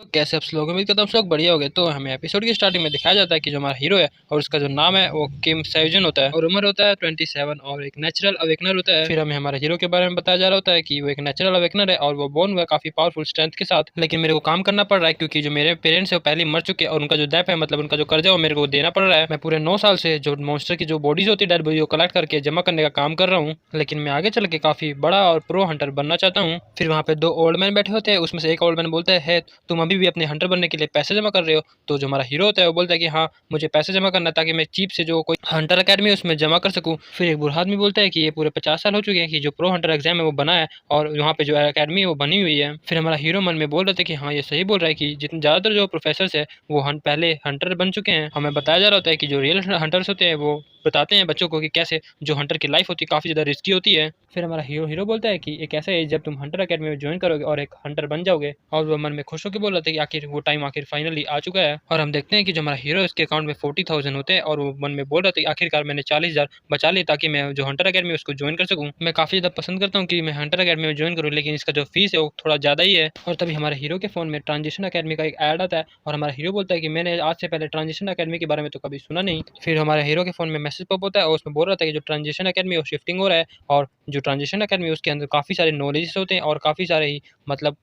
तो कैसे आप लोग उम्मीद करता हूँ आप लोग बढ़िया हो गए। तो हमें एपिसोड की स्टार्टिंग में दिखाया जाता है कि जो हमारा हीरो है और उसका जो नाम है वो किम सेजन होता है और उम्र होता है 27 और एक नेचुरल अवेकनर होता है। फिर हमें हमारे हीरो के बारे में बताया जा रहा होता है कि वो एक नेचुरल अवेकनर है और वो बोर्न हुआ है काफी पावरफुल स्ट्रेंथ के साथ, लेकिन मेरे को काम करना पड़ रहा है क्योंकि जो मेरे पेरेंट्स है वो पहले मर चुके हैं और उनका जो डेप है मतलब उनका जो कर्जा है वो मेरे को देना पड़ रहा है। मैं पूरे 9 साल से जो मॉन्स्टर की जो बॉडीज होती है डेड बॉडी को कलेक्ट करके जमा करने का काम कर रहा हूँ, लेकिन मैं आगे चल के काफी बड़ा और प्रो हंटर बनना चाहता हूँ। फिर वहाँ पे दो ओल्ड मैन बैठे होते हैं, उसमें से एक ओल्ड मैन बोलता है तुम अभी भी अपने हंटर बनने के लिए पैसे जमा कर रहे हो? तो जो हमारा हीरो होता है वो बोलता है कि हाँ मुझे पैसे जमा करना है ताकि मैं चीप से जो कोई हंटर अकेडमी है उसमें जमा कर सकूँ। फिर एक बूढ़ा आदमी बोलता है कि ये पूरे 50 साल हो चुके हैं कि जो प्रो हंटर एग्जाम है वो बना है और यहाँ पे जो अकेडमी है वो बनी हुई है। फिर हमारा हीरो मन में बोल रहे थे कि हाँ ये सही बोल रहा है कि जितने ज़्यादातर जो प्रोफेसर है वो पहले हंटर बन चुके हैं। हमें बताया जा रहा होता है कि जो रियल हंटर्स होते हैं वो बताते हैं बच्चों को कि कैसे जो हंटर की लाइफ होती है काफ़ी ज़्यादा रिस्की होती है। फिर हमारा हीरो हीरो बोलता है कि एक ऐसा है जब तुम हंटर अकेडमी में ज्वाइन करोगे और एक हंटर बन जाओगे, और वो मन में खुश होकर बोल रहा था कि आखिर वो टाइम आखिर फाइनली आ चुका है। और हम देखते हैं कि जो हमारा हीरो है उसके अकाउंट में 40,000 होते हैं और वो मन में बोल रहा था कि आखिरकार मैंने 40,000 बचा लिए ताकि मैं जो हंटर अकेडमी उसको ज्वाइन कर सकूँ। मैं काफ़ी ज़्यादा पसंद करता हूँ कि मैं हंटर अकेडमी में ज्वाइन करूँ, लेकिन इसका जो फीस है वो थोड़ा ज़्यादा ही है। और तभी हमारे हीरो के फ़ोन में ट्रांजिशन अकेडमी का एक ऐड आता है और हमारा हीरो बोलता है कि मैंने आज से पहले ट्रांजिशन अकेडमी के बारे में तो कभी सुना नहीं। फिर हमारे हीरो के फ़ोन में मैसेज पॉप होता है और उसमें बोल रहा था कि जो ट्रांजिशन अकेडमी वो शिफ्टिंग हो रहा है और जो ट्रांजिशन अकेडमी उसके अंदर काफ़ी सारे नॉलेजेस होते हैं और काफ़ी सारे ही मतलब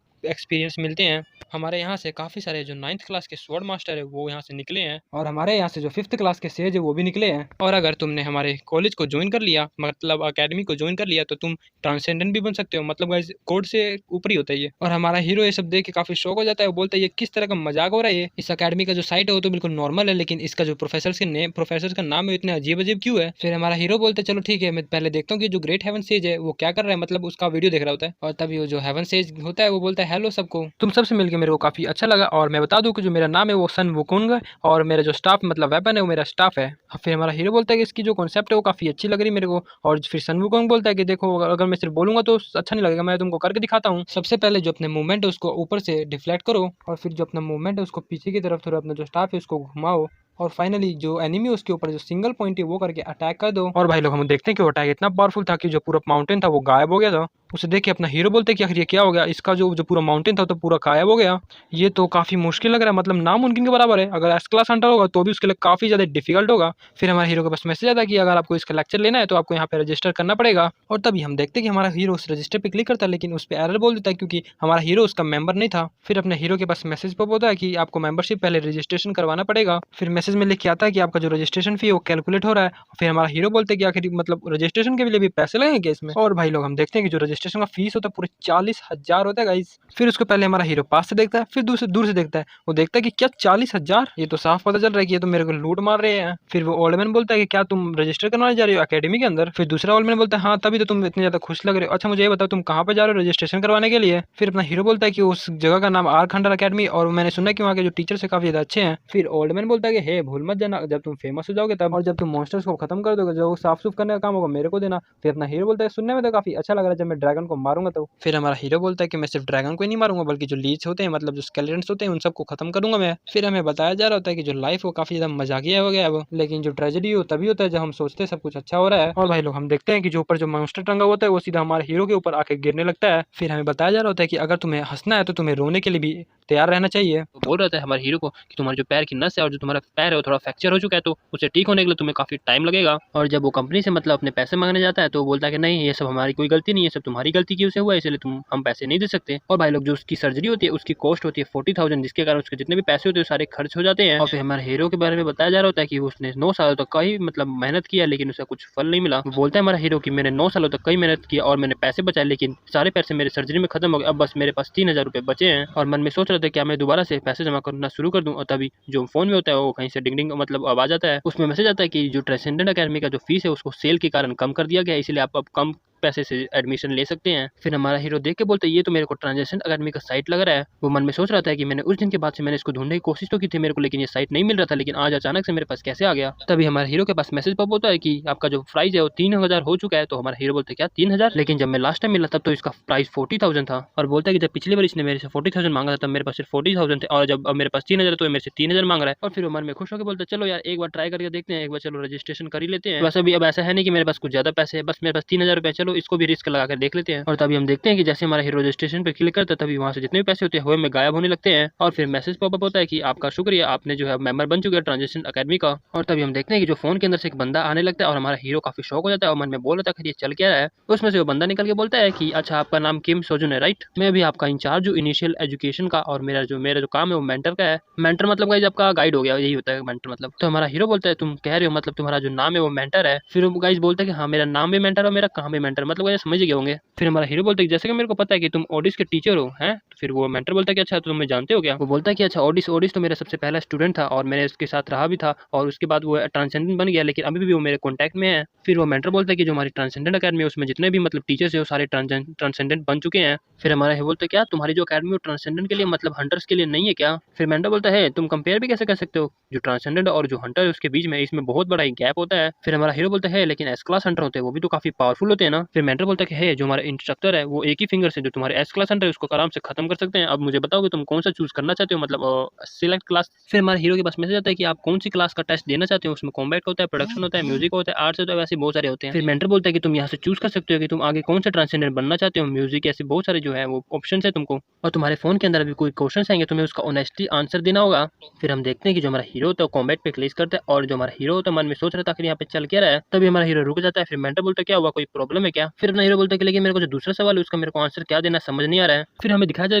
एक्सपीरियंस मिलते हैं। हमारे यहाँ से काफ़ी सारे जो 9th क्लास के स्वॉर्ड मास्टर है वो यहाँ से निकले हैं और हमारे यहाँ से जो 5th क्लास के सेज है वो भी निकले हैं। और अगर तुमने हमारे कॉलेज को ज्वाइन कर लिया मतलब अकेडमी को ज्वाइन कर लिया तो तुम ट्रांसेंडेंट भी बन सकते हो, मतलब गाइस कोड से ऊपर ही होता है ये। और हमारा हीरो ये सब देख के काफ़ी शौक हो जाता है, वो बोलता है ये किस तरह का मजाक हो रहा है, ये इस अकेडमी का जो साइट है वो तो बिल्कुल नॉर्मल है लेकिन इसका जो प्रोफेसर का नाम है इतना अजीब अजीब क्यों है। फिर हमारा हीरो बोलता है चलो ठीक है मैं पहले देखता हूँ कि जो ग्रेट हेवन सेज है वो क्या कर रहा है, मतलब उसका वीडियो देख रहा होता है। और तभी वो जो हेवन सेज होता है वो बोलता है हेलो सबको, तुम सबसे मिलकर मेरे को काफ़ी अच्छा लगा और मैं बता दूं कि जो मेरा नाम है वो सन वुकुंग है और मेरा जो स्टाफ मतलब वेपन है वो मेरा स्टाफ है। फिर हमारा हीरो बोलता है कि इसकी जो कॉन्सेप्ट है वो काफ़ी अच्छी लग रही है मेरे को। और फिर सन वुकुंग बोलता है कि देखो अगर मैं सिर्फ बोलूंगा तो अच्छा नहीं लगेगा, मैं तुमको करके दिखाता हूँ। सबसे पहले जो अपने मूवमेंट है उसको ऊपर से डिफ्लेक्ट करो और फिर जो अपना मूवमेंट है उसको पीछे की तरफ थोड़ा अपना जो स्टाफ है उसको घुमाओ और फाइनली जो एनिमी उसके ऊपर जो सिंगल पॉइंट है वो करके अटैक कर दो। और भाई लोग हम देखते हैं कि वो अटैक इतना पावरफुल था कि जो पूरा माउंटेन था वो गायब हो गया था। उसे देख के अपना हीरो बोलते हैं कि आखिर ये क्या हो गया, इसका जो जो पूरा माउंटेन था तो पूरा गायब हो गया। ये तो काफ़ी मुश्किल लग रहा है, मतलब नामुमकिन के बराबर है। अगर एस क्लास हंटर होगा तो भी उसके लिए काफ़ी ज़्यादा डिफिकल्ट होगा। फिर हमारे हीरो के पास मैसेज आता है कि अगर आपको इसका लेक्चर लेना है तो आपको यहाँ पे रजिस्टर करना पड़ेगा। और तभी हम देखते हैं कि हमारा हीरो उस रजिस्टर पे क्लिक करता है लेकिन उस पर एरर बोल देता है क्योंकि हमारा हीरो उसका मेंबर नहीं था। फिर अपने हीरो के पास मैसेज पॉप होता है कि आपको मेंबरशिप पहले रजिस्ट्रेशन करवाना पड़ेगा। फिर मैसेज में लिख के आता है कि आपका जो रजिस्ट्रेशन फी है वो कैलकुलेट हो रहा है। फिर हमारा हीरो बोलते हैं कि आखिर मतलब रजिस्ट्रेशन के लिए भी पैसे लगेंगे इसमें। और भाई लोग हम देखते हैं कि जो रजिस्ट्रेशन का फीस होता है पूरे 40,000 होता है गाइस। फिर उसको पहले हमारा हीरो पास से देखता है फिर दूर से देखता है, वो देखता है कि क्या 40,000, ये तो साफ पता चल रहा है कि ये तो मेरे को लूट मार रहे हैं। फिर वो ओल्ड मैन बोलता है कि क्या तुम रजिस्टर करवाने जा रहे हो अकेडमी के अंदर? फिर दूसरा ओल्ड मैन बोलता है हाँ तभी तो तुम इतने ज्यादा खुश लग रहे हो, अच्छा मुझे ये बताओ तुम कहाँ पे जा रहे हो रजिस्ट्रेशन करवाने के लिए? फिर अपना हीरो बोलता है कि उस जगह का नाम आर्क हंटर अकेडमी और मैंने सुना है कि वहाँ के जो टीचर्स है काफी ज्यादा अच्छे हैं। फिर ओल्ड मैन बोलता है कि हे भूल मत जाना जब तुम फेमस हो जाओगे तब, और जब तुम मॉन्स्टर्स को खत्म कर दोगे जो साफ सुफ करने का काम होगा मेरे को देना। फिर अपना हीरो बोलता है सुनने में तो काफी अच्छा लग रहा है जब मैं ड्रैगन को मारूंगा तो। फिर हमारा हीरो बोलता है कि मैं सिर्फ ड्रैगन को ही नहीं मारूंगा बल्कि जो लीच होते हैं मतलब जो स्केलेटन्स होते हैं उन सबको खत्म करूंगा मैं। फिर हमें बताया जा रहा होता है कि जो लाइफ वो काफी ज्यादा मजाकिया हो गया है वो, लेकिन जो ट्रेजेडी हो तभी होता है जब हम सोचते हैं सब कुछ अच्छा हो रहा है। और भाई लोग हम देखते हैं कि जो ऊपर जो मॉन्स्टर टंगा होता है वो सीधा हमारे हीरो के ऊपर आके गिरने लगता है। फिर हमें बताया जा रहा होता है कि अगर तुम्हें हंसना है तो तुम्हें रोने के लिए भी तैयार रहना चाहिए। तो बोल रहा था हमारे हीरो को कि तुम्हारे जो पैर की नस है और जो तुम्हारा पैर है वो थोड़ा फ्रैक्चर हो चुका है तो उसे ठीक होने के लिए तुम्हें काफी टाइम लगेगा। और जब वो कंपनी से मतलब अपने पैसे मांगने जाता है तो वो बोलता है कि नहीं ये सब हमारी कोई गलती नहीं है, सब तुम्हारी गलती की वजह से हुआ है इसलिए तुम हम पैसे नहीं दे सकते। और भाई लोग जो उसकी सर्जरी होती है उसकी कॉस्ट होती है 40,000, जिसके कारण उसके जितने भी पैसे होते हैं सारे खर्च हो जाते हैं। और फिर हमारे हीरो के बारे में बताया जा रहा होता है कि उसने 9 सालों तक कई मतलब मेहनत किया लेकिन उसे कुछ फल नहीं मिला। वो बोलता है हमारा हीरो कि मैंने 9 सालों तक कई मेहनत किया और मैंने पैसे बचाए लेकिन सारे पैसे मेरे सर्जरी में खत्म हो गए, अब बस मेरे पास 3,000 रुपये बचे हैं। और मन में सोच रहा था क्या मैं दोबारा से पैसे जमा करना शुरू कर दूं, और तभी जो फोन में होता है वो कहीं से डिंग डिंग मतलब आवाज आता है, उसमें मैसेज आता है कि जो ट्रांसेंडेंट अकेडमी का जो फीस है उसको सेल के कारण कम कर दिया गया है इसलिए आप अब कम पैसे से एडमिशन ले सकते हैं। फिर हमारा हीरो देख के बोलता है ये तो मेरे को ट्रांजेक्शन अकेडमी का साइट लग रहा है। वो मन में सोच रहा था कि मैंने उस दिन के बाद से मैंने इसको ढूंढने की कोशिश तो की थी मेरे को, लेकिन ये साइट नहीं मिल रहा था, लेकिन आज अचानक से मेरे पास कैसे आ गया। तभी हमारे हीरो के पास मैसेज पॉप होता है कि आपका जो प्राइस है वो 3,000 हो चुका है। तो हमारा हीरो बोलते क्या 3,000, लेकिन जब मैं लास्ट टाइम मिला तब तो इसका प्राइस 40,000 था। और बोलता है कि जब पिछली बार इसने मेरे से 40,000 मांगा था तब मेरे पास सिर्फ 40,000 थे और जब अब मेरे पास 3,000 तो मेरे से 3,000 मांग रहा है। और फिर वो मन में खुश होकर बोलता है चलो यार एक बार ट्राई करके देखते हैं, एक बार चलो रजिस्ट्रेशन कर ही लेते हैं। बस अभी अब ऐसा है नहीं कि मेरे पास कुछ ज्यादा पैसे है, बस मेरे पास 3,000 रुपये, चलो चलो इसको भी रिस्क लगा कर देख लेते हैं। और तभी हम देखते हैं कि जैसे हमारा हीरो रजिस्ट्रेशन पे क्लिक करता है तभी वहाँ से जितने भी पैसे होते हैं हुए में गायब होने लगते हैं और फिर मैसेज पॉपअप होता है कि आपका शुक्रिया, आपने जो है मेंबर बन चुके हैं ट्रांजेक्शन अकेडमी का। और तभी हम देखते हैं कि जो फोन के अंदर से एक बंदा आने लगता है और हमारा हीरो काफी शौक हो जाता है और मन में बोल रहा था कि ये चल क्या रहा है। उसमें से वो बंदा निकल के बोलता है कि अच्छा आपका नाम किम सोजुन है राइट, मैं भी आपका इंचार्ज हूँ इनिशियल एजुकेशन का और मेरा जो काम है वो मेंटर का है। मेंटर मतलब गाइज आपका गाइड हो गया, यही होता है मेंटर मतलब। तो हमारा हीरो बोलता है तुम कह रहे हो मतलब तुम्हारा जो नाम है वो मेंटर है। फिर वो गाइज बोलता है कि हाँ मेरा नाम भी मेंटर है और मेरा काम भी मेंटर, मतलब गाइज समझ गए होंगे। फिर हमारा हीरो बोलता है जैसे कि मेरे को पता है कि तुम ओडिस के टीचर हो हैं। फिर वो मेंटर बोलता है कि अच्छा तो तुम्हें जानते हो क्या। वो बोलता है कि अच्छा ओडिस ओडिस तो मेरा सबसे पहला स्टूडेंट था और मैंने उसके साथ रहा भी था और उसके बाद वो ट्रांसेंडेंट बन गया, लेकिन अभी भी वो मेरे कॉन्टैक्ट में है। फिर वो मेंटर बोलता है कि जो हमारी ट्रांसेंडेंट अकेडमी है उसमें जितने भी मतलब टीचर्स है वो सारे ट्रांसेंडेंट बन चुके हैं। फिर हमारा हीरो बोलता है क्या तुम्हारी जो अकेडमी है ट्रांसेंडेंट के लिए मतलब हंटर्स के लिए नहीं है क्या। फिर मेंटर बोलता है तुम कंपेयर भी कैसे कर सकते हो, जो ट्रांसेंडेंट और जो हंटर है उसके बीच में इसमें बहुत बड़ा गैप होता है। फिर हमारा हीरो बोलता है लेकिन एस क्लास हंटर होते हैं वो भी तो काफी पावरफुल होते हैं ना। फिर मेंटर बोलता है कि है जो हमारा इंस्ट्रक्टर है वो एक ही फिंगर से जो तुम्हारे एस क्लास हंटर है उसको आराम से खत्म कर सकते हैं। अब मुझे बताओ कि तुम कौन सा चूज करना चाहते हो, मतलब सिलेक्ट क्लास। फिर हमारे हीरो के पास मैसेज आता है कि आप कौन सी क्लास का टेस्ट देना चाहते हो, उसमें कॉम्बैट होता है, प्रोडक्शन होता है, म्यूजिक होता है, आर्ट्स होता है, वैसे बहुत सारे होते हैं। फिर मेंटर बोलता है कि तुम यहाँ से चूज कर सकते हो कि तुम आगे कौन सा ट्रांसजेंडर बनना चाहते हो, म्यूजिक ऐसे बहुत सारे जो है वो ऑप्शन है तुमको। और तुम्हारे फोन के अंदर अभी कोई क्वेश्चन आएंगे तुम्हें उसका ऑनेस्टली आंसर देना होगा। फिर हम देखते हैं कि जो हमारा हीरो होता है कॉम्बैट पे क्लिक करता है और जो हमारा हीरो होता है मन में सोच रहा था कि यहाँ पे चल क्या रहा है, तभी हमारा हीरो रुक जाता है। फिर मेंटर बोलता है क्या हुआ, कोई प्रॉब्लम है क्या। फिर अपना हीरो बोलता है कि लेकिन मेरे को जो दूसरा सवाल है उसका मेरे को आंसर क्या देना समझ नहीं आ रहा है। फिर हमें दिखाया जाए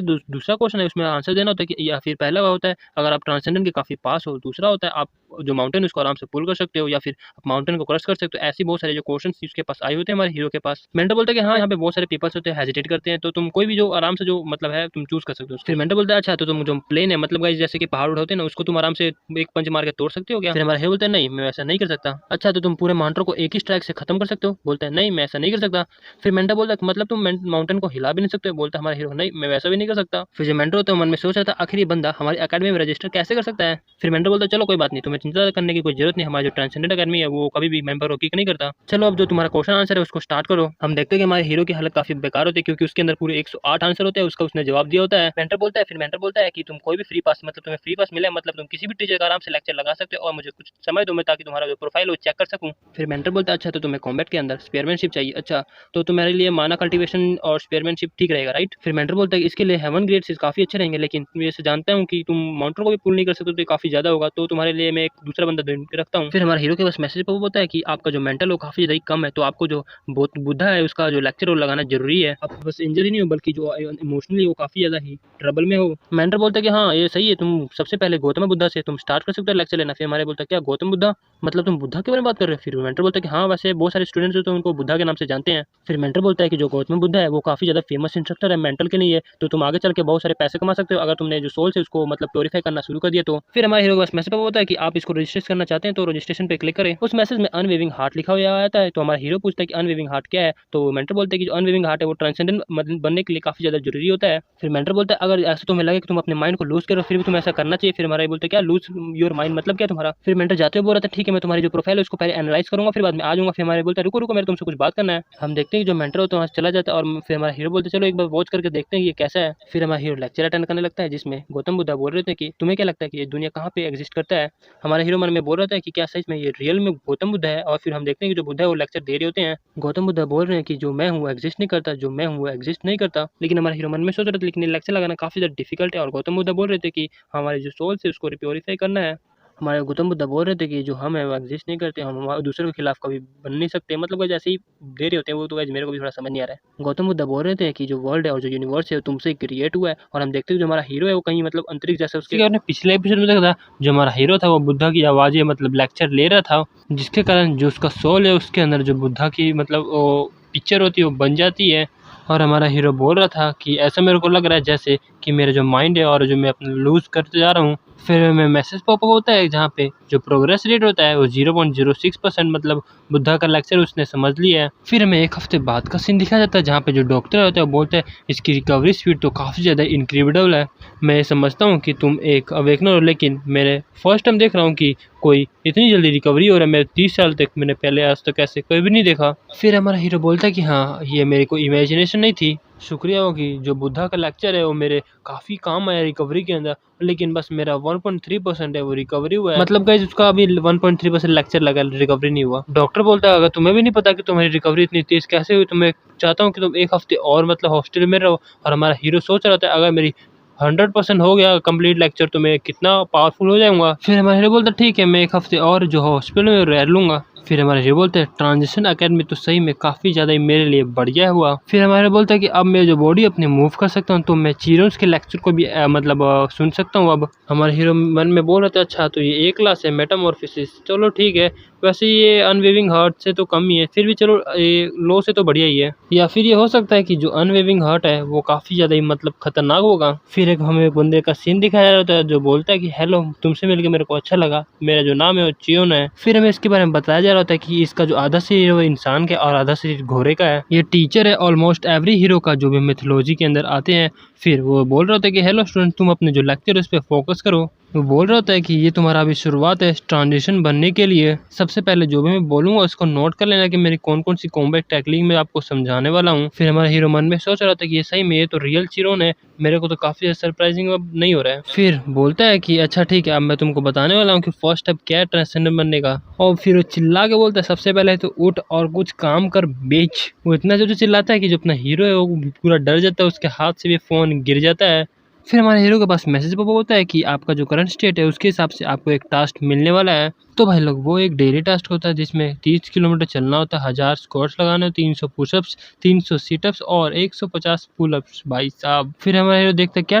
दूसरा क्वेश्चन है उसमें आंसर देना होता है कि या फिर पहला होता है अगर आप ट्रांसेंडेंट के काफी पास हो, दूसरा होता है आप जो माउंटेन उसको आराम से पुल कर सकते हो या फिर आप माउंटेन को क्रॉस कर सकते हो। ऐसी बहुत सारे जो क्वेश्चन उसके पास आए होते हैं हमारे हीरो के पास। मेंटर बोलता है कि हाँ यहाँ पे बहुत सारे पीपल्स होते हैं हेजिटेट करते हैं तो तुम कोई भी जो आराम से जो मतलब है तुम चूज कर सकते हो। फिर मेंटर बोलता है अच्छा तो तुम जो प्लेन है मतलब गाइस जैसे कि पहाड़ होते हैं ना उसको तुम आराम से एक पंच मार के तोड़ सकते हो क्या। फिर हमारा हीरो बोलता है नहीं मैं ऐसा नहीं कर सकता। अच्छा तो तुम पूरे माउंटेन को एक ही स्ट्राइक से खत्म कर सकते हो, बोलता है नहीं मैं ऐसा नहीं कर सकता। फिर मेंटर बोलता है मतलब तुम माउंटेन को हिला भी नहीं सकते, बोलता है हमारा हीरो नहीं मैं वैसा भी नहीं कर सकता। फिर जो मेंटर होता है मन में सोच रहा था आखिर ये बंदा हमारी अकेडमी में रजिस्टर कैसे कर सकता है। फिर मेंटर बोलता है चलो कोई बात नहीं, तुम्हें चिंता करने की कोई जरूरत नहीं, हमारा जो ट्रांसजेंडर अकेडमी है वो कभी भी मेंबर किक नहीं करता। चलो अब जो तुम्हारा क्वेश्चन आंसर है उसको स्टार्ट करो। हम देखते हैं कि हमारे हीरो की हालत काफी बेकार होती है क्योंकि उसके अंदर पूरे 108 आंसर होते हैं, उसका उसने जवाब दिया होता है। मेंटर बोलता है फिर मेंटर बोलता है कि तुम कोई भी फ्री पास मतलब तुम्हें फ्री पास मिले मतलब तुम किसी भी टीचर का आराम से लेक्चर लगा सकते हो और मुझे कुछ समय दो मैं ताकि तुम्हारा जो प्रोफाइल वो चेक कर सकूं। फिर मेंटर बोलता है अच्छा तो तुम्हें कॉम्बैट के अंदर स्पेयरमैनशिप चाहिए, अच्छा तो तुम्हारे लिए माना कल्टीवेशन और स्पेयरमैनशिप ठीक रहेगा राइट। फिर मेंटर बोलता है इसके लिए हेवन ग्रेड्स काफी अच्छे रहेंगे लेकिन मैं जैसे जानता हूँ कि तुम माउंटेन को भी पुल नहीं कर सकते तो काफी ज्यादा होगा तो तुम्हारे लिए मैं एक दूसरा बंदा रखता हूँ। फिर हमारे हीरो के पास मैसेज पर होता है कि आपका जो मेंटल वो काफी ज्यादा कम है तो आपको जो बहुत बुद्धा है उसका जो लेक्चर वो लगाना जरूरी है। आप बस इंजरी नहीं हो बल्कि जो इमोशनली वो काफी ज्यादा ही ट्रबल में हो। मेंटर बोलता है कि हाँ ये सही है, तुम सबसे पहले गौतम बुद्धा से तुम स्टार्ट कर सकते हो लेक्चर लेना। फिर हमारे बोलता है क्या गौतम बुद्धा मतलब तुम बुद्धा के बारे में बात कर रहे हो। फिर मेंटर बोलता है कि हाँ वैसे बहुत सारे स्टूडेंट्स हो तो उनको बुद्धा के नाम से जानते हैं। फिर मेंटर बोलता है कि जो गौतम बुद्धा है वो काफी ज्यादा फेमस इंस्ट्रक्टर है मेंटल के लिए, तो तुम आगे चल के बहुत सारे पैसे कमा सकते हो अगर तुमने जो सोल से उसको मतलब प्योरीफाई करना शुरू कर दिया तो। फिर हमारे हीरो के पास मैसेज होता है कि आप इसको रजिस्टर करना चाहते हैं तो रजिस्ट्रेशन पे क्लिक करें। उस मैसेज में अनवेविंग हार्ट लिखा हुआ आता है तो हमारा हीरो पूछता है कि अनवेविंग हार्ट क्या है, तो मेंटर बोलते हैं कि जो अनवेविंग हार्ट है वो ट्रांसेंडेंट बनने के लिए काफी ज्यादा जरूरी होता है। फिर मेंटर बोलता है अगर ऐसा तुम्हें लगे कि तुम अपने माइंड को लूज करो फिर भी तुम ऐसा करना चाहिए। फिर हमारा बोलते हैं क्या लूज योर माइंड मतलब क्या तुम्हारा। फिर मेंटर जाते हुए बोल रहा था ठीक है मैं तुम्हारी जो प्रोफाइल है उसको पहले एनालाइज करूंगा फिर बाद में आ जाऊंगा। फिर हमारे बोलता है रुको रुको मेरे तुमसे कुछ बात करना है। हम देखते हैं कि जो मेंटर होता है वहाँ चला जाता है और फिर हमारा हीरो बोलते चलो एक बार वॉच करके देखते हैं ये कैसा है। फिर हमारा हीरो लेक्चर अटेंड करने लगता है जिसमें गौतम बुद्धा बोल रहे थे कि तुम्हें क्या लगता है कि ये दुनिया कहाँ पे एग्जिस्ट करता है। हमारा हीरो मन में बोल रहा था कि क्या सच में ये रियल में गौतम बुद्धा है। और फिर हम देखते हैं कि जो बुद्धा है वो लेक्चर दे रहे होते हैं। गौतम बुद्धा बोल रहे हैं कि जो मैं हूँ एग्जिस्ट नहीं करता, जो मैं हूँ वो एग्जिस्ट नहीं करता। लेकिन हमारा हीरो मन में सोच रहा था लेकिन लेक्चर लगाना काफी ज्यादा डिफिकल्ट है और गौतम बुद्धा बोल रहे थे कि हमारे जो सोल है उसको प्योरीफाई करना है। हमारे गौतम बुद्धा बोल रहे थे कि जो हम है वो एग्जिस्ट नहीं करते, हम दूसरों के खिलाफ कभी बन नहीं सकते, मतलब जैसे ही दे रहे होते हैं वो तो गाइस मेरे को भी थोड़ा समझ नहीं आ रहा है। गौतम बुद्धा बोल रहे थे कि जो वर्ल्ड है और जो यूनिवर्स है तुमसे क्रिएट हुआ है और हम देखते हैं जो हमारा हीरो है वो कहीं मतलब अंतरिक्ष जैसे उसके आपने पिछले एपिसोड में देखा था जो हमारा हीरो था वो बुद्धा की आवाज़ें मतलब लेक्चर ले रहा था जिसके कारण जो उसका सोल है उसके अंदर जो बुद्धा की मतलब वो पिक्चर होती है वो बन जाती है। और हमारा हीरो बोल रहा था कि ऐसा मेरे को लग रहा है जैसे कि मेरा जो माइंड है और जो मैं अपना लूज करते जा रहा हूँ। फिर हमें मैसेज पॉपअप होता है जहाँ पे जो प्रोग्रेस रेट होता है वो 0.06% मतलब बुद्धा का लेक्चर उसने समझ लिया है। फिर हमें एक हफ्ते बाद का सीन दिखाया जाता है जहाँ पे जो डॉक्टर होता है वो बोलते हैं इसकी रिकवरी स्पीड तो काफ़ी ज़्यादा इनक्रेडिबल है। मैं समझता हूँ कि तुम एक अवेकनर हो लेकिन मेरे फर्स्ट टाइम देख रहा हूँ कि कोई इतनी जल्दी रिकवरी हो रहा है। मैं 30 साल तक मैंने पहले आज तक ऐसे कभी भी नहीं देखा। फिर हमारा हीरो बोलता है कि हाँ ये मेरे को इमेजिनेशन नहीं थी, शुक्रिया हो कि जो बुद्धा का लेक्चर है वो मेरे काफ़ी काम आया रिकवरी के अंदर, लेकिन बस मेरा 1.3% है वो रिकवरी हुआ है। मतलब गाइस उसका अभी 1.3% लेक्चर लगा, रिकवरी नहीं हुआ। डॉक्टर बोलता है अगर तुम्हें भी नहीं पता कि तुम्हारी रिकवरी इतनी तेज कैसे हुई, तो मैं चाहता हूँ कि तुम एक हफ्ते और मतलब हॉस्टल में रहो। और हमारा हीरो सोच रहा था अगर मेरी 100% हो गया कंप्लीट लेक्चर तो मैं कितना पावरफुल हो जाऊंगा। फिर हमारा हीरो बोलता ठीक है मैं एक हफ्ते और जो हॉस्पिटल में रह लूंगा। फिर हमारे हीरो बोलते हैं ट्रांजिशन अकेडमी तो सही में काफ़ी ज़्यादा ही मेरे लिए बढ़िया हुआ। फिर हमारे बोलता है कि अब मैं जो बॉडी अपनी मूव कर सकता हूँ तो मैं चीरोस के लेक्चर को भी मतलब सुन सकता हूँ। अब हमारे हीरो मन में बोल रहे थे अच्छा तो ये एक क्लास है मेटामॉर्फोसिस, चलो ठीक है। वैसे ये अनवेविंग हार्ट से तो कम ही है, फिर भी चलो ये लो से तो बढ़िया ही है। या फिर ये हो सकता है कि जो अनवेविंग हार्ट है वो काफ़ी ज़्यादा ही मतलब खतरनाक होगा। फिर एक हमें बंदे का सीन दिखाया जाता है जो बोलता है कि हेलो तुमसे मिलकर मेरे को अच्छा लगा, मेरा जो नाम है वो चियोन है। फिर हमें इसके बारे में बताया जा रहा होता है कि इसका जो आधा शरीर है वो इंसान का और आधा शरीर घोड़े का है। ये टीचर है ऑलमोस्ट एवरी हीरो का जो भी मिथोलॉजी के अंदर आते हैं। फिर वो बोल रहा होता है कि हेलो स्टूडेंट तुम अपने जो लेक्चर है उस पर फोकस करो। वो बोल रहा होता है कि ये तुम्हारा अभी शुरुआत है ट्रांजिशन बनने के लिए। सबसे पहले जो भी मैं बोलूंगा उसको नोट कर लेना कि मेरी कौन कौन सी कॉम्बैट टेक्निक मैं आपको समझाने वाला हूँ। फिर हमारा हीरो मन में सोच रहा था कि ये सही में ये तो रियल चिरोन है, मेरे को तो काफी सरप्राइजिंग अब नहीं हो रहा है। फिर बोलता है कि अच्छा ठीक है अब मैं तुमको बताने वाला हूँ कि फर्स्ट स्टेप क्या है ट्रांसजेंडर बनने का। और फिर वो चिल्ला के बोलता है सबसे पहले तो उठ और कुछ काम कर बेच। वो इतना जो चिल्लाता है कि जो अपना हीरो है वो पूरा डर जाता है, उसके हाथ से भी फोन गिर जाता है। फिर हमारे हीरो के पास मैसेज पॉपअप होता है कि आपका जो करंट स्टेट है उसके हिसाब से आपको एक टास्क मिलने वाला है। तो भाई लोग वो एक डेली टास्क होता है जिसमें 30 किलोमीटर चलना होता है, 1000 स्क्वाट्स लगाने, 300 पुशअप्स, 300 सीटअप्स और 150 पुलअप्स। भाई साहब फिर हमारे हीरो देखते हैं क्या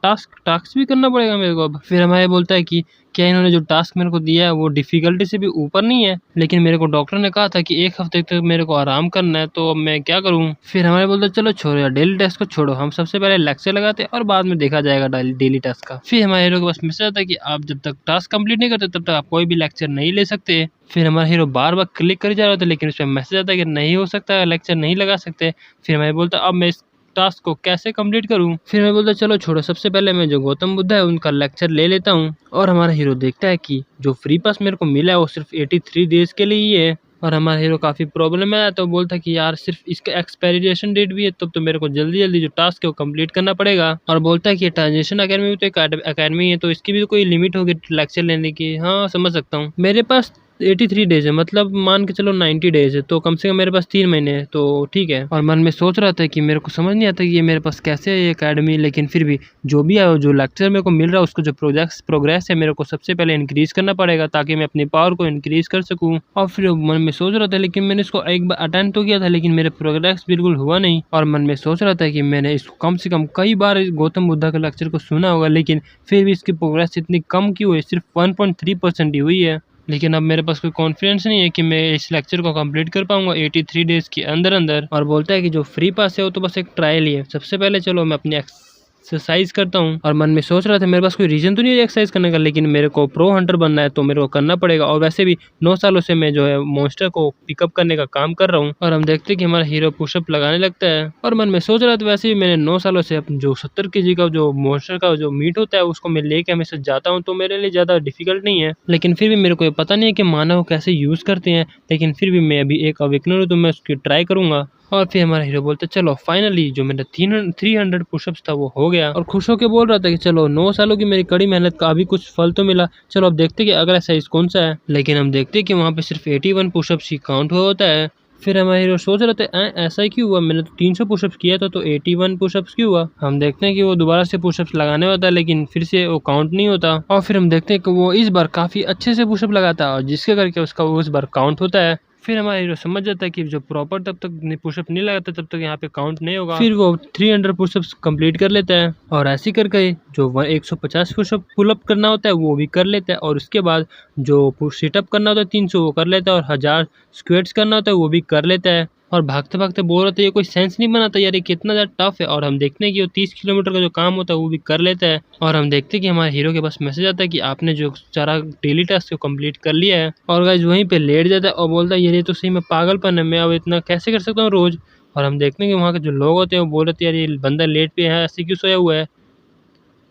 टास्क भी करना पड़ेगा मेरे को अब। फिर हमारे बोलता है कि क्या इन्होंने जो टास्क मेरे को दिया है वो डिफिकल्टी से भी ऊपर नहीं है, लेकिन मेरे को डॉक्टर ने कहा था कि एक हफ्ते तक मेरे को आराम करना है, तो अब मैं क्या करूं। फिर हमारे बोलते चलो छोड़ो यार डेली टास्क को छोड़ो, हम सबसे पहले लेक्चर लगाते हैं और बाद में देखा जाएगा डेली टास्क का। फिर हमारे हीरो के पास मैसेज आता है कि आप जब तक टास्क कंप्लीट नहीं करते तब तक आप कोई भी लेक्चर नहीं ले सकते। फिर हमारा हीरो बार बार क्लिक कर जा रहा होता है लेकिन उसमें मैसेज आता है कि नहीं हो सकता, लेक्चर नहीं लगा सकते। फिर हमें बोलता अब मैं इस टास्क को कैसे कंप्लीट करूं। फिर मैं बोलता चलो छोड़ो सबसे पहले मैं जो गौतम बुद्ध है उनका लेक्चर ले लेता हूं। और हमारा हीरो देखता है कि जो फ्री पास मेरे को मिला है वो सिर्फ 83 डेज के लिए ही है। और हमारा हीरो काफ़ी प्रॉब्लम में आया तो बोलता है कि यार सिर्फ इसका एक्सपायरेशन डेट भी है, तब तो मेरे को जल्दी जल्दी जो टास्क है वो कंप्लीट करना पड़ेगा। और बोलता है कि ट्रांजिशन अकेडमी भी तो एक अकेडमी है तो इसकी भी तो कोई लिमिट होगी लेक्चर लेने की। हाँ समझ सकता हूँ, मेरे पास 83 डेज है, मतलब मान के चलो 90 डेज है, तो कम से कम मेरे पास 3 महीने है, तो ठीक है। और मन में सोच रहा था कि मेरे को समझ नहीं आता कि ये मेरे पास कैसे है ये अकेडमी, लेकिन फिर भी जो भी है जो लेक्चर मेरे को मिल रहा है उसको जो प्रोग्रेस है मेरे को सबसे पहले इंक्रीज करना पड़ेगा ताकि मैं अपनी पावर को इंक्रीज कर सकूँ। और फिर मन में सोच रहा था लेकिन मैंने इसको एक बार अटेंड तो किया था लेकिन मेरे प्रोग्रेस बिल्कुल हुआ नहीं। और मन में सोच रहा था कि मैंने इसको कम से कम कई बार गौतम बुद्धा के लेक्चर को सुना होगा लेकिन फिर भी इसकी प्रोग्रेस इतनी कम क्यों है, सिर्फ 1.3% ही हुई है। लेकिन अब मेरे पास कोई कॉन्फिडेंस नहीं है कि मैं इस लेक्चर को कंप्लीट कर पाऊंगा 83 डेज के अंदर अंदर। और बोलता है कि जो फ्री पास है वो तो बस एक ट्रायल ही है, सबसे पहले चलो मैं अपनी एक्सरसाइज करता हूँ। और मन में सोच रहा था मेरे पास कोई रीजन तो नहीं है एक्सरसाइज करने का, लेकिन मेरे को प्रो हंटर बनना है तो मेरे को करना पड़ेगा। और वैसे भी 9 सालों से मैं जो है मॉन्स्टर को पिकअप करने का काम कर रहा हूँ। और हम देखते हैं कि हमारा हीरो पुशअप लगाने लगता है। और मन में सोच रहा था वैसे भी मैंने 9 सालों से जो 70 kg का जो मॉन्स्टर का जो मीट होता है उसको मैं लेके हमेशा जाता हूँ, तो मेरे लिए ज़्यादा डिफिकल्ट नहीं है। लेकिन फिर भी मेरे को ये पता नहीं है कि मानव कैसे यूज़ करते हैं, लेकिन फिर भी मैं अभी एक अवेकनर हूँ तो मैं उसकी ट्राई करूँगा। और फिर हमारा हीरो बोलता चलो फाइनली जो मेरा 300 पुशअप्स था वो हो गया। और खुश होकर बोल रहा था कि चलो 9 सालों की मेरी कड़ी मेहनत का अभी कुछ फल तो मिला, चलो अब देखते कि अगला साइज कौन सा है। लेकिन हम देखते कि वहाँ पे सिर्फ 81 पुशअप्स ही काउंट हुआ होता है। फिर हमारे हीरो सोच रहे थे ऐसा ही क्यों हुआ, मैंने तो 300 पुशअप्स किया था तो 81 पुशअप्स क्यों हुआ। हम देखते हैं कि वो दोबारा से पुशअप्स लगाने होता है लेकिन फिर से वो काउंट नहीं होता। और फिर हम देखते हैं कि वो इस बार काफ़ी अच्छे से पुशअप लगाता है और जिसके करके उसका वो इस बार काउंट होता है। फिर हमारा हीरो समझ जाता है कि जो प्रॉपर तब तक पुशअप नहीं लगाता तब तक यहाँ पे काउंट नहीं होगा। फिर वो 300 पुशअप्स कंप्लीट कर लेता है और ऐसे करके जो 150 पुशअप पुलअप करना होता है वो भी कर लेता है। और उसके बाद जो सिटअप करना होता है 300 वो कर लेता है और 1000 स्क्वेट्स करना होता है वो भी कर लेता है। और भागते भागते बोल रहा था ये कोई सेंस नहीं बनाता यार, ये कितना ज़्यादा टफ है। और हम देखते हैं कि वो 30 किलोमीटर का जो काम होता है वो भी कर लेता है। और हम देखते हैं कि हमारे हीरो के पास मैसेज आता है कि आपने जो सारा डेली टास्क को कंप्लीट कर लिया है। और गाइस वहीं पे लेट जाता है और बोलता है ये तो सही में पागलपन है, मैं अब इतना कैसे कर सकता हूँ रोज़। और हम देखते हैं कि वहाँ के जो लोग होते हैं वो बोल रहे थे यार ये बंदा लेट पे है, ऐसे क्यों सोया हुआ है।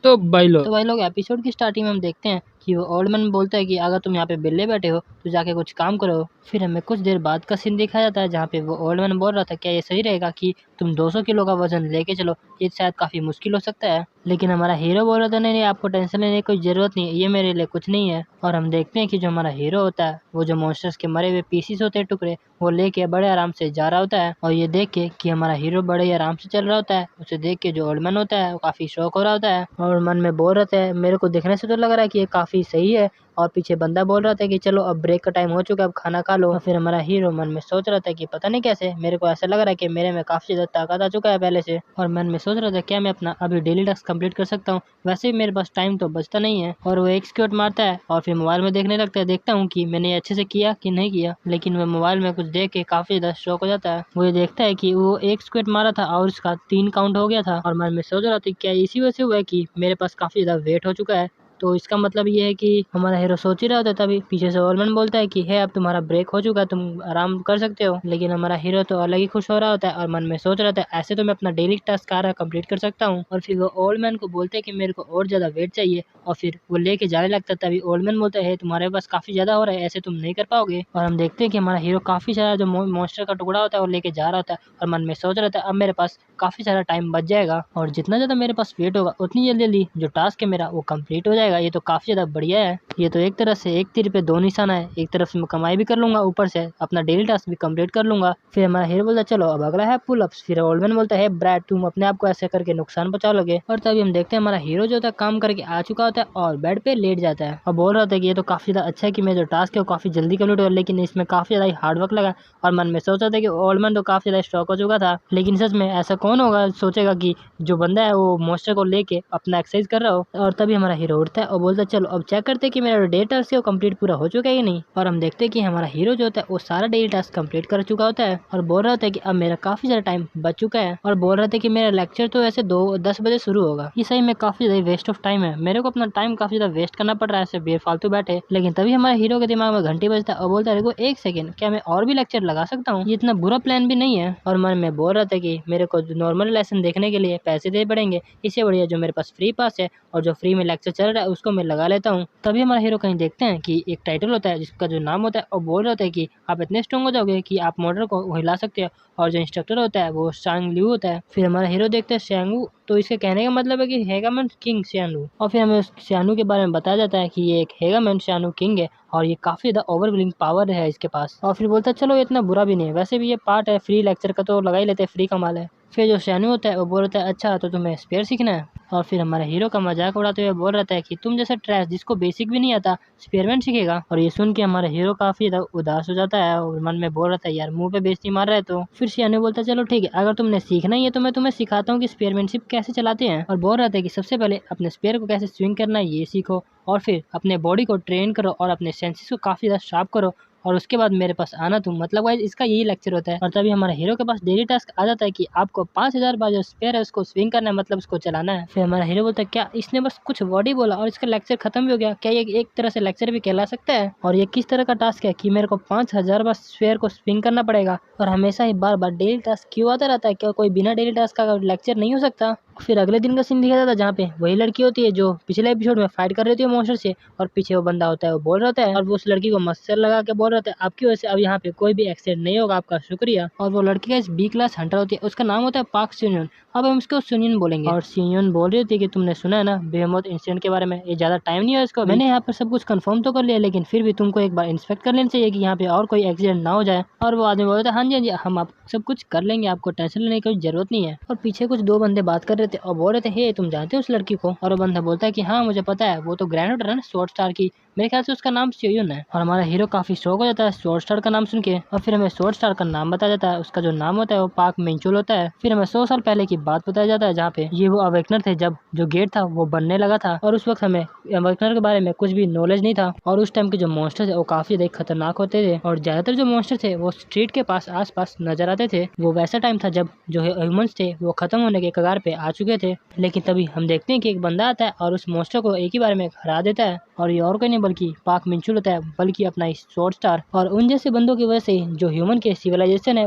तो भाई लोग एपिसोड की स्टार्टिंग में हम देखते हैं कि वो ओल्ड मैन बोलता है कि अगर तुम यहाँ पे बिल्ले बैठे हो तो जाके कुछ काम करो। फिर हमें कुछ देर बाद का सीन दिखाया जाता है जहाँ पे वो ओल्ड मैन बोल रहा था क्या ये सही रहेगा कि तुम 200 किलो का वजन लेके चलो, ये शायद काफ़ी मुश्किल हो सकता है। लेकिन हमारा हीरो बोल रहा था नहीं नहीं, आपको टेंशन लेने की कोई ज़रूरत नहीं है, ये मेरे लिए कुछ नहीं है। और हम देखते हैं कि जो हमारा हीरो होता है वो जो मॉन्स्टर्स के मरे हुए पीसीस होते हैं टुकड़े, वो लेके बड़े आराम से जा रहा होता है। और ये देख के कि हमारा हीरो बड़े ही आराम से चल रहा होता है, उसे देख के जो ओल्ड मैन होता है वो काफ़ी शौक हो रहा होता है और मन में बोल रहा है मेरे को देखने से तो लग रहा है कि ये काफ़ी सही है। और पीछे बंदा बोल रहा था कि चलो अब ब्रेक का टाइम हो चुका है, अब खाना खा लो। और फिर हमारा हीरो मन में सोच रहा था कि पता नहीं कैसे मेरे को ऐसा लग रहा है कि मेरे में काफ़ी ज़्यादा ताकत आ चुका है पहले से। और मन में सोच रहा था क्या मैं अपना अभी डेली टास्क कंप्लीट कर सकता हूँ, वैसे भी मेरे पास टाइम तो बचता नहीं है। और वो एक स्क्वाट मारता है और फिर मोबाइल में देखने लगता है, देखता हूँ कि मैंने ये अच्छे से किया कि नहीं किया। लेकिन वह मोबाइल में कुछ देख के काफ़ी ज़्यादा शौक हो जाता है। वो ये देखता है कि वो एक स्क्वाट मारा था और उसका 3 काउंट हो गया था। और मन में सोच रहा था क्या इसी वजह से हुआ है कि मेरे पास काफ़ी ज़्यादा वेट हो चुका है। तो इसका मतलब ये है कि हमारा हीरो सोच ही रहा होता है, तभी पीछे से ओल्ड मैन बोलता है कि है अब तुम्हारा ब्रेक हो चुका है, तुम आराम कर सकते हो। लेकिन हमारा हीरो तो अलग ही खुश हो रहा होता है और मन में सोच रहा था ऐसे तो मैं अपना डेली टास्क आ रहा कंप्लीट कर सकता हूँ। और फिर वो ओल्ड मैन को बोलते हैं कि मेरे को और ज़्यादा वेट चाहिए और फिर वो लेके जाने लगता है। तभी ओल्ड मैन बोलता है तुम्हारे पास काफ़ी ज़्यादा हो रहा है, ऐसे तुम नहीं कर पाओगे। और हम देखते हैं कि हमारा हीरो काफ़ी सारा जो मॉन्स्टर का टुकड़ा होता है वो लेके जा रहा होता है और मन में सोच रहा था अब मेरे पास काफ़ी सारा टाइम बच जाएगा और जितना ज़्यादा मेरे पास वेट होगा उतनी जल्दी जल्दी जो टास्क है मेरा वो कंप्लीट हो जाएगा। ये तो काफ़ी ज़्यादा बढ़िया है, ये तो एक तरह से एक तीर पे दो निशाना है, एक तरफ से मैं कमाई भी कर लूंगा, ऊपर से अपना डेली टास्क भी कंप्लीट कर लूंगा। फिर हमारा हीरो बोलता है चलो अब अगला है पुल अप्स। फिर ओल्ड मैन बोलता है ब्रैड तुम अपने आप को ऐसे करके नुकसान पहुंचा लोगे। और तभी हम देखते हैं हमारा हीरो जो होता है काम करके आ चुका होता है और बेड पे लेट जाता है और बोल रहा था कि ये तो काफ़ी ज़्यादा अच्छा है कि मेरा जो टास्क है वो काफ़ी जल्दी कंप्लीट हो, लेकिन इसमें काफ़ी ज़्यादा हार्ड वर्क लगा। और मन में सोचा था कि ओल्ड मैन तो काफ़ी ज़्यादा स्ट्रोक हो चुका था, लेकिन सच में ऐसा कौन होगा सोचेगा कि जो बंदा है वो मॉन्स्टर को लेके अपना एक्सरसाइज कर रहा हो। और तभी हमारा हीरो उठता है और बोलता है चलो अब चेक करते हैं कि मेरा डे टास्क है वो कंप्लीट पूरा हो चुका है या नहीं। और हम देखते हैं कि हमारा हीरो जो होता है वो सारा डेली टास्क कंप्लीट कर चुका होता है और बोल रहा होता है कि अब मेरा काफी सारा टाइम बच चुका है। और बोल रहा था कि मेरा लेक्चर तो ऐसे 10 बजे शुरू होगा, ये सही में काफी ज्यादा वेस्ट ऑफ टाइम है, मेरे को अपना टाइम काफी ज्यादा वेस्ट करना पड़ रहा है ऐसे बेफालतू बैठे। लेकिन तभी हमारे हीरो के दिमाग में घंटी बजता है और बोलता है एक सेकंड क्या मैं और भी लेक्चर लगा सकता हूँ, ये इतना बुरा प्लान भी नहीं है। और मन में बोल रहा था कि मेरे को नॉर्मल लेसन देखने के लिए पैसे दे पड़ेंगे, इससे बढ़िया जो मेरे पास फ्री पास है और जो फ्री में लेक्चर चल रहा है उसको मैं लगा लेता हूँ। तभी हमारा हीरो कहीं देखते हैं कि एक टाइटल होता है जिसका जो नाम होता है और बोल रहा होता है कि आप इतने स्ट्रॉन्ग हो जाओगे कि आप मॉडल को हिला सकते हो। और जो इंस्ट्रक्टर होता है वो शांग लिू होता है। फिर हमारा हीरो देखते हैं श्यांगू, तो इसके कहने का मतलब है कि हेगामन किंग श्यानू। और फिर हमें उस श्यानू के बारे में बताया जाता है कि ये एक हेगामन श्यानू किंग है और ये काफी ज्यादा ओवरविलिंग पावर है इसके पास। और फिर बोलता है चलो इतना बुरा भी नहीं है, वैसे भी ये पार्ट है फ्री लेक्चर का तो लगा ही लेते हैं, फ्री का माल है। फिर जो श्यानू होता है वो बोल रहा है अच्छा तो तुम्हें स्पेयर सीखना है। और फिर हमारे हीरो का मजाक उड़ाते हुए बोल रहा है कि तुम जैसा ट्रैश जिसको बेसिक भी नहीं आता स्पेयरमैन सीखेगा। और ये सुन के हमारा हीरो काफी ज्यादा उदास हो जाता है और मन में बोल रहा था यार मुंह पे बेइज्जती मार रहा है। तो फिर श्यानू बोलता है चलो ठीक है अगर तुमने सीखना ही है तो मैं तुम्हें सिखाता हूँ कि स्पेयरमैनशिप कैसे चलाते हैं। और बोल रहा था कि सबसे पहले अपने स्पेयर को कैसे स्विंग करना है ये सीखो और फिर अपने बॉडी को ट्रेन करो और अपने सेंसेस को काफी ज्यादा शार्प करो और उसके बाद मेरे पास आना तुम। मतलब गाइस इसका यही लेक्चर होता है। और तभी हमारे हीरो के पास डेली टास्क आ जाता है कि आपको 5000 बार जो स्पेयर है उसको स्विंग करना है, मतलब उसको चलाना है। फिर हमारा हीरो बोलता है क्या इसने बस कुछ वर्ड ही बोला और इसका लेक्चर खत्म भी हो गया, क्या ये एक तरह से लेक्चर भी कहला सकता है। और ये किस तरह का टास्क है कि मेरे को 5000 बार स्पेयर को स्विंग करना पड़ेगा और हमेशा ही बार बार डेली टास्क क्यों आता रहता है, क्या कोई बिना डेली टास्क का लेक्चर नहीं हो सकता। फिर अगले दिन का सीन दिखाया जाता है जहाँ पे वही लड़की होती है जो पिछले एपिसोड में फाइट कर रही थी मॉन्स्टर से और पीछे वो बंदा होता है वो बोल रहा होता है और वो उस लड़की को मस्सर लगा के बोल रहा होता है आपकी वजह से अब यहाँ पे कोई भी एक्सीडेंट नहीं होगा, आपका शुक्रिया। और वो लड़की का इस बी क्लास हंटर होती है, उसका नाम होता है पाक सुनियन, अब हम इसको सुनियन बोलेंगे। और सुनियन बोल रही थी कि तुमने सुना है ना बेहमौत इंसिडेंट के बारे में, ये ज्यादा टाइम नहीं है इसको, मैंने यहाँ पर सब कुछ कंफर्म तो कर लिया लेकिन फिर भी तुमको एक बार इंस्पेक्ट कर लेना चाहिए कि यहाँ पे और कोई एक्सीडेंट ना हो जाए। और वो आदमी बोलता है हाँ जी हम आप सब कुछ कर लेंगे, आपको टेंशन लेने की कोई जरूरत नहीं है। और पीछे कुछ दो बंदे बात कर रहे थे और बोल रहे थे हे तुम जानते हो उस लड़की को। और वो बंदा बोलता है कि हाँ मुझे पता है, वो तो ग्रैंड होटर है ना शॉर्ट स्टार की, मेरे ख्याल से उसका नाम स्योयुन है। और हमारा हीरो काफी शौक हो जाता है शॉर्ट स्टार का नाम सुन के और फिर हमें शॉर्ट स्टार का नाम बताया जाता है, उसका जो नाम होता है वो पाक मिंचुल होता है। फिर हमें 100 साल पहले की बात बताया जाता है जहाँ पे ये वो अवेकनर थे जब जो गेट था वो बनने लगा था और उस वक्त हमें अवेकनर के बारे में कुछ भी नॉलेज नहीं था और उस टाइम के जो मॉन्स्टर थे वो काफी ज्यादा खतरनाक होते थे और ज्यादातर जो मॉन्स्टर थे वो स्ट्रीट के पास आस पास नजर आते थे। वो वैसा टाइम था जब जो ह्यूमंस थे वो खत्म होने के कगार पे आ चुके थे। लेकिन तभी हम देखते हैं कि एक बंदा आता है और उस मॉन्स्टर को एक ही बार में हरा देता है और ये और कोई नहीं बल्कि पाक मिंचुल होता है, बल्कि अपना शॉर्ट स्टार। और उन जैसे बंदों की वजह से जो ह्यूमन के सिविलाइजेशन है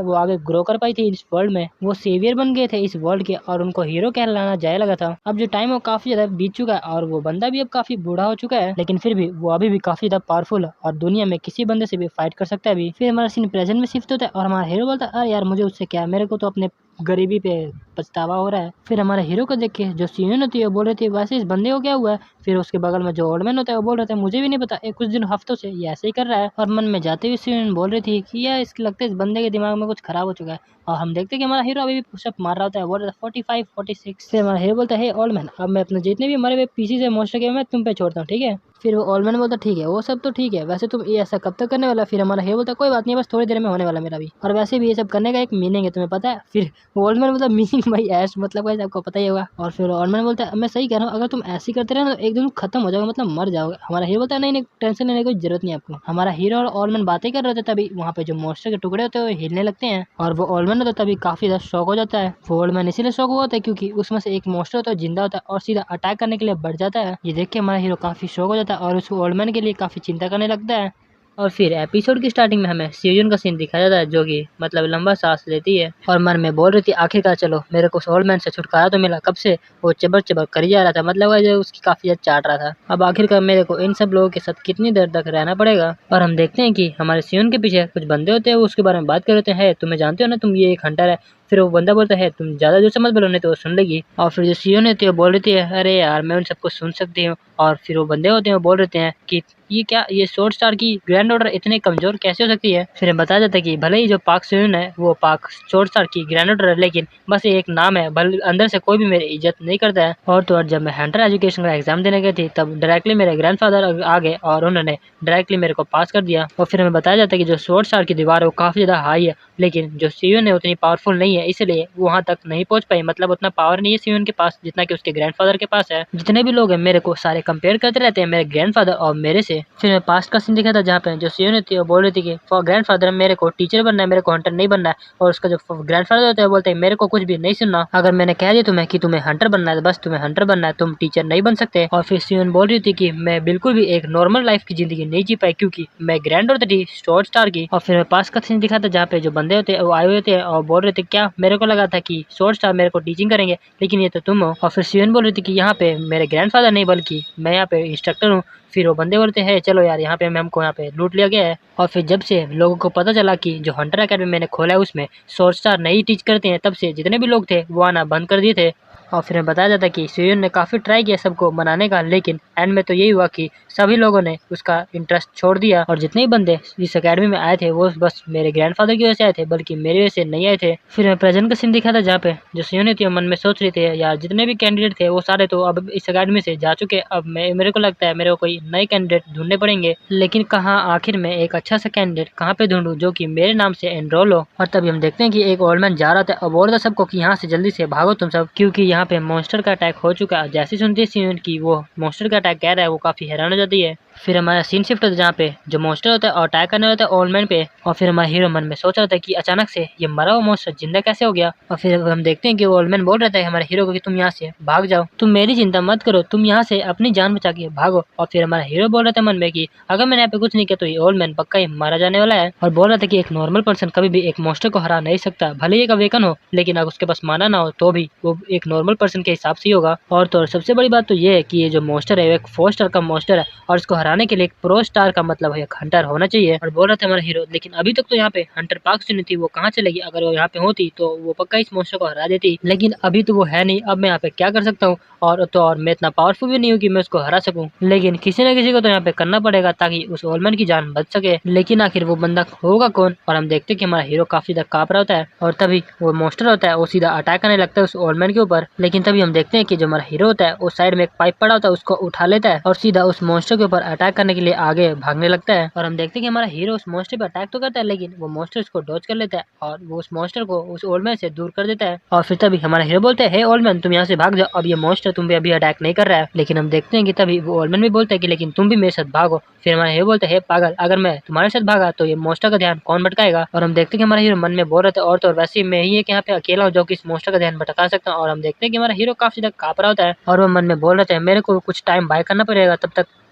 वो आगे ग्रो कर पाई थी इस वर्ल्ड में। वो सेवियर बन गए थे इस वर्ल्ड के और उनको हीरो कहलाना जाए लगा था। अब जो टाइम वो काफी ज्यादा बीत चुका है और वो बंदा भी अब काफी बूढ़ा हो चुका है, लेकिन फिर भी वो अभी भी काफी ज्यादा पावरफुल है और दुनिया में किसी बंदे से भी फाइट कर सकता है अभी। फिर हमारा सीन प्रेजेंट में शिफ्ट होता है और हमारा हीरो बोलता है, अरे यार मुझे उससे क्या, मेरे को तो अपने गरीबी पे पछतावा हो रहा है। फिर हमारे हीरो को देख के जो सीनियर होती है वो बोल रही थी, वैसे इस बंदे को क्या हुआ है। फिर उसके बगल में जो ओल्ड मैन होता है वो बोल रहे थे, मुझे भी नहीं पता, कुछ दिन हफ्तों से ये ऐसे ही कर रहा है। और मन में जाते हुए सीनियर बोल रही थी कि यार इसके लगता है इस बंदे के दिमाग में कुछ खराब हो चुका है। और हम देखते हैं कि हमारा हीरो अभी भी पुशअप मार रहा होता है, बोल रहा था 45 46। फिर हमारा हीरो बोलता है, ओल्ड मैन अब मैं अपने जितने भी मरे हुए पीसी से मोस्टर के मैं तुम पे छोड़ता हूँ, ठीक है। फिर वो ओल्ड मैन बोलता ठीक है, वो सब तो ठीक है, वैसे तुम ये ऐसा कब तक करने वाला। फिर हमारा हीरो बोलता कोई बात नहीं, बस थोड़ी देर में होने वाला मेरा भी, और वैसे भी ये सब करने का एक मीनिंग है तुम्हें पता है। फिर ओल्ड मैन मतलब मीनिंग भाई ऐश मतलब गाइस आपको पता ही होगा। और फिर ओल्ड मैन बोलता है मैं सही कह रहा हूँ, अगर तुम ऐसे ही करते रहे ना तो एक दिन खत्म हो जाओगे, मतलब मर जाओगे। हमारा हीरो बोलता है नहीं नहीं टेंशन लेने की जरूरत नहीं आपको। हमारा हीरो और ओल्ड मैन बातें कर रहे थे तभी वहाँ पे जो मोस्टर के टुकड़े होते हैं वो हिलने लगते हैं और वो ओल्ड मैन होता है तभी काफी ज्यादा शॉक हो जाता है। वो ओल्ड मैन इसीलिए शॉक हुआ होता है क्योंकि उसमें से एक मोस्टर होता है जिंदा होता है और सीधा अटैक करने के लिए बढ़ जाता है। ये देख के हमारा हीरो काफी शॉक हो जाता है और उस ओल्ड मैन के लिए काफी चिंता करने लगता है। और फिर एपिसोड की स्टार्टिंग में हमें सीजन का सीन दिखाया जाता है जो कि मतलब लंबा सांस लेती है और मन में बोल रही थी आखिरकार चलो मेरे को ओल्ड मैन से छुटकारा तो मिला, कब से वो चबर चबर कर जा रहा था, मतलब जो उसकी काफी ज्यादा चाट रहा था। अब आखिरकार मेरे को इन सब लोगों के साथ कितनी देर तक रहना पड़ेगा। और हम देखते हैं कि हमारे सीजन के पीछे कुछ बंदे होते हैं, उसके बारे में बात कर रहे हैं, तुम्हें जानते हो ना तुम ये एक हंटर है। फिर वो बंदा बोलता है तुम ज्यादा जोर से मत बोलो नहीं तो वो सुन लेगी। और फिर जो सीओ होती है वो बोल रही है अरे यार मैं उन सबको सुन सकती हूँ। और फिर वो बंदे होते हैं वो बोल रहे हैं कि ये क्या, ये शॉर्ट स्टार की ग्रैंड ऑर्डर इतने कमजोर कैसे हो सकती है। फिर हमें बताया जाता है कि भले ही जो पाक सेवन है वो पाक शॉर्ट स्टार की ग्रैंड ऑर्डर है, लेकिन बस ये एक नाम है, भले अंदर से कोई भी मेरी इज्जत नहीं करता है। और तो और जब मैं हंटर एजुकेशन का एग्जाम देने गई थी तब डायरेक्टली मेरे ग्रैंडफादर आ गए और उन्होंने डायरेक्टली मेरे को पास कर दिया। और फिर हमें बताया जाता है कि जो शॉर्ट स्टार की दीवार है वो काफी ज्यादा हाई है, लेकिन जो सीवन है उतनी पावरफुल नहीं है, इसलिए वो वहां तक नहीं पहुंच पाई, मतलब उतना पावर नहीं है सीवन के पास जितना कि उसके ग्रैंडफादर के पास है। जितने भी लोग हैं मेरे को सारे कंपेयर करते रहते हैं मेरे ग्रैंडफादर और मेरे से। फिर मैं पास्ट का सीन दिखा था जहाँ पे जो सीवन थी वो बोल रही थी कि ग्रैंडफादर मेरे को टीचर बनना है, मेरे को हंटर नहीं बनना है। और उसका जो ग्रैंडफादर होता है वो बोलते हैं मेरे को कुछ भी नहीं सुनना, अगर मैंने कह दिया तुम्हें कि तुम्हें हंटर बनना है तो बस तुम्हें हंटर बनना है, तुम टीचर नहीं बन सकते। और फिर सीवन बोल रही थी कि मैं बिल्कुल भी एक नॉर्मल लाइफ की जिंदगी नहीं जी पाई क्योंकि मैं ग्रैंड ऑर्डर थी शॉर्ट स्टार की। और फिर मैं पास का सीन दिखा था जहाँ पे जो बंदे होते हैं वो आए हुए थे और बोल रहे थे क्या, मेरे को लगा था कि शॉर्ट स्टार मेरे को टीचिंग करेंगे लेकिन ये तो तुम हो। और फिर सीवन बोल रही थी कि यहाँ पे मेरे ग्रैंडफादर नहीं बल्कि मैं यहाँ पे इंस्ट्रक्टर हूँ। फिर वो बंदे बोलते हैं चलो यार यहाँ पे हमको यहाँ पे लूट लिया गया है। और फिर जब से लोगों को पता चला कि जो हंटर अकेडमी मैंने खोला है उसमें शॉर्ट स्टार नहीं टीच करते हैं, तब से जितने भी लोग थे वो आना बंद कर दिए थे। और फिर हमें बताया जाता है कि सीवन ने काफ़ी ट्राई किया सबको मनाने का, लेकिन एंड में तो यही हुआ कि सभी लोगों ने उसका इंटरेस्ट छोड़ दिया और जितने भी बंदे इस अकेडमी में आए थे वो बस मेरे ग्रैंडफादर की वजह से आए थे, बल्कि मेरी वजह से नहीं आए थे। फिर हमें प्रेजेंट का सीन दिखा था जहाँ पे जो सीवन थी मन में सोच रही थे यार जितने भी कैंडिडेट थे वो सारे तो अब इस अकेडमी से जा चुके, अब मेरे को लगता है मेरे को कोई नए कैंडिडेट ढूंढने पड़ेंगे, लेकिन कहाँ आखिर में एक अच्छा सा कैंडिडेट कहाँ पे ढूंढूं जो कि मेरे नाम से एनरोल हो। और तभी हम देखते हैं कि एक ओल्ड मैन जा रहा था और बोल रहा था सबको कि यहाँ से जल्दी से भागो तुम सब, क्योंकि यहाँ पे मॉन्स्टर का अटैक हो चुका है। जैसे सुनती है सीवन की वो मॉन्स्टर का अटैक कह रहा है वो काफी हैरान हो जाती है। फिर हमारा सीन शिफ्ट होता है जहाँ पे जो मॉन्स्टर होता है और अटैक करने होता है ओल्ड मैन पे। और फिर हमारा हीरो मन में सोच रहा था कि अचानक से ये मरा हुआ मॉन्स्टर जिंदा कैसे हो गया। और फिर हम देखते हैं कि ओल्ड मैन बोल रहा था हमारे हीरो को कि तुम यहाँ से भाग जाओ, तुम मेरी चिंता मत करो, तुम यहाँ से अपनी जान बचा के भागो। और फिर हमारा हीरो बोल रहा था मन में कि अगर मैंने यहाँ पे कुछ नहीं किया तो ये ओल्ड मैन पक्का ही मारा जाने वाला है। और बोल रहा था कि एक नॉर्मल पर्सन कभी भी एक मॉन्स्टर को हरा नहीं सकता, भले ही एक अवेकन हो, लेकिन अगर उसके पास माना ना हो तो भी वो एक नॉर्मल पर्सन के हिसाब से ही होगा। और तो सबसे बड़ी बात तो ये है कि ये जो मॉन्स्टर है वो एक 4 स्टार का मॉन्स्टर है और इसको हराने के लिए एक प्रो स्टार का मतलब है एक हंटर होना चाहिए। और बोल रहा था हमारा हीरो लेकिन अभी तक तो यहाँ पे हंटर पार्क से नहीं थी, वो कहाँ चलेगी, अगर वो यहाँ पे होती तो वो पक्का इस मॉन्स्टर को हरा देती, लेकिन अभी तो वो है नहीं। अब मैं यहाँ पे क्या कर सकता हूँ, और मैं इतना पावरफुल भी नहीं हूँ कि मैं उसको हरा सकूं, लेकिन किसी न किसी को तो यहाँ पे करना पड़ेगा ताकि उस ओल्ड की जान बच सके। लेकिन आखिर वो बंदा होगा कौन। और हम देखते हैं कि हमारा हीरो काफी ज्यादा कांप रहा होता है और तभी वो मॉन्स्टर होता है वो सीधा अटैक करने लगता है उस ओल्ड के ऊपर। लेकिन तभी हम देखते हैं कि जो हमारा हीरो होता है उस साइड में एक पाइप पड़ा होता है उसको उठा लेता है और सीधा उस मॉन्स्टर के ऊपर अटैक करने के लिए आगे भागने लगता है। और हम देखते हैं कि हमारा हीरो उस मॉन्स्टर पे अटैक तो करता है लेकिन वो मॉन्स्टर उसको डॉज कर लेता है और वो उस मॉन्स्टर को उस ओल्ड मैन से दूर कर देता है। और फिर तभी हमारा हीरो बोलता है हे ओल्ड मैन तुम यहाँ से भाग जाओ, अब ये मॉन्स्टर तुम पे अभी अटैक नहीं कर रहा है। लेकिन हम देखते हैं कि तभी वो ओल्ड मैन भी बोलता है कि लेकिन तुम भी मेरे साथ भागो। फिर हमारा हीरो बोलता है पागल, अगर मैं तुम्हारे साथ भागा तो ये मॉन्स्टर का ध्यान कौन भटकाएगा। और हम देखते हैं कि हमारा हीरो मन में बोल रहा था और तो वैसे ही मैं ही एक यहाँ पे अकेला हूँ जो कि इस मॉन्स्टर का ध्यान भटका सकता हूँ। और हम देखते हैं कि हमारा हीरो काफी ज्यादा काँप रहा होता है और वो मन में बोल रहे थे मेरे को कुछ टाइम बाय करना पड़ेगा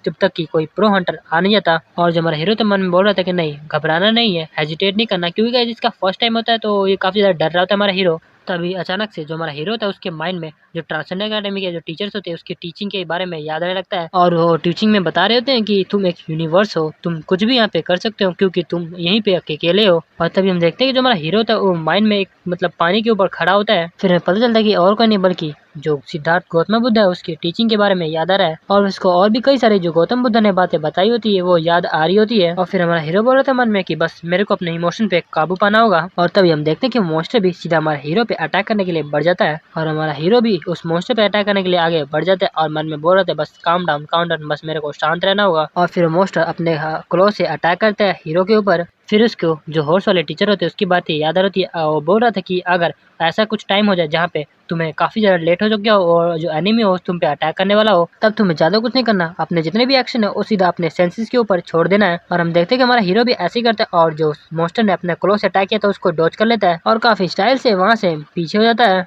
जब तक कि कोई प्रो हंटर आ नहीं जाता। और जो हमारा हीरो तो मन में बोल रहा था कि नहीं, घबराना नहीं है, हेजिटेट नहीं करना, क्योंकि गाइस इसका फर्स्ट टाइम होता है तो ये काफी ज्यादा डर रहा होता है हमारा हीरो। तभी अचानक से जो हमारा हीरो होता है उसके माइंड में जो ट्रांसेंडेंट एकेडमी के जो टीचर्स होते हैं उसकी टीचिंग के बारे में याद आने लगता है और वो टीचिंग में बता रहे होते हैं कि तुम एक यूनिवर्स हो, तुम कुछ भी यहाँ पे कर सकते हो क्योंकि तुम यहीं पे अकेले हो। और तभी हम देखते हैं कि जो हमारा हीरो होता है वो माइंड में एक मतलब पानी के ऊपर खड़ा होता है। फिर हमें पता चलता है कि और कोई नहीं बल्कि जो सिद्धार्थ गौतम बुद्ध है उसकी टीचिंग के बारे में याद आ रहा है और उसको और भी कई सारी जो गौतम बुद्ध ने बातें बताई होती है वो याद आ रही होती है। और फिर हमारा हीरो बोल रहा था मन में कि बस मेरे को अपने इमोशन पे काबू पाना होगा। और तभी हम देखते हैं कि मॉन्स्टर भी सीधा हमारे हीरो पे अटैक करने के लिए बढ़ जाता है और हमारा हीरो भी उस मॉन्स्टर पे अटैक करने के लिए आगे बढ़ जाता है और मन में बोल रहे थे बस काम डाउन, बस मेरे को शांत रहना होगा। और फिर मॉन्स्टर अपने क्लो से अटैक करता है हीरो के ऊपर। फिर उसको जो हॉर्स वाले टीचर होते हैं उसकी बातें याद आ रही है। वो बोल रहा था कि अगर ऐसा कुछ टाइम हो जाए जहाँ पे तुम्हें काफी ज्यादा लेट हो चुका हो और जो एनिमी हो तुम पे अटैक करने वाला हो, तब तुम्हें ज्यादा कुछ नहीं करना, अपने जितने भी एक्शन है वो सीधा अपने सेंसेस के ऊपर छोड़ देना है। और हम देखते हैं कि हमारा हीरो भी ऐसे ही करता है और जो मॉन्स्टर ने अपने क्लो से अटैक किया था उसको डॉज कर लेता है और काफी स्टाइल से वहां से पीछे हो जाता है।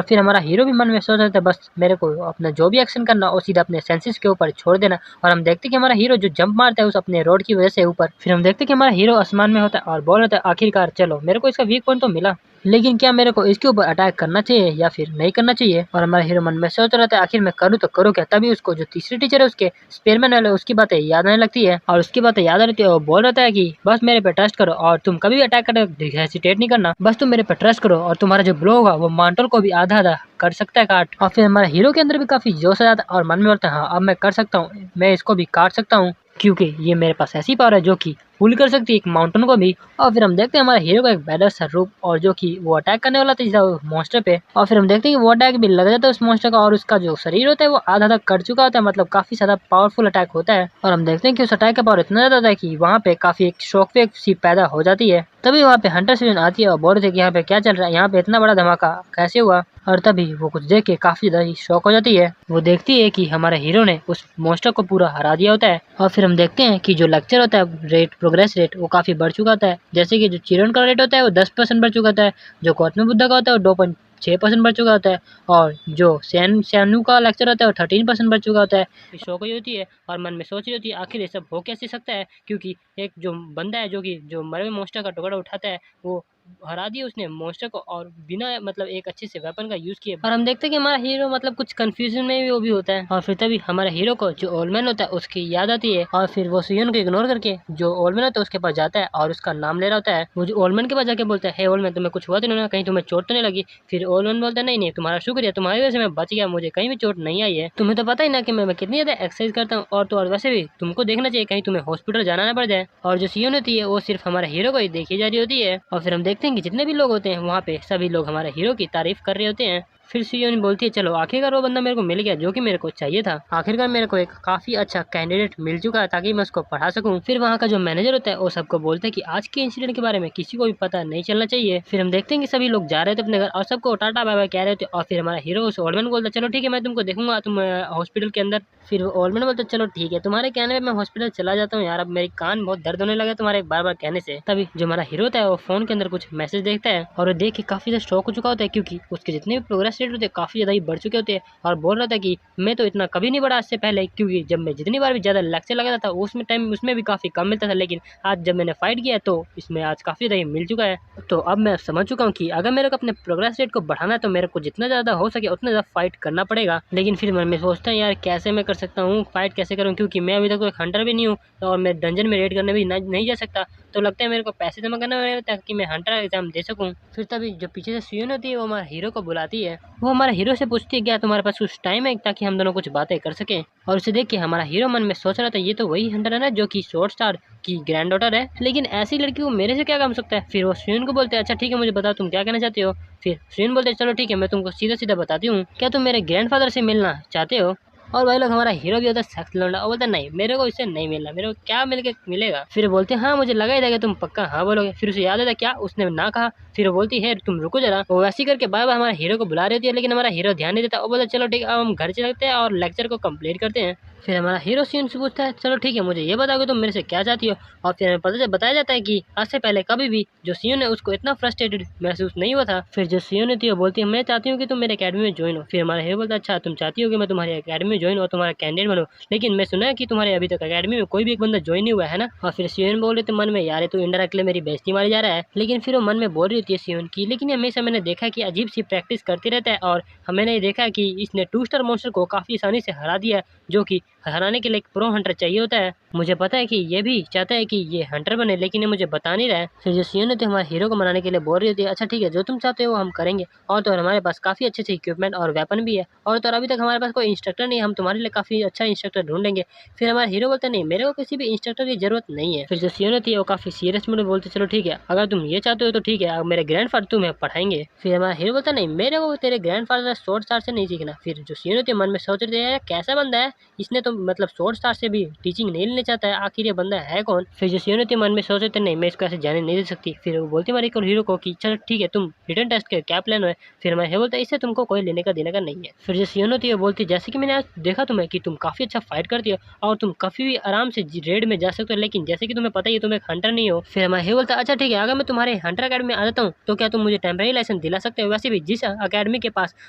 फिर हमारा हीरो भी मन में सोच रहा था बस मेरे को अपना जो भी एक्शन करना वो सीधा अपने सेंसेस के ऊपर छोड़ देना। और हम देखते हैं कि हमारा हीरो जो जंप मारता है उस अपने रोड की वजह से ऊपर। फिर हम देखते हैं कि हमारा हीरो आसमान में होता है और बोल रहा था आखिरकार चलो मेरे को इसका वीक पॉइंट तो मिला, लेकिन क्या मेरे को इसके ऊपर अटैक करना चाहिए या फिर नहीं करना चाहिए। और हमारा हीरो मन में सोच रहा था आखिर मैं करूँ तो करूँ क्या। तभी उसको जो तीसरी टीचर है उसके स्पेयरमैन वाले उसकी बातें याद आने लगती है और उसकी बातें याद आ रही है। वो बोल रहा था कि बस मेरे पे ट्रस्ट करो और तुम कभी भी अटैक करने हेसिटेट नहीं करना, बस तुम मेरे पे ट्रस्ट करो और तुम्हारा जो ब्लो होगा वो मांटल को भी आधा आधा कर सकता है काट। और फिर हमारा हीरो के अंदर भी काफी जोश आ जाता है और मन में बोलता है हाँ अब मैं कर सकता हूँ, मैं इसको भी काट सकता हूँ क्योंकि ये मेरे पास ऐसी पावर है जो कि पुल कर सकती है एक माउंटेन को भी। और फिर हम देखते हैं हमारे हीरो का एक बैडर सा रूप और जो कि वो अटैक करने वाला था मॉन्स्टर पे। और फिर हम देखते हैं कि वो अटैक भी लग जाता है उस मॉन्स्टर का और उसका जो शरीर होता है वो आधा आधा कट चुका होता है, मतलब काफी ज्यादा पावरफुल अटैक होता है। और हम देखते हैं कि उस अटैक का पावर इतना ज्यादा था कि वहाँ पे काफी एक शॉक वेव सी पैदा हो जाती है। तभी वहाँ पे हंटर सिजन आती है और बोल रहे थे कि यहाँ पे क्या चल रहा है, यहाँ पे इतना बड़ा धमाका कैसे हुआ। और तभी वो कुछ देख के काफी ज्यादा शॉक हो जाती है। वो देखती है कि हमारे हीरो ने उस मॉन्स्टर को पूरा हरा दिया होता है। और फिर हम देखते हैं कि जो लेक्चर होता है रेट प्रोग्रेस रेट वो काफी बढ़ चुका होता है, जैसे कि जो चिरन का रेट होता है वो 10% बढ़ चुका होता है, जो गौतम बुद्ध का होता है वो 2.6% बढ़ चुका होता है और जो सैनू का लेक्चर होता है वो 13% बढ़ चुका होता है। शौक ही होती है और मन में सोच रही होती है आखिर ये सब हो कैसे सकता है, क्योंकि एक जो बंदा है जो कि जो मरे हुए मॉन्स्टर का टुकड़ा उठाता है वो हरा दिया उसने मॉन्स्टर को और बिना मतलब एक अच्छे से वेपन का यूज किए। और हम देखते हैं कि हमारा हीरो मतलब कुछ कंफ्यूजन में भी वो भी होता है और फिर तभी हमारे हीरो को जो ओल्ड मैन होता है उसकी याद आती है और फिर वो सुयन को इग्नोर करके जो ओल्ड मैन होता है उसके पास जाता है और उसका नाम ले रहा होता है। वो जो ओल्ड मैन के पास जाके बोलता है हे ओल्ड मैन तुम्हें कुछ हुआ तो नहीं ना, कहीं तुम्हें चोट तो नहीं लगी। फिर ओल्ड मैन बोलता है नहीं नहीं तुम्हारा शुक्रिया, तुम्हारी वजह से मैं बच गया, मुझे कहीं भी चोट नहीं आई है। तुम्हें तो पता ही ना कि मैं कितनी ज्यादा एक्सरसाइज करता हूँ और तो और वैसे भी तुमको देखना चाहिए कहीं तुम्हें हॉस्पिटल जाना ना पड़ जाए। और जो सीओन होती है वो सिर्फ हमारे हीरो को ही देखी जा रही होती है। और फिर हम देखते हैं कि जितने भी लोग होते हैं वहाँ पे सभी लोग हमारे हीरो की तारीफ कर रहे होते हैं। फिर सीओन बोलती है चलो आखिरकार वो बंदा मेरे को मिल गया जो कि मेरे को चाहिए था, आखिरकार मेरे को एक काफी अच्छा कैंडिडेट मिल चुका है ताकि मैं उसको पढ़ा सकूं। फिर वहाँ का जो मैनेजर होता है वो सबको बोलता है कि आज के इंसिडेंट के बारे में किसी को भी पता नहीं चलना चाहिए। फिर हम देखते हैं कि सभी लोग जा रहे थे अपने घर और सबको टाटा बाय बाय कह रहे थे और फिर हमारा हीरो उस ओल्ड मैन को बोलता है चलो ठीक है मैं तुमको देखूंगा तुम हॉस्पिटल के अंदर। फिर ओल्ड मैन बोलता है चलो ठीक है तुम्हारे कहने पे मैं हॉस्पिटल चला जाता हूँ यार, अब मेरी कान बहुत दर्द होने लगा तुम्हारे बार बार कहने से। तभी जो हमारा हीरो होता है वो फोन के अंदर कुछ मैसेज देखता है और वो देख के काफी ज्यादा शॉक हो चुका होता है क्योंकि उसके जितने भी प्रोग्रेस रेट होते हैं काफी ज्यादा बढ़ चुके होते हैं। और बोल रहा था कि मैं तो इतना कभी नहीं बढ़ा आज से पहले, क्योंकि जब मैं जितनी बार भी ज्यादा लेक्चर लगाता था उसमें टाइम उसमें भी काफी कम मिलता था, लेकिन आज जब मैंने फाइट किया तो इसमें आज काफी ज्यादा मिल चुका है। तो अब मैं समझ चुका हूँ कि अगर मेरे को अपने प्रोग्रेस रेट को बढ़ाना है तो मेरे को जितना ज्यादा हो सके उतना ज्यादा फाइट करना पड़ेगा। लेकिन फिर मन में सोचता है यार कैसे मैं कर सकता हूँ, फाइट कैसे करूँ, क्योंकि मैं अभी तक एक हंटर भी नहीं हूँ और मैं डंजन में रेड करने भी नहीं जा सकता। तो लगता है मेरे को पैसे जमा करना पड़ेगा ताकि मैं हंटर एग्जाम दे सकूं। फिर तभी जो पीछे से सुयन होती है वो हमारे हीरो को बुलाती है, वो हमारे हीरो से पूछती है क्या तुम्हारे पास कुछ टाइम है ताकि हम दोनों कुछ बातें कर सकें। और उसे देख के हमारा हीरो मन में सोच रहा था ये तो वही हंटर है ना जो कि शॉर्ट स्टार की ग्रैंड डॉटर है, लेकिन ऐसी लड़की को मेरे से क्या काम सकता है। फिर वो सुयन को बोलते हैं अच्छा ठीक है मुझे बताओ तुम क्या कहना चाहते हो। फिर सुयन बोलते हैं चलो ठीक है मैं तुमको सीधा सीधा बताती हूँ, क्या तुम मेरे ग्रैंडफादर से मिलना चाहते हो। और भाई लोग हमारा हीरो भी होता है सख्त लौंडा और बोलता है नहीं मेरे को इससे नहीं मिलना, मेरे को क्या मिलेगा। फिर बोलते हैं हाँ मुझे लगा ही था कि तुम पक्का हाँ बोलोगे। फिर उसे याद आता क्या उसने ना कहा। फिर वो बोलती है तुम रुको जरा, वो वैसी करके बार बार हमारे हीरो को बुला रही होती है लेकिन हमारा हीरो ध्यान नहीं देता। वो बोलता चलो ठीक है अब हम घर चलते हैं और लेक्चर को कंप्लीट करते हैं। फिर हमारा हीरो सियोन से पूछता है चलो ठीक है मुझे ये बताओ कि तुम मेरे से क्या चाहती हो। और फिर हमें बताया जाता है कि आज से पहले कभी भी जो सियोन है उसको इतना फ्रस्ट्रेटेड महसूस नहीं हुआ था। फिर जो सियोन होती है वो बोलती है मैं चाहती हूँ कि तुम मेरे अकेडमी में ज्वाइन हो। फिर हमारा हीरो बोलता है अच्छा तुम चाहती हो कि मैं तुम्हारी अकेडमी में ज्वाइन हो, तुम्हारा कैंडिडेट बनूं, लेकिन मैं सुना है कि तुम्हारे अभी तक अकेडमी में कोई भी एक बंदा ज्वाइन नहीं हुआ है ना। और फिर सियोन बोल रहे थे मन में यार तो इनडायरेक्टली मेरी बेइज्जती मारी जा रहा है, लेकिन फिर वो मन में बोल रही होती है सियोन की लेकिन हमेशा मैंने देखा है कि अजीब सी प्रैक्टिस करती रहता है और मैंने देखा है कि इसने 2 स्टार मॉन्स्टर को काफी आसानी से हरा दिया, जो कि हराने के लिए एक प्रो हंटर चाहिए होता है। मुझे पता है कि ये भी चाहता है कि ये हंटर बने, लेकिन ये मुझे बता नहीं रहा है। फिर जो सियोन होती है हमारे हीरो को मनाने के लिए बोल रही होती है अच्छा ठीक है जो तुम चाहते हो वो हम करेंगे, और तो और हमारे पास काफी अच्छे से इक्विपमेंट और वेपन भी है, और तो और अभी तक हमारे पास कोई इंस्ट्रक्टर नहीं है, हम तुम्हारे लिए काफी अच्छा इंस्ट्रक्टर ढूंढेंगे। फिर हमारा हीरो बोलता है नहीं मेरे को किसी भी इंस्ट्रक्टर की जरूरत नहीं है। फिर जो सियोन होती है वो काफी सीरियस मूड में बोलते चलो ठीक है अगर तुम ये चाहते हो तो ठीक है, अब मेरे ग्रैंडफादर तुम्हें पढ़ाएंगे। फिर हमारा हीरो बोलता है नहीं मेरे को तेरे ग्रैंडफादर स्वॉर्ड स्टार से नहीं सीखना। फिर जो सियोन होती है मन में सोच रही है कैसा बंदा है, इसने तो मतलब स्वॉर्ड स्टार से भी टीचिंग नहीं लेना चाहता है, आखिर ये बंदा है कौन। फिर जो सियोन होती है मन में सोच रहे थे नहीं मैं इसको ऐसे जाने नहीं दे सकती। फिर वो बोलती हमारे हीरो को कि चलो ठीक है तुम रिटर्न टेस्ट के क्या प्लान है। फिर हमारे हीरो बोलता है इससे तुमको कोई लेने का देने का नहीं है। फिर जो सियोन होती है बोलती है जैसे कि मैंने आज देखा तुम्हें कि तुम काफी अच्छा फाइट करती हो और तुम काफी भी आराम से रेड में जा सकते हो, लेकिन जैसे कि तुम्हें पता ही है तुम एक हंटर नहीं हो। फिर हमारे हीरो बोलता है अच्छा ठीक है अगर मैं तुम्हारे हंटर अकेडमी में आ जाता हूँ तो क्या तुम मुझे टेम्परेरी लाइसेंस दिला सकते हो। वैसे भी जिस अकेडमी के पास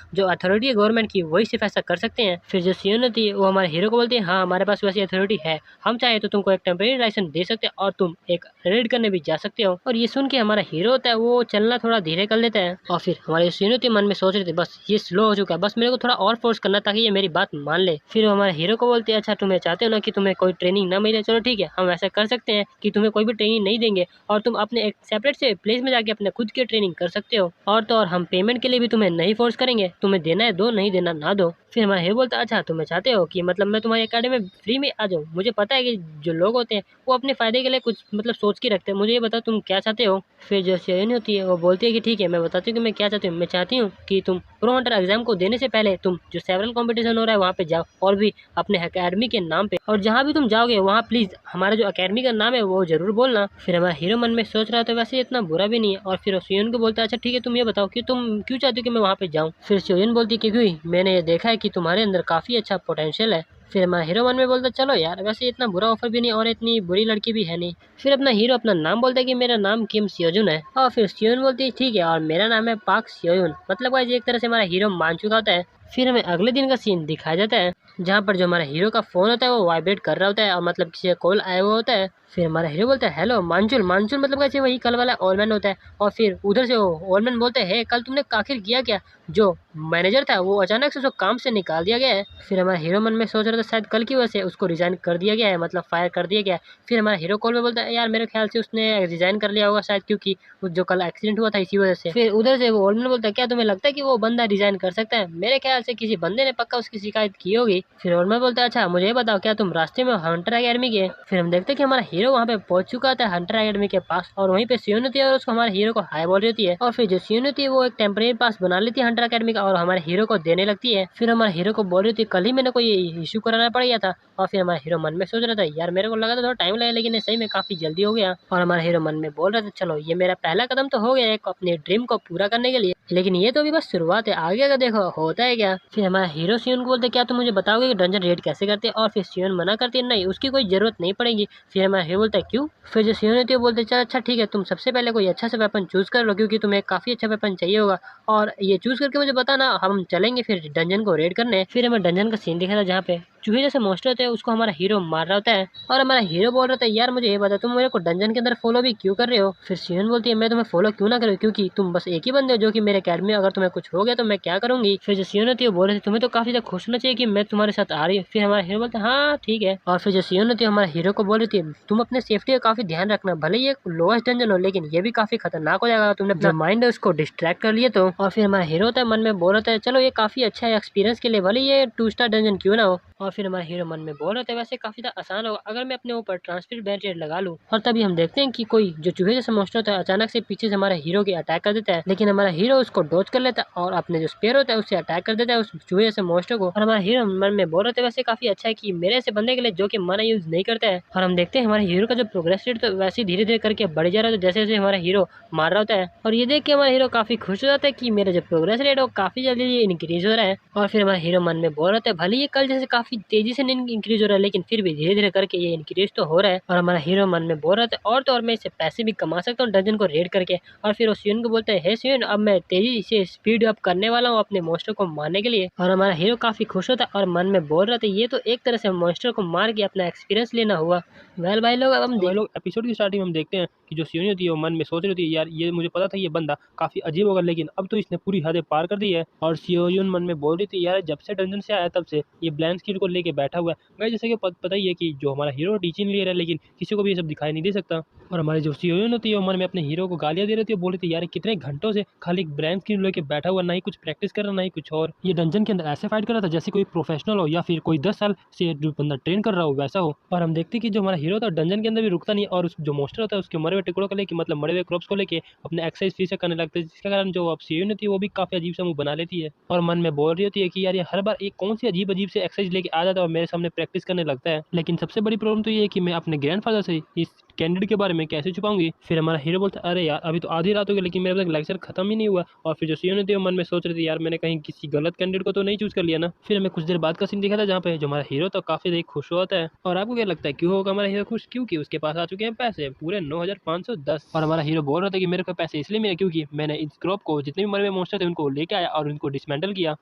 जो अथॉरिटी है गवर्नमेंट की वही सिर्फ ऐसा कर सकते हैं। फिर जो सियोन होती है वो हमारे हीरो को बोलती है हाँ हमारे पास वैसी अथॉरिटी है, हम चाहे तो तुमको एक टेम्परेरी लाइसेंस दे सकते हैं और तुम एक रेड करने भी जा सकते हो। और ये सुन के हमारा हीरो होता है वो चलना थोड़ा धीरे कर लेता है। और फिर हमारे सियोन होती है मन में सोच रहे थे बस ये स्लो हो चुका है, बस मेरे को थोड़ा और फोर्स करना ताकि ये मेरी बात मान ले। फिर हमारे हीरो को बोलते हैं अच्छा तुम्हें चाहते हो ना कि तुम्हें कोई ट्रेनिंग ना मिले, चलो ठीक है हम ऐसा कर सकते हैं कि तुम्हें कोई भी ट्रेनिंग नहीं देंगे और तुम अपने एक सेपरेट से प्लेस में जाके अपने खुद की ट्रेनिंग कर सकते हो, और तो और हम पेमेंट के लिए भी तुम्हें नहीं फोर्स करेंगे, तुम्हें देना है दो नहीं देना ना दो। फिर हमारा हीरो बोलता है अच्छा तुम्हें चाहते हो कि मतलब मैं तुम्हारी अकेडमी में फ्री में आ जाऊँ, मुझे पता है कि जो लोग होते हैं वो अपने फायदे के लिए कुछ मतलब सोच के रखते हैं, मुझे ये बताओ तुम क्या चाहते हो। फिर जो शेरनी होती है वो बोलती है कि ठीक है मैं बताती हूँ कि मैं क्या चाहती हूँ, मैं चाहती हूँ कि तुम प्रो हंटर एग्जाम को देने से पहले तुम जो सेवरल कंपटीशन हो रहा है वहाँ पे जाओ और भी अपने अकेडमी के नाम पे, और जहाँ भी तुम जाओगे वहाँ प्लीज हमारा जो अकेडमी का नाम है वो जरूर बोलना। फिर हमारा हीरो मन में सोच रहा था वैसे इतना बुरा भी नहीं है, और फिर सोयन को बोलता है अच्छा ठीक है तुम ये बताओ कि तुम क्यों चाहते हो कि मैं वहाँ पे जाऊँ। फिर सोयन बोलती है क्योंकि मैंने ये देखा है कि तुम्हारे अंदर काफी अच्छा पोटेंशियल है। फिर हमारा हीरो मन में बोलता चलो यार वैसे इतना बुरा ऑफर भी नहीं और इतनी बुरी लड़की भी है नहीं। फिर अपना हीरो अपना नाम बोलता है कि मेरा नाम किम सियोजुन है, और फिर सियोन बोलती है ठीक है और मेरा नाम है पाक सियोयुन। मतलब गाइस एक तरह से हमारा हीरो मान चुका होता है। फिर हमें अगले दिन का सीन दिखाया जाता है जहाँ पर जो हमारा हीरो का फोन होता है वो वाइब्रेट कर रहा होता है और मतलब किसी का कॉल आया हुआ होता है। फिर हमारा हीरो बोलता है हेलो मानचुल। मानचुल मतलब कैसे वही कल वाला ओलमैन होता है, और फिर उधर से वो ओलमैन बोलते हैं कल तुमने आखिर किया क्या, जो मैनेजर था वो अचानक से उसको काम से निकाल दिया गया है। फिर हमारा हीरो मन में सोच रहा था शायद कल की वजह से उसको रिजाइन कर दिया गया है, मतलब फायर कर दिया गया है। फिर हमारा हीरो कॉल में बोलता है यार मेरे ख्याल से उसने रिजाइन कर लिया होगा शायद, क्योंकि जो कल एक्सीडेंट हुआ था इसी वजह से। फिर उधर से वो ओलमैन बोलता है क्या तुम्हें लगता है कि वो बंदा रिजाइन कर सकता है, मेरे ख्याल से किसी बंदे ने पक्का उसकी शिकायत की होगी। फिर ओलमैन बोलता है अच्छा मुझे ये बताओ क्या तुम रास्ते में हंटर अकेडमी के। फिर हम देखते हैं कि हमारा हीरो वहाँ पे पहुंच चुका था हंटर अकेडमी के पास, और वहीं पे सियोन होती है और उसको हमारे हीरो को हाई बोल रही है, और फिर जो सियोन होती है वो एक टेम्परेरी पास बना लेती है हंटर अकेडमी का और हमारे हीरो को देने लगती है। फिर हमारे हीरो को बोल रही थी कल ही मैंने कोई इशू कराना पड़ गया था, और फिर हमारा हीरो मन में सोच रहा था यार मेरे को लगा था थोड़ा टाइम लगेगा लेकिन सही में काफी जल्दी हो गया। और हमारा हीरो मन में बोल रहा था चलो ये मेरा पहला कदम तो हो गया एक अपने ड्रीम को पूरा करने के लिए, लेकिन ये तो अभी बस शुरुआत है, आगे का देखो होता है क्या। फिर हमारा हीरो सियोन को बोलते क्या तुम मुझे बताओगे कि डंजन रेड कैसे करते हैं, और फिर सियोन मना करती है नहीं उसकी कोई जरूरत नहीं पड़ेगी। फिर हमारा हीरो बोलता है क्यों। फिर जो सियोन होती है बोलते चल अच्छा ठीक है तुम सबसे पहले कोई अच्छा सा वेपन चूज कर लो क्योंकि तुम्हें काफी अच्छा वेपन चाहिए होगा, और ये चूज करके मुझे बताना हम चलेंगे फिर डंजन को रेड करने। फिर हमें डंजन का सीन दिखा था जहाँ पे चूहे जैसे मॉन्स्टर होते हैं उसको हमारा हीरो मार रहा होता है, और हमारा हीरो बोल रहा था यार मुझे ये बता तुम मेरे को डंजन के अंदर फॉलो भी क्यों कर रहे हो। फिर सियोन बोलती है मैं तुम्हें फॉलो क्यों ना करूँ क्योंकि तुम बस एक ही बंदे हो जो कि मेरे अकेडमी में अगर तुम्हें कुछ हो गया तो मैं क्या करूंगी। फिर जो सियोन होती है बोल रही थी तुम्हें तो काफी ज्यादा खुश होना चाहिए कि मैं तुम्हारे साथ आ रही हूँ। फिर हमारा हीरो बोलता है हाँ ठीक है, और फिर जो सियोन होती है हमारे हीरो को बोल रही थी तुम अपने सेफ्टी का काफी ध्यान रखना, भले ही एक लोएस्ट डंजन हो लेकिन ये भी काफी खतरनाक हो जाएगा तुमने अपना माइंड है उसको डिस्ट्रैक्ट कर लिए तो। और फिर हमारा हीरो होता है मन में बोल रहा था चलो ये काफी अच्छा है एक्सपीरियंस के लिए, भले ये 2 स्टार डंजन क्यों ना हो। और फिर हमारा हीरो मन में बोल रहा था वैसे काफी ज्यादा आसान होगा अगर मैं अपने ऊपर ट्रांसफर बैरियर लगा लूं। और तभी हम देखते हैं कि कोई जो चूहे जैसा मॉन्स्टर होता है अचानक से पीछे से हमारे हीरो की अटैक कर देता है, लेकिन हमारा हीरो उसको डॉज कर लेता है और अपने जो स्पेयर होता है उससे अटैक कर देता है उस चूहे जैसे मॉन्स्टर को। और हमारा हीरो मन में बोल रहा था वैसे काफी अच्छा है कि मेरे ऐसे बंदे के लिए जो कि माना यूज नहीं करता है। और हम देखते हैं हमारे हीरो का जो प्रोग्रेस रेट तो वैसे धीरे धीरे करके बढ़ जा रहा है जैसे जैसे हमारा हीरो मार रहा होता है, और ये देख के हमारा हीरो काफी खुश हो जाता है कि मेरा जो प्रोग्रेस रेट है वो काफी जल्दी इंक्रीज हो रहा है। और फिर हमारा हीरो मन में बोल रहा था भले ये कल जैसे काफी तेजी से नहीं इंक्रीज हो रहा है, लेकिन फिर भी धीरे धीरे करके ये इंक्रीज तो हो रहा है। और हमारा हीरो मन में बोल रहा था और तो और मैं इससे पैसे भी कमा सकता हूँ डंजन को रेड करके। और फिर वो सियोन को बोलता है, हे सियोन, अब मैं तेजी से स्पीड अप करने वाला हूँ अपने मॉन्स्टर को मारने के लिए। और हमारा हीरो काफी खुश होता है और मन में बोल रहा था ये तो एक तरह से मॉन्स्टर को मार के अपना एक्सपीरियंस लेना हुआ। वेल भाई लोग, अब हम भाई लोग एपिसोड की स्टार्टिंग में हम देखते हैं कि जो सियोनी होती है वो मन में सोच रही होती है, यार ये मुझे पता था ये बंदा काफी अजीब होगा, लेकिन अब तो इसने पूरी हदें पार कर दी है। और सियोन मन में बोल रही थी, यार जब से डंजन से आया तब से ये ब्लैंक स्किल को लेके बैठा हुआ है। भाई जैसे कि पता ही है कि जो हमारा हीरो टीचिंग ले रहा है, लेकिन किसी को भी ये सब दिखाई नहीं दे सकता। और हमारी जो सियोन होती है वो मन में अपने हीरो को गालियां दे रही थी, बोल रही थी, यार कितने घंटों से खाली ब्लैंक स्किल लेके बैठा हुआ, ना ही कुछ प्रैक्टिस कर रहा ना ही कुछ और। ये डंजन के अंदर ऐसे फाइट कर रहा था जैसे कोई प्रोफेशनल हो या फिर कोई 10 साल से जो बंदा ट्रेन कर रहा हो वैसा हो। और हम देखते हैं कि जो हमारा हीरो था डंजन के अंदर भी रुकता नहीं, और उस जो मोस्टर होता है उसके मरे हुए टुकड़ों को लेके, मतलब मरे हुए क्रॉप्स को लेके अपने एक्सरसाइज फिर से करने लगते हैं, जिसके कारण जो अब सीयू होती है वो भी काफी अजीब सा मुंह बना लेती है और मन में बोल रही होती है कि यार ये हर बार एक कौन सी अजीब अजीब से एक्सरसाइज लेके आ जाता है और मेरे सामने प्रैक्टिस करने लगता है। लेकिन सबसे बड़ी प्रॉब्लम तो ये है कि मैं अपने ग्रैंडफादर से इस कैंडिडेट के बारे में कैसे छुपाऊंगी। फिर हमारा हीरो बोलता है, अरे यार अभी तो आधी रात हो गई लेकिन मेरा लेक्चर खत्म ही नहीं हुआ। और फिर जो सीयू थी वो मन में सोच रही थी, यार मैंने कहीं किसी गलत कैंडिडेट को तो नहीं चूज कर लिया ना। फिर हमें कुछ देर बाद का सीन दिखा था जहाँ पे जो हमारा हीरो तो काफी देख खुश होता है। और आपको क्या लगता है क्यों होगा हमारा हीरो खुश? क्योंकि उसके पास आ चुके हैं पैसे पूरे 9510। और हमारा हीरो बोल रहा था कि मेरे को पैसे इसलिए मिले क्योंकि मैंने इस क्रॉप को जितने भी मरे हुए मॉन्स्टर थे उनको लेके आया और उनको डिसमेंटल किया।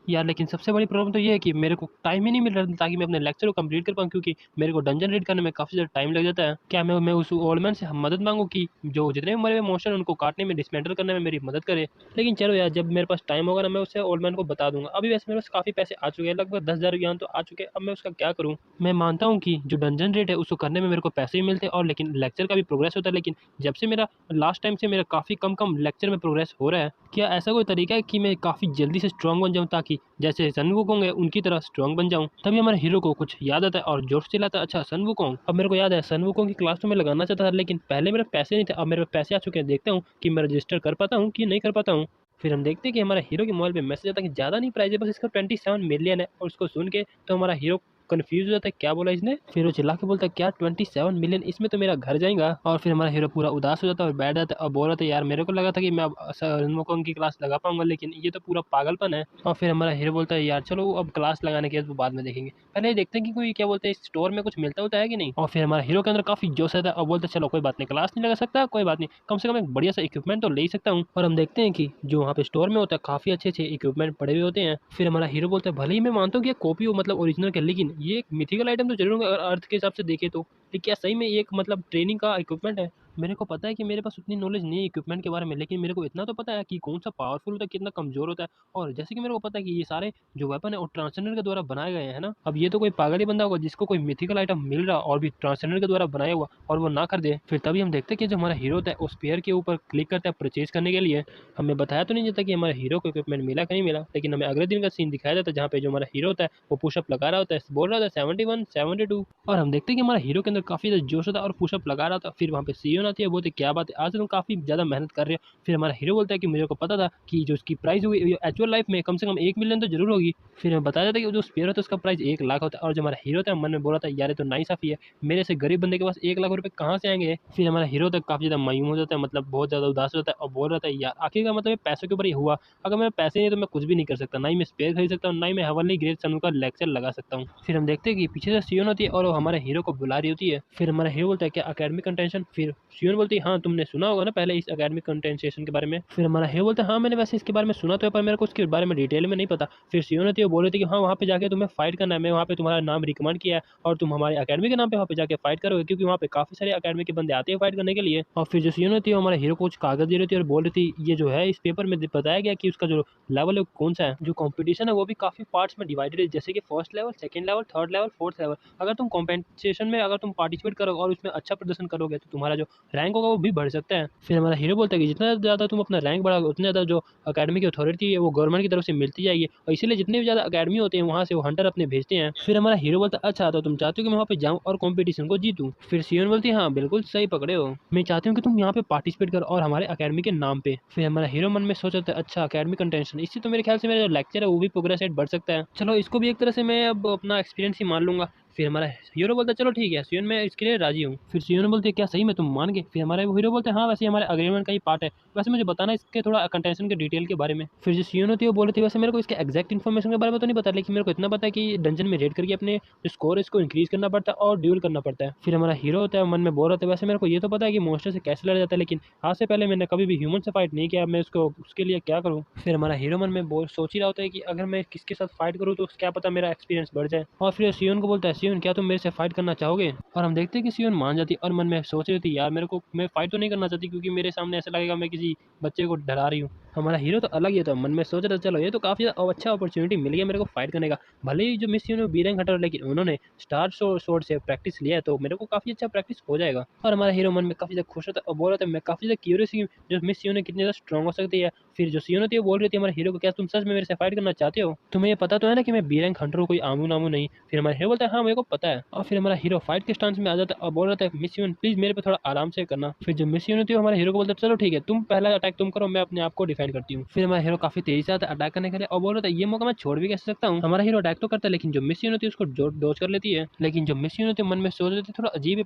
यार लेकिन सबसे बड़ी प्रॉब्लम तो ये है कि मेरे को टाइम ही नहीं मिल रहा था ताकि मैं अपने लेक्चर को कंप्लीट कर पाऊँ, क्योंकि मेरे को डंजन रीड करने में काफी ज्यादा टाइम लग जाता है। क्या मैं उस ओल्ड मैन से मदद मांगू कि जो जितने भी मरे हुए मॉन्स्टर उनको काटने में, डिसमेंटल करने में मेरी मदद करे? लेकिन चलो यार, जब मेरे पास टाइम होगा ना मैं उससे ओल्ड मैन को बता दूंगा। अभी वैसे मेरे पास काफी पैसे आ चुके हैं, लगभग 10,000 युआन तो आ चुके हैं। अब मैं उसका क्या करूँ? मैं मानता हूँ कि जो डंजन रेट है उसको करने में मेरे को पैसे ही मिलते हैं और लेकिन लेक्चर का भी प्रोग्रेस होता है, लेकिन जब से मेरा लास्ट टाइम से मेरा काफ़ी कम लेक्चर में प्रोग्रेस हो रहा है, क्या ऐसा कोई तरीका है कि मैं काफ़ी जल्दी से स्ट्रांग बन जाऊँ ताकि जैसे सन वुकोंग है उनकी तरह स्ट्रांग बन जाऊँ? तभी हमारे हीरो को कुछ याद आता है और जोश चिल्लाता है, अच्छा सन वुकोंग। अब मेरे को याद है सन वुकोंग की क्लास तो मैं लगाना चाहता था, लेकिन पहले मेरे पैसे नहीं थे, अब मेरे पैसे आ चुके हैं। देखता हूँ कि मैं रजिस्टर कर पाता हूँ कि नहीं कर पाता हूँ। फिर हम देखते हैं कि हमारा हीरो के मोबाइल पे मैसेज आता है कि ज़्यादा नहीं प्राइस है, बस इसका 27 मिलियन है। और उसको सुन के तो हमारा हीरो कंफ्यूज हो जाता है, क्या बोला इसने? फिर वो चिल्ला के बोलता है, क्या 27 मिलियन? इसमें तो मेरा घर जाएगा। और फिर हमारा हीरो पूरा उदास हो जाता है और बैठ जाता है और बोल रहा था, यार मेरे को लगा था कि मैं अब सनवुकोंग की क्लास लगा पाऊंगा, लेकिन ये तो पूरा पागलपन है। और फिर हमारा हीरो बोलता है, यार चलो अब क्लास लगाने के बाद में देखेंगे, पहले देखते हैं कि कोई क्या बोलते हैं स्टोर में कुछ मिलता होता है कि नहीं। और फिर हमारा हीरो के अंदर काफी जोश आता है और बोलता है, चलो कोई बात नहीं, क्लास नहीं लगा सकता कोई बात नहीं, कम से कम एक बढ़िया सा इक्विपमेंट तो ले ही सकता हूँ। और हम देखते हैं कि जो वहाँ पे स्टोर में होता है काफी अच्छे अच्छे इक्विपमेंट पड़े हुए होते हैं। फिर हमारा हीरो बोलता है, भले ही मैं मानता हूँ कि ये कॉपी हो मतलब ओरिजिनल के, लेकिन ये एक मिथिकल आइटम तो जरूर होगा अगर अर्थ के हिसाब से देखे तो। ये क्या सही में ये एक मतलब ट्रेनिंग का इक्विपमेंट है? मेरे को पता है कि मेरे पास उतनी नॉलेज नहीं है इक्विपमेंट के बारे में, लेकिन मेरे को इतना तो पता है कि कौन सा पावरफुल होता है, कितना कमजोर होता है। और जैसे कि मेरे को पता है कि ये सारे जो वेपन है वो ट्रांसजेंडर के द्वारा बनाए गए हैं ना। अब ये तो कोई पागल ही बंदा होगा जिसको कोई मिथिकल आइटम मिल रहा और भी ट्रांसजेंडर के द्वारा बनाया हुआ और वो ना कर दे। फिर तभी हम देखते हैं कि जो हमारा हीरो होता है उस पेयर के ऊपर क्लिक करता है परचेज करने के लिए। हमें बताया तो नहीं जाता कि हमारे हीरो को इक्विपमेंट मिला कि नहीं मिला, लेकिन हमें अगले दिन का सीन दिखाया जाता है जहाँ पे जो हमारा हीरो होता है वो पुशअप लगा रहा होता है, बोल रहा था 71 72। और हम देखते हैं कि हमारा हीरो के अंदर काफी ज्यादा जोश होता है और पुशअप लगा रहा था। फिर वहाँ पे सीईओ आती है, बोलते क्या बात है आज तुम काफी ज्यादा मेहनत कर रहे हो। फिर हमारा हीरो बोलता है कि मुझे को पता था कि जो उसकी प्राइस हुई एक्चुअल लाइफ में कम से कम 1 मिलियन तो जरूर होगी। फिर हमें बताया जाता है कि जो स्पेयर होता है उसका प्राइस 1 लाख होता है। और जो हमारा हीरो होता है मन में बोला था, यार तो नाइंसाफी है, मेरे से गरीब बंदे के पास 1 लाख रुपए कहाँ से आएंगे। फिर हमारा हीरो तक काफी ज्यादा मायूम हो जाता है, मतलब बहुत ज्यादा उदास हो जाता है और बोल रहा था, यार आखिर का मतलब पैसों के ऊपर ही हुआ, अगर मेरे पैसे नहीं तो मैं कुछ भी नहीं कर सकता, ना ही मैं स्पेयर खरीद सकता हूँ, ना ही मैं हेवनली ग्रेट सन का लेक्चर लगा सकता हूँ। फिर हम देखते हैं कि पीछे से सियोन होती है और वो हमारे हीरो को बुला रही होती है। फिर हमारा हीरो बोलता है, क्या अकेडमिक कंटेंशन? फिर सियोन बोलती है, हाँ तुमने सुना होगा ना पहले इस अकेडमिक कंटेंसेशन के बारे में। फिर हमारा हीरो बोलता है, हाँ मैंने वैसे इसके बारे में सुना तो है पर मेरे को उसके बारे में डिटेल में नहीं पता। फिर सियोन होती है वो बोल रही थी कि हाँ वहाँ पे जाके तुम्हें फाइट करना है, मैं वहाँ पे तुम्हारा नाम रिकमेंड किया है और तुम हमारे अकेडमी के नाम पे वहाँ पे जाके फाइट करोगे, क्योंकि वहाँ पे काफी सारे अकेडमी के बंदे आते हैं फाइट करने के लिए। और फिर जो सियोन होती है हमारे हीरो को कुछ कागज दे रही थी और बोल रही थी, ये जो है इस पेपर में बताया गया कि उसका जो लेवल है कौन सा है, जो कंपटीशन है वो भी काफी पार्ट्स में डिवाइडेड है, जैसे कि first level, second level, third level, fourth level. अगर तुम कॉम्पिटिशन में अगर तुम पार्टिसिपेट करोगे और उसमें अच्छा प्रदर्शन करोगे तो तुम्हारा जो रैंक होगा वो भी बढ़ सकता है। फिर हमारा हीरो बोलता है कि जितना ज़्यादा तुम अपना रैंक बढ़ाओगे उतना ज़्यादा जो अकेडमी की अथॉरिटी है वो गवर्नमेंट की तरफ से मिलती जाएगी, और इसीलिए जितने भी ज़्यादा अकेडमी होते हैं वहाँ से वो हंटर अपने भेजते हैं। फिर हमारा हीरो बोलता है, अच्छा तो तुम चाहते हो कि मैं वहाँ पे जाऊँ और कॉम्पिटिशन को जीतूँ? फिर सियोन बोलती है, हाँ बिल्कुल सही पकड़े हो, मैं चाहती हूँ कि तुम यहाँ पे पार्टिसिपेट करो और हमारे अकेडमी के नाम पे। फिर हमारा हीरो मन में सोचता है, अच्छा अकेडमी कंटेंशन, इससे तो मेरे ख्याल से मेरा जो लेक्चर है वो भी प्रोग्रेस रेट बढ़ सकता है, चलो इसको भी एक तरह से मैं अब अपना एक्सपीरियंस ही मान लूंगा। फिर हमारा हीरो बोलता है चलो ठीक है सियोन, मैं इसके लिए राजी हूँ। फिर सियोन बोलती है क्या सही में तुम मान गए? फिर हमारे हीरो बोलते हैं हाँ वैसे हमारे अग्रीमेंट का ही पार्ट है, वैसे मुझे बताना इसके थोड़ा कंटेंशन के डिटेल के बारे में। फिर जो सियोन होती है वो बोल रही थी वैसे मेरे को इसके एग्जैक्ट इन्फॉर्मेशन के बारे में तो नहीं पता, लेकिन मेरे को इतना पता है कि डंजन में रेड करके अपने जो स्कोर है इसको इंक्रीज करना पड़ता है और ड्यूल करना पड़ता है। फिर हमारा हीरो होता है मन में बोल रहा था वैसे मेरे को ये तो पता है कि मॉन्स्टर से कैसे लड़ा जाता है, लेकिन आज से पहले मैंने कभी भी ह्यूमन से फाइट नहीं किया, मैं उसको उसके लिए क्या करूँ। फिर हमारा हीरो मन में बोल सोच ही रहा होता है कि अगर मैं किसके साथ फाइट करूँ तो क्या पता मेरा एक्सपीरियंस बढ़ जाए। और फिर सियोन को बोलता है सियोन क्या तुम मेरे से फाइट करना चाहोगे? और हम देखते हैं कि सियोन मान जाती है और मन में सोच रही थी यार मेरे को मैं फाइट तो नहीं करना चाहती क्योंकि मेरे सामने ऐसा लगेगा मैं किसी बच्चे को डरा रही हूँ। हमारा हीरो तो अलग ही था, मन में सोच रहा था चलो ये तो काफ़ी अच्छा अपॉर्चुनिटी मिल गया मेरे को फाइट करने का। भले ही जो मिस सियोन बी रैंक हटर, लेकिन उन्होंने स्टार स्वॉर्ड से प्रैक्टिस लिया है तो मेरे को काफ़ी अच्छा प्रैक्टिस हो जाएगा। और हमारा हीरो मन में काफ़ी ज़्यादा खुश होता है और बोल रहा था मैं काफ़ी ज़्यादा क्यूरियस हूँ जो मिस सियोन कितनी ज़्यादा स्ट्रॉन्ग हो सकती है। फिर जो सियोन होती है बोल रही थी हमारे हीरो को क्या तुम सच में मेरे से फाइट करना चाहते हो? तुम्हें ये पता तो है ना कि मैं बी रैंक हंटर हूँ, कोई आमू नामू नहीं। फिर हमारा हीरो बोलता है हाँ मेरे को पता है। और फिर हमारा हीरो फाइट के स्टांस में आ जाता है और बोल रहा था मिस सियोन प्लीज मेरे पे थोड़ा आराम से करना। फिर जो मिस सियोन होती है हमारे हीरो को बोलता है चलो ठीक है तुम पहला अटैक तुम करो, मैं अपने आप को डिफेंड करती हूँ। फिर हमारा हीरो काफी तेजी से आता है अटैक करने के लिए और बोल रहा था ये मौका मैं छोड़ भी कैसे सकता हूँ। हमारा हीरो अटैक तो करता है लेकिन जो मिस सियोन होती है उसको डॉज कर लेती है। लेकिन जो मिस सियोन होती है मन में सोच रही थी थोड़ा अजीब है,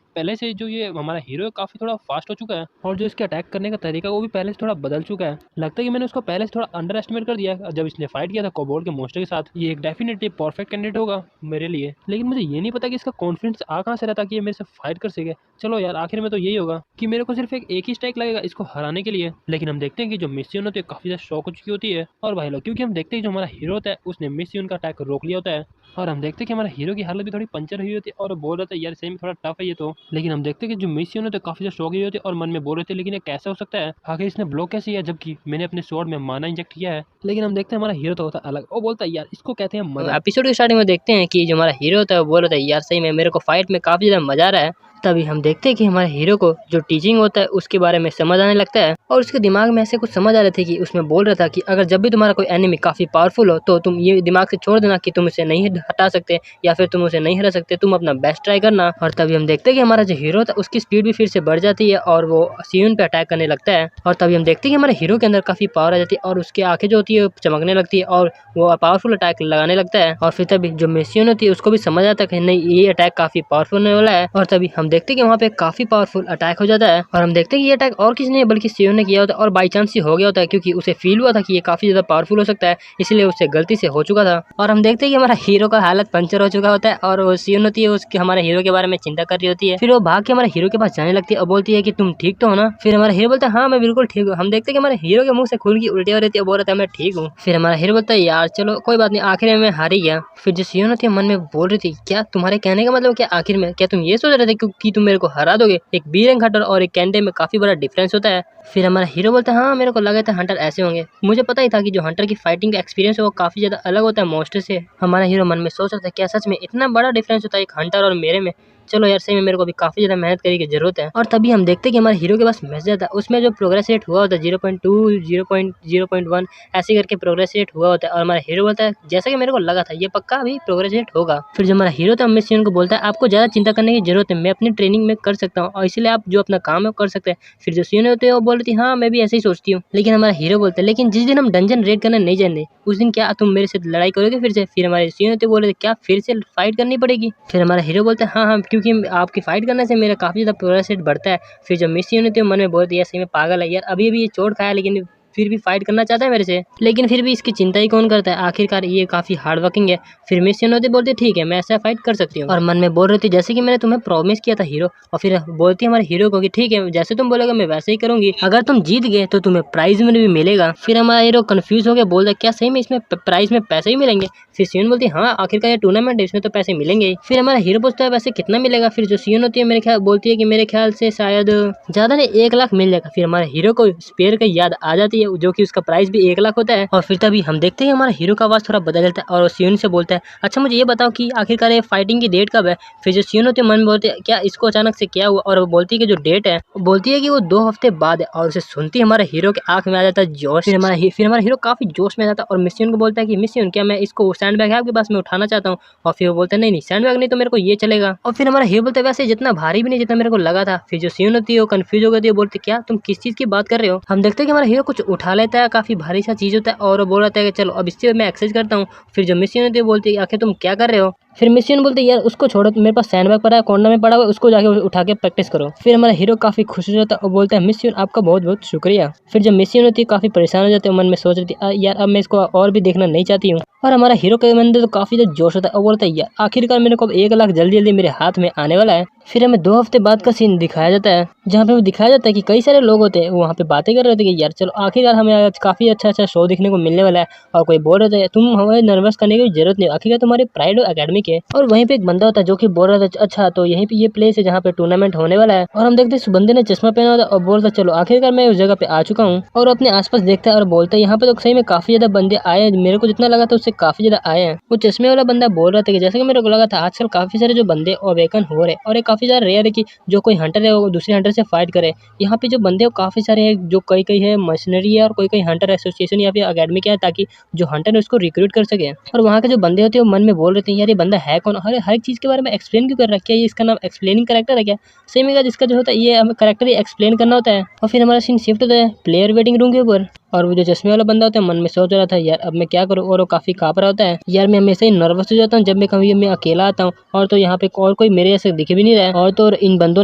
पहले से जो ये हमारा हीरो है काफी थोड़ा फास्ट हो चुका है और जो इसके अटैक करने का तरीका वो भी पहले से थोड़ा बदल चुका है। लगता है कि मैंने उसको पहले से थोड़ा अंडर एस्टिमेट कर दिया जब इसने फाइट किया था कोबोल्ड के मॉन्स्टर के साथ। ये एक डेफिनेटली परफेक्ट कैंडिडेट होगा मेरे लिए, लेकिन मुझे ये नहीं पता कि इसका कॉन्फिडेंस आ कहाँ से रहता कि ये मेरे से फाइट कर सके। चलो यार आखिर में तो यही होगा कि मेरे को सिर्फ एक ही स्ट्राइक लगेगा इसको हराने के लिए। लेकिन हम देखते हैं कि जो मिसियन होती है काफी ज्यादा शौक हो चुकी होती है और भाई लोग क्योंकि हम देखते हैं जो हमारा हीरो होता है उसने मिसियन का अटैक रोक लिया होता है और हम देखते हैं कि हमारा हीरो की हालत भी थोड़ी पंचर हुई होती है और बोल रहा था यार सही में थोड़ा टफ है ये तो। लेकिन हम देखते हैं कि जो मिसियन होते काफी ज्यादा शौक हुई होती है और मन में बोल रहे थे लेकिन ये कैसे हो सकता है, आखिर इसने ब्लॉक कैसे किया जबकि मैंने अपने स्वॉर्ड में माना इंजेक्ट किया है। लेकिन हम देखते हैं हमारा हीरो तो होता है अलग, वो बोलता है यार इसको कहते हैं मजा। एपिसोड के स्टार्टिंग में देखते हैं कि जो हमारा हीरो होता है वो बोल रहा था यार सही में मेरे को फाइट में काफी ज्यादा मजा आ रहा है। तभी हम देखते हैं कि हमारे हीरो को जो टीचिंग होता है उसके बारे में समझ आने लगता है और उसके दिमाग में ऐसे कुछ समझ आ रहे थे कि उसमें बोल रहा था कि अगर जब भी तुम्हारा कोई एनिमी काफी पावरफुल हो तो तुम ये दिमाग से छोड़ देना कि तुम उसे नहीं हटा सकते या फिर तुम उसे नहीं हरा सकते, तुम अपना बेस्ट ट्राई करना। और तभी हम देखते हैं कि हमारा जो हीरो था उसकी स्पीड भी फिर से बढ़ जाती है और वो सियोन पे अटैक करने लगता है। और तभी हम देखते हैं कि हमारे हीरो के अंदर काफी पावर आ जाती है और उसकी आंखें जो होती है चमकने लगती है और वो पावरफुल अटैक लगाने लगता है। और फिर तभी जो मिसियन होती है उसको भी समझ आता है कि नहीं ये अटैक काफी पावरफुल होने वाला है। और तभी हम देखते हैं कि वहाँ पे काफी पावरफुल अटैक हो जाता है और हम देखते हैं कि ये अटैक और किसी ने बल्कि सियोन ने किया होता है और बाई चांस ही हो गया होता है क्योंकि उसे फील हुआ था कि ये काफी ज्यादा पावरफुल हो सकता है, इसलिए उससे गलती से हो चुका था। और हम देखते हैं कि हमारा हीरो का हालत पंचर हो चुका होता है और वो सियोन होती है उसके हमारे हीरो के बारे में चिंता कर रही होती है। फिर वो भाग के हमारे हीरो के पास जाने लगती है और बोलती है कि तुम ठीक तो हो ना? फिर हमारा हीरो बोलता है हाँ मैं बिल्कुल ठीक हूँ। हम देखते हैं कि हमारे हीरो के मुंह से खून की उल्टी हो रही थी और बोल रहा था मैं ठीक हूँ। फिर हमारा हीरो बोलता है यार चलो कोई बात नहीं आखिर में मैं हार ही गया। फिर जो सियोन होती है मन में बोल रही थी क्या तुम्हारे कहने का मतलब क्या आखिर में क्या तुम ये सोच रहे थे कि तुम मेरे को हरा दोगे? एक बी रैंक हंटर और एक कैंडे में काफी बड़ा डिफरेंस होता है। फिर हमारा हीरो बोलता है हाँ मेरे को लगा था हंटर ऐसे होंगे, मुझे पता ही था कि जो हंटर की फाइटिंग का एक्सपीरियंस है वो काफी ज्यादा अलग होता है मॉन्स्टर से। हमारा हीरो मन में सोच रहा था क्या सच में इतना बड़ा डिफरेंस होता है एक हंटर और मेरे में? चलो यार सही में मेरे को भी काफी ज्यादा मेहनत करने की जरूरत है। और तभी हम देखते हैं कि हमारे हीरो के पास मैसेज आता है, उसमें जो प्रोग्रेस रेट हुआ होता है 0.2 0.0.1 ऐसे करके प्रोग्रेस रेट हुआ होता है। और हमारा हीरो बोलता है जैसा कि मेरे को लगा था ये पक्का अभी प्रोग्रेस रेट होगा। फिर जो हमारा हीरो था मिसियन को बोलता है आपको ज्यादा चिंता करने की जरूरत है, मैं अपनी ट्रेनिंग में कर सकता हूँ और इसलिए आप जो अपना काम है वो कर सकते हैं। फिर जो सीन होते हैं वो बोल रही थी हाँ मैं भी ऐसे ही सोचती हूँ। लेकिन हमारा हीरो बोलता है लेकिन जिस दिन हम डंजन रेड करने नहीं जाएंगे उस दिन क्या तुम मेरे से लड़ाई करोगे फिर से? फिर हमारे सीन होते बोल रहे थे क्या फिर से फाइट करनी पड़ेगी? फिर हमारा हीरो बोलता है हाँ हाँ क्योंकि आपकी फाइट करने से मेरा काफी ज्यादा प्रोग्रेस रेट बढ़ता है। फिर जो मिसियन होती है मन में बोल दिया सही में पागल है यार, अभी अभी ये चोट खाया लेकिन फिर भी फाइट करना चाहता है मेरे से, लेकिन फिर भी इसकी चिंता ही कौन करता है, आखिरकार ये काफी हार्ड वर्किंग है। फिर मिसियन होते बोलते ठीक है मैं ऐसा फाइट कर सकती हूँ। और मन में बोल रही थी जैसे कि मैंने तुम्हें प्रॉमिस किया था हीरो। और फिर बोलती है हमारे हीरो को कि ठीक है जैसे तुम बोलोगे मैं वैसे ही करूंगी, अगर तुम जीत गए तो तुम्हें प्राइज में भी मिलेगा। फिर हमारा हीरो कंफ्यूज हो गया बोलता है क्या सही में इसमें प्राइज में पैसे ही मिलेंगे? फिर सियोन बोलती है हाँ आखिरकार ये टूर्नामेंट है इसमें तो पैसे मिलेंगे ही। फिर हमारा हीरो पूछता है वैसे कितना मिलेगा? फिर जो सियोन होती है मेरे ख्याल बोलती है कि मेरे ख्याल से शायद ज्यादा नहीं 1 लाख मिल जाएगा। फिर हमारे हीरो को स्पेयर का याद आ जाती है जो कि उसका प्राइस भी 1 लाख होता है। और फिर तभी हम देखते हैं हमारा हीरो का आवाज थोड़ा बदल जाता है और सियोन से बोलता है अच्छा मुझे ये बताओ कि आखिरकार ये फाइटिंग की डेट कब है? फिर जो सियोन होती है मन में बोलते हैं क्या इसको अचानक से क्या हुआ? और वो बोलती है कि जो डेट है बोलती है कि वो 2 हफ्ते बाद है। और उसे सुनती हमारे हीरो के आंख में आ जाता है जोश। फिर हमारा हीरो काफी जोश में आ जाता है और मिसियन को बोलता है कि मिसियन क्या मैं इसको सैंड बैग है आपके पास में उठाना चाहता हूँ? और फिर वो बोलते हैं नहीं सैंड बैग नहीं तो मेरे को ये चलेगा। और फिर हमारा हीरो बोलता है वैसे जितना भारी भी नहीं जितना मेरे को लगा था। फिर जो सियोन होती है वो कंफ्यूज हो गई है, बोलती क्या तुम किस चीज की बात कर रहे हो? हम देखते हैं कि हमारा हीरो कुछ उठा लेता है, काफी भारी सा चीज होता है और बोल रहा है कि चलो अब इससे मैं एक्सरसाइज करता हूँ। फिर जो मिसियन होती है बोलती है आखिर तुम क्या कर रहे हो? फिर मिसियन बोलते यार उसको छोड़ो, मेरे पास सैंडबैग पड़ा है, कॉर्नर में पड़ा हुआ है, उसको जाके उठा के प्रैक्टिस करो। फिर हमारा हीरो काफी खुश हो जाता है और बोलता है मिसियन आपका बहुत बहुत शुक्रिया। फिर जब मिसियन होती है काफी परेशान हो जाते हैं, मन में सोच रही थी यार अब मैं इसको और भी देखना नहीं चाहती हूँ। और हमारा हीरो के अंदर तो काफी ज्यादा जोश होता है और बोलता है यार आखिरकार मेरे को अब 1 लाख जल्दी जल्दी मेरे हाथ में आने वाला है। फिर हमें 2 हफ्ते बाद का सीन दिखाया जाता है जहाँ पे वो दिखाया जाता है कि कई सारे लोग होते हैं वो वहाँ पे बातें कर रहे थे कि यार चलो आखिरकार हमें आज काफी अच्छा शो देखने को मिलने वाला है। और कोई बोल रहा था तुम हमें नर्वस करने की जरूरत नहीं, आखिरकार तुम्हारी प्राइड एकेडमिक है। और वहीं पे एक बंदा होता है जो कि बोल रहा था अच्छा तो यहीं पे ये प्लेस है जहाँ पे टूर्नामेंट होने वाला है। और हम देखते हैं उस बंदे ने चश्मा पहना होता है और बोलता चलो आखिरकार मैं उस जगह पे आ चुका हूँ। और अपने आसपास देखता है और बोलता है यहाँ पे तो सही में काफी ज्यादा बंदे आए हैं, मेरे को जितना लगा था उससे काफी ज्यादा आए हैं। वो चश्मे वाला बंदा बोल रहा था कि जैसे कि मेरे को लगा था आजकल काफी सारे जो बंदे अवेकन हो रहे और ये काफी ज्यादा रेयर है कि जो कोई हंटर है वो दूसरे हंटर से फाइट करे। यहाँ पे जो बंदे वो काफी सारे हैं, जो कई कई है मशीनरी है और कोई कोई हंटर एसोसिएशन या फिर अकेडमी के है ताकि जो हंटर है उसको रिक्रूट कर सके। और वहाँ के जो बंदे होते हैं वो मन में बोल रहे थे यार ये बंदा है कौन, हर एक चीज के बारे में एक्सप्लेन क्यों कर रखा है, ये इसका नाम एक्सप्लेनिंग करेक्टर है क्या। सही में इसका जो होता है ये हमें करेक्टर ही एक्सप्लेन करना होता है। और फिर हमारा सीन शिफ्ट होता है प्लेयर वेटिंग रूम के ऊपर। और वो जो चश्मे वाला बंदा होता है मन में सोच रहा था यार अब मैं क्या करूँ, और वो काफी काँप रहा होता है यार मैं हमेशा ही नर्वस हो जाता हूँ जब मैं कभी मैं अकेला आता हूँ और तो यहाँ पे और कोई मेरे जैसे दिख भी नहीं रहा है। और तो इन बंदों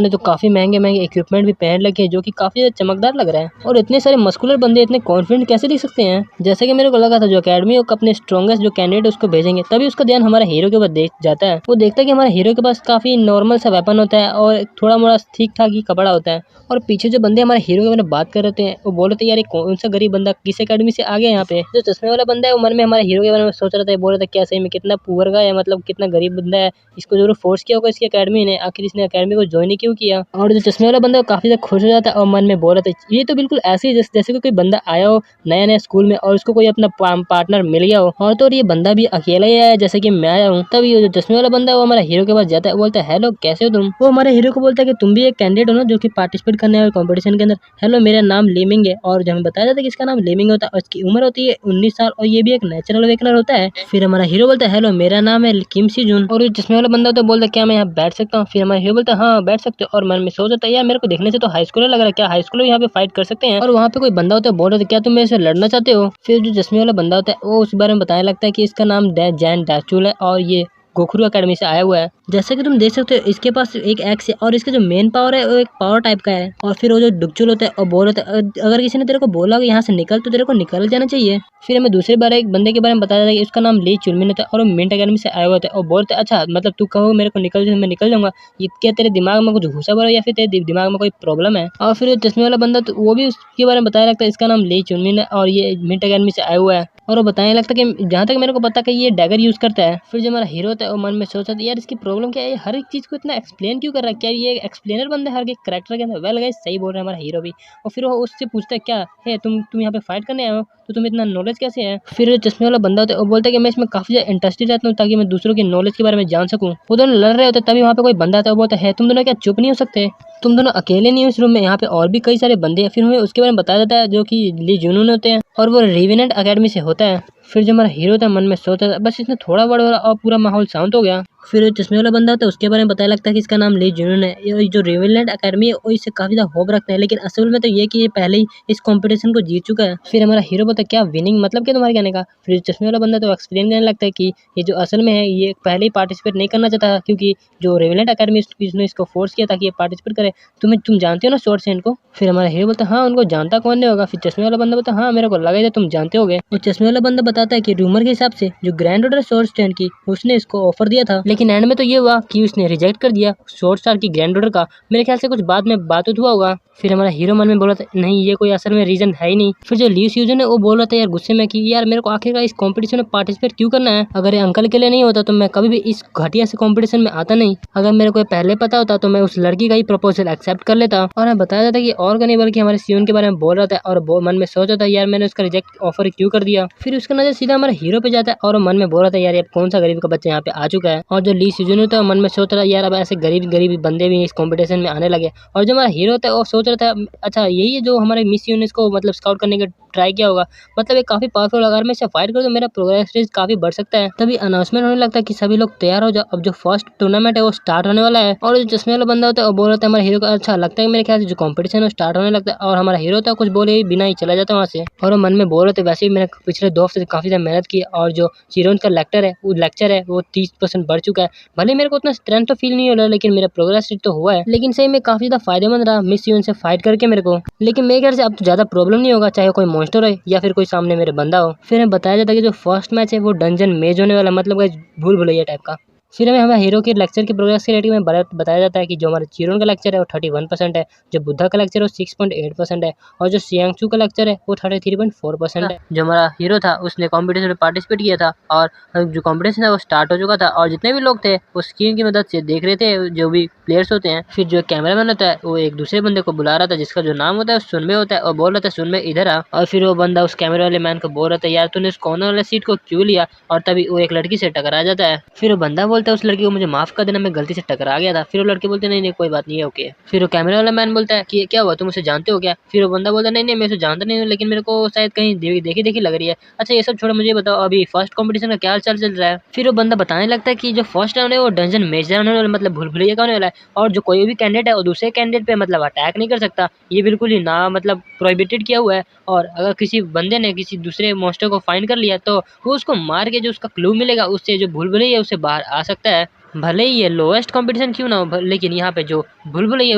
ने तो काफी महंगे महंगे इक्विपमेंट भी पहन रखे हैं जो कि काफी ज्यादा चमकदार लग रहा है। और इतने सारे मस्कुलर बंदे इतने कॉन्फिडेंट कैसे दिख सकते हैं। जैसे कि मेरे को लगा था जो अकेडमी अपने स्ट्रॉन्गेस्ट जो कैंडिडेट उसको भेजेंगे तभी उसका ध्यान हमारे हीरो के ऊपर देख जाता है। वो देखता है कि हमारे हीरो के पास काफी नॉर्मल सा वेपन होता है और थोड़ा मोड़ा ठीक ठाक ही कपड़ा होता है। और पीछे जो बंदे हमारे हीरो के बारे में बात कर रहे थे वो बोल रहे थे यार ये कौन सा गरीब बंदा किस अकेडमी से आ गया यहाँ पे। जो चश्मे वाला बंदा है वो मन में हमारे हीरो के बारे में सोच रहा था, बोल रहा था क्या सही में कितना पुअर का है, मतलब कितना गरीब बंदा है, इसको जरूर फोर्स किया होगा इसकी अकेडमी ने, आखिर इसने अकेडमी को ज्वाइन ही क्यों किया। और जो चश्मे वाला बंदा काफी ज्यादा खुश हो जाता है और मन में बोल रहा था ये तो बिल्कुल ऐसे ही जैसे कोई बंदा आया हो नया नया स्कूल में और उसको कोई अपना पार्टनर मिल गया हो। और तो ये बंदा भी अकेला ही आया जैसे कि मैं आया हूँ। तब ये जो चश्मे वाला बंदा है वो हमारे हीरो के पास जाता है, बोलता है हेलो कैसे हो तुम। वो हमारे हीरो को बोलता है कि तुम भी एक कैंडिडेट हो ना जो कि पार्टिसिपेट करने वाले कॉम्पिटिशन के अंदर। हेलो मेरा नाम लेमिंग है। और जब हमें बताया जाता है कि इसका नाम लेमिंग होता है और इसकी उम्र होती है 19 साल और ये भी एक नेचुरल अवेकनर होता है। फिर हमारा हीरो बोलता है हेलो मेरा नाम है किम सी जुन। और जिसमें वाला बंदा होता है बोलता है क्या मैं यहाँ बैठ सकता हूँ। फिर हमारा हीरो बोलता है हाँ बैठ सकते हो। और मन में सोच होता है यार मेरे को देखने से तो हाई स्कूलर लग रहा है, क्या हाई स्कूलर यहाँ पे फाइट कर सकते हैं। और वहाँ पे कोई बंदा होता है बोल रहा था क्या तुम मेरे से लड़ना चाहते हो। फिर जो चश्मे वाला बंदा होता है वो उस बारे में बताने लगता है कि इसका नाम जैन डैचुल है और ये गोखरू अकेडमी से आया हुआ है। जैसा कि तुम देख सकते हो इसके पास एक एक्स है और इसका जो मेन पावर है वो एक पावर टाइप का है। और फिर वो जो डुकचुल होता है और बोल रहा था अगर किसी ने तेरे को बोला कि यहाँ से निकल तो तेरे को निकल जाना चाहिए। फिर हमें दूसरे बार एक बंदे के बारे में बताया जाता है कि उसका नाम ली चुनमिन होता है और वो मिंट अकेडमी से आया हुआ था। और बोलते अच्छा मतलब तू कहो मेरे को निकल जाए मैं निकल जाऊंगा, ये क्या तेरे दिमाग में कुछ घुसा हुआ है या फिर तेरे दिमाग में कोई प्रॉब्लम है। और फिर चश्मे वाला बंदा तो वो भी उसके बारे में बताया लगता है इसका नाम ली चुनमिन है और ये मिंट अकेडमी से आया हुआ है। और वो बताने लगता है कि जहाँ तक मेरे को पता कि ये डैगर यूज करता है। फिर जो हमारा हीरो होता है वो मन में सोचा था यार इसकी प्रॉब्लम क्या है, हर एक चीज को इतना एक्सप्लेन क्यों कर रहा है, क्या ये एक्सप्लेनर बंदा है हर एक करेक्टर के अंदर। वेल गाइस सही बोल रहा है हमारा हीरो भी। और फिर वो उससे पूछता है क्या है तुम यहाँ पे फाइट करने आए हो तो तुम्हें इतना नॉलेज कैसे है। फिर चश्मे वाला बंदा होता है वो बोलता है कि मैं इसमें काफी ज्यादा इंटरेस्टेड रहता हूँ ताकि मैं दूसरों के नॉलेज के बारे में जान सकूँ। वो दोनों लड़ रहे होते तभी वहाँ पे कोई बंदा आता है वो बोलता है तुम दोनों क्या चुप नहीं हो सकते, तुम दोनों अकेले नहीं हो इस रूम में, यहाँ पे और भी कई सारे बंदे हैं। फिर हमें उसके बारे में बताया जाता है जो कि ली जुनून होते हैं और वो रिवेनेंट अकेडमी से होता है। फिर जो हमारा हीरो था मन में सोचा था बस इसने थोड़ा बड़ा और पूरा माहौल शांत हो गया। फिर चश्मे वाला बंदा होता है उसके बारे में बताया लगता है कि इसका नाम ली जुनून है, ये जो रिवेनेंट अकेडमी है वो इससे काफी ज्यादा होप रखता है, लेकिन असल में तो ये कि ये पहले ही इस कंपटीशन को जीत चुका है। फिर हमारा हीरो बोलता है क्या विनिंग मतलब क्या तुम्हारे कहने का। फिर चश्मे वाला बंदा तो एक्सप्लेन करने लगता है कि ये जो असल में है ये पहले ही पार्टिसिपेट नहीं करना चाहता क्योंकि जो रिवेनेंट अकेडमी इसने इसको फोर्स किया था कि ये पार्टिसिपेट करे। तुम जानते हो ना शॉर्ट से इनको। फिर हमारा हीरो बोलता है हाँ उनको जानता कौन नहीं होगा। फिर चश्मे वाला बंदा बोलता है हाँ मेरे को लगा था तुम जानते होगे। और चश्मे वाला बंदा बताता है कि रूमर के हिसाब से जो ग्रैंड ऑर्डर शॉर्ट स्टैंड की उसने इसको ऑफर दिया था, लेकिन एंड में तो ये हुआ कि उसने रिजेक्ट कर दिया शॉर्ट स्टार की ग्रैंड ऑर्डर का। मेरे ख्याल से कुछ बाद में बात हुआ होगा। फिर हमारा हीरो मन में बोला था नहीं ये कोई असल में रीजन है ही नहीं। फिर जो ली स्यूजन है वो बोल रहा था यार गुस्से में कि यार मेरे को आखिरकार इस कंपटीशन में पार्टिसिपेट क्यों करना है, अगर ये अंकल के लिए नहीं होता तो मैं कभी भी इस घटिया से कंपटीशन में आता नहीं। अगर मेरे को पहले पता होता तो मैं उस लड़की का ही प्रपोजल एक्सेप्ट कर लेता। और मैं बताया जाता कि और का नहीं बल्कि हमारे सीजन के बारे में बोल रहा था और मन में सोच रहा था यार मैंने उसका रिजेक्ट ऑफर क्यों कर दिया। फिर उसका नजर सीधा हमारे हीरो पे जाता है और मन में बोल रहा था यार कौन सा गरीब का बच्चा यहाँ पे आ चुका है। और जो ली सीजन होता है मन में सोच रहा यार अब ऐसे गरीब बंदे भी इस कंपटीशन में आने लगे। और जो हमारा हीरो होता है वो सोच रहा था अच्छा यही है जो हमारे मिस यूनिवर्स को मतलब स्काउट करने का ट्राई किया होगा, मतलब ये काफी पावरफुल, अगर मैं इसे फाइट करूँ तो मेरा प्रोग्रेस रेट काफी बढ़ सकता है। तभी अनाउंसमेंट होने लगता है कि सभी लोग तैयार हो जाओ, अब जो फर्स्ट टूर्नामेंट है वो स्टार्ट होने वाला है। और जो चश्मे वाला बंदा होता है वो बोल रहा था हमारे हीरो को अच्छा लगता है मेरे ख्याल से जो कंपटीशन है स्टार्ट होने लगता है। और हमारा हीरो होता है कुछ बोले बिना ही चला जाता है वहाँ से। और वो मन में बोल रहे थे वैसे भी मेरे पिछले 2 हफ्ते से काफ़ी ज़्यादा मेहनत की और जो चिरोन का लेक्चर है वो 30% बढ़ चुका है। भले मेरे को उतना स्ट्रेंथ तो फील नहीं हो रहा, लेकिन मेरा प्रोग्रेस रेट तो हुआ है। लेकिन सही में काफ़ी ज़्यादा फायदेमंद रहा मिस यूएन से फाइट करके मेरे को। लेकिन मेरे ख्याल से अब तो ज़्यादा प्रॉब्लम नहीं होगा, चाहे कोई मॉन्स्टर हो या फिर कोई सामने मेरे बंदा हो। फिर हमें बताया जाता है कि जो फर्स्ट मैच है वो डंजन मेज होने वाला, मतलब गाइस भूल भुलैया टाइप का। फिर हमें हमें हीरो के लेक्चर के प्रोग्रेस के रेटिंग में बताया जाता है कि जो हमारा चिरोन का लेक्चर है वो 31% है, जो बुद्धा का लेक्चर है वो 6.8% है, और जो सियांगचू का लेक्चर है वो 33.4% है। जो हमारा हीरो था उसने कॉम्पिटिशन में पार्टिसिपेट किया था और जो कॉम्पिटिशन था वो स्टार्ट हो चुका था, और जितने भी लोग थे वो स्क्रीन की मदद से देख रहे थे, जो भी प्लेयर्स होते हैं। फिर जो कैमरामैन होता है वो एक दूसरे बंदे को बुला रहा था जिसका जो नाम होता है सुनमे होता है, और बोल रहा था सुनमे इधर आ। और फिर वो बंदा उस कैमरे वाले मैन को बोल रहा था यार तूने उस कॉर्नर वाले सीट को क्यों लिया, और तभी वो एक लड़की से टकरा जाता है। फिर वो बंदा बोलता है उस लड़की को मुझे माफ कर देना, मैं गलती से टकरा गया था। फिर वो लड़की बोलती है नहीं नहीं कोई बात नहीं है ओके। फिर वो कैमरे वाला मैन बोलता है कि क्या हुआ तुम उसे जानते हो क्या। फिर वो बंदा बोलता है नहीं नहीं मैं उसे जानता नहीं हूँ, लेकिन मेरे को शायद कहीं देखी देखी लग रही है। अच्छा ये सब छोड़ो, मुझे बताओ अभी फर्स्ट कंपटीशन का क्या हाल चाल चल रहा है। फिर वो बंदा बताने लगता है कि जो फर्स्ट राउंड है वो डंजन मेज राउंड होने वाला, मतलब भूल भुलैया का होने वाला है, और जो कोई भी कैंडिडेट है वो दूसरे कैंडिडेट पे मतलब अटैक नहीं कर सकता, ये बिल्कुल ही ना मतलब प्रोहिबिटेड किया हुआ है। और अगर किसी बंदे ने किसी दूसरे मॉन्स्टर को फाइंड कर लिया तो वो उसको मार के जो उसका क्लू मिलेगा उससे जो भूल भुलैया उससे बाहर आ सकता है। भले ही ये लोएस्ट कंपटीशन क्यों ना हो, लेकिन यहाँ पे जो भूल भुलैया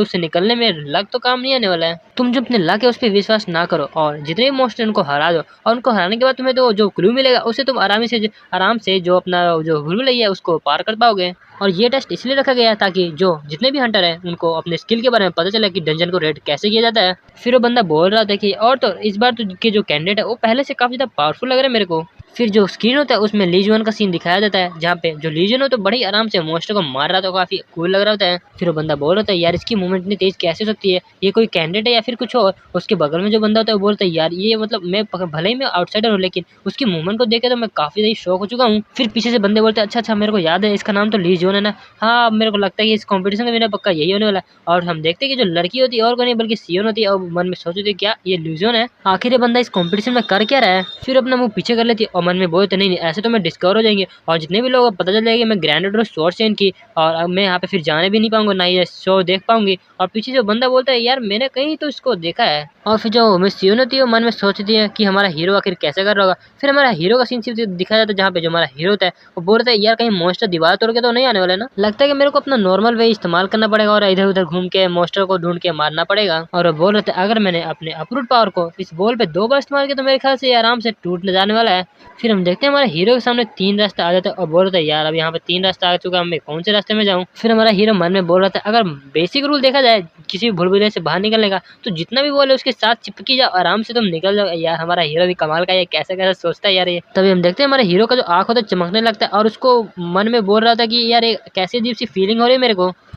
उससे निकलने में लक तो काम नहीं आने वाला है। तुम जो अपने लक है उस पर विश्वास ना करो और जितने भी मॉन्स्टर उनको हरा दो, और उनको हराने के बाद तुम्हें तो जो क्लू मिलेगा उससे तुम आराम से जो अपना जो भूल भुलैया है उसको पार कर पाओगे। और ये टेस्ट इसलिए रखा गया है ताकि जो जितने भी हंटर हैं उनको अपने स्किल के बारे में पता चले कि डंजन को रेड कैसे किया जाता है। फिर वो बंदा बोल रहा था कि और तो इस बार तो के जो कैंडिडेट है वो पहले से काफ़ी ज़्यादा पावरफुल लग रहा है मेरे को। फिर जो स्क्रीन होता है उसमें लीजुअन का सीन दिखाया जाता है, जहाँ पे जो लीजुअन हो तो बड़ी आराम से मॉन्स्टर को मार रहा था, काफी कूल लग रहा होता है। फिर वो बंदा बोल रहा था यार इसकी मूवमेंट इतनी तेज कैसे हो सकती है, ये कोई कैंडिडेट है या फिर कुछ और। उसके बगल में जो बंदा होता है वो बोलता है यार ये मतलब मैं भले ही मैं आउटसाइडर हूँ, लेकिन उसकी मूवमेंट को देख के तो मैं काफी ज्यादा शौक हो चुका हूँ। फिर पीछे से बंदे बोलते हैं अच्छा अच्छा मेरे को याद है इसका नाम तो लीजुअन है ना। हाँ मेरे को लगता है कि इस कॉम्पिटिशन का मेरा पक्का यही होने वाला है। और हम देखते हैं कि जो लड़की होती है और कोई नहीं बल्कि सियोन होती है, और मन में सोचती है क्या ये ल्यूजियन है, आखिर ये बंदा इस कंपटीशन में कर क्या रहा है। फिर अपना मुंह पीछे कर लेती है और मन में बोलते नहीं ऐसे तो मैं डिस्कवर हो जाएंगे, और जितने भी लोग पता चल जाएगा मैं ग्रैंड शॉर्ट चेन की, और अब मैं यहाँ पे फिर जाने भी नहीं पाऊंगा ना ये शो देख पाऊंगी। और पीछे जो बंदा बोलता है यार मैंने कहीं तो इसको देखा है। और फिर जो मिस सियोन होती है वो मन में सोचती है कि हमारा हीरो आखिर कैसे कर रहा होगा। फिर हमारा हीरो का सीन दिखाया जाता है जहाँ पे जो हमारा हीरो होता है वो बोल रहा है यार कहीं मॉन्स्टर दीवार तोड़ के तो नहीं आने वाला है ना। लगता है कि मेरे को अपना नॉर्मल वे इस्तेमाल करना पड़ेगा और इधर उधर घूम के मॉन्स्टर को ढूंढ के मारना पड़ेगा। और वो बोल रहे थे अगर मैंने अपने अप्रूव पावर को इस बॉल पे 2 बार इस्तेमाल किया तो मेरे ख्याल से ये आराम से टूट जाने वाला है। फिर हम देखते हैं हमारे हीरो के सामने 3 रास्ते आ जाते हैं और बोल रहा था यार अब यहाँ पे 3 रास्ता आ चुका है, मैं कौन से रास्ते में जाऊँ। फिर हमारा हीरो मन में बोल रहा था अगर बेसिक रूल देखा जाए किसी भी भूल भुलैया से बाहर निकलने का तो जितना भी बोले उसके साथ चिपकी जाओ आराम से तुम निकल जाओ। यार हमारा हीरो भी कमाल का, ये कैसे कैसे सोचता है यार ये। तभी हम देखते हैं हमारे हीरो का जो आंख होता है चमकने लगता है, और उसको मन में बोल रहा था कि यार ये कैसी अजीब सी फीलिंग हो रही है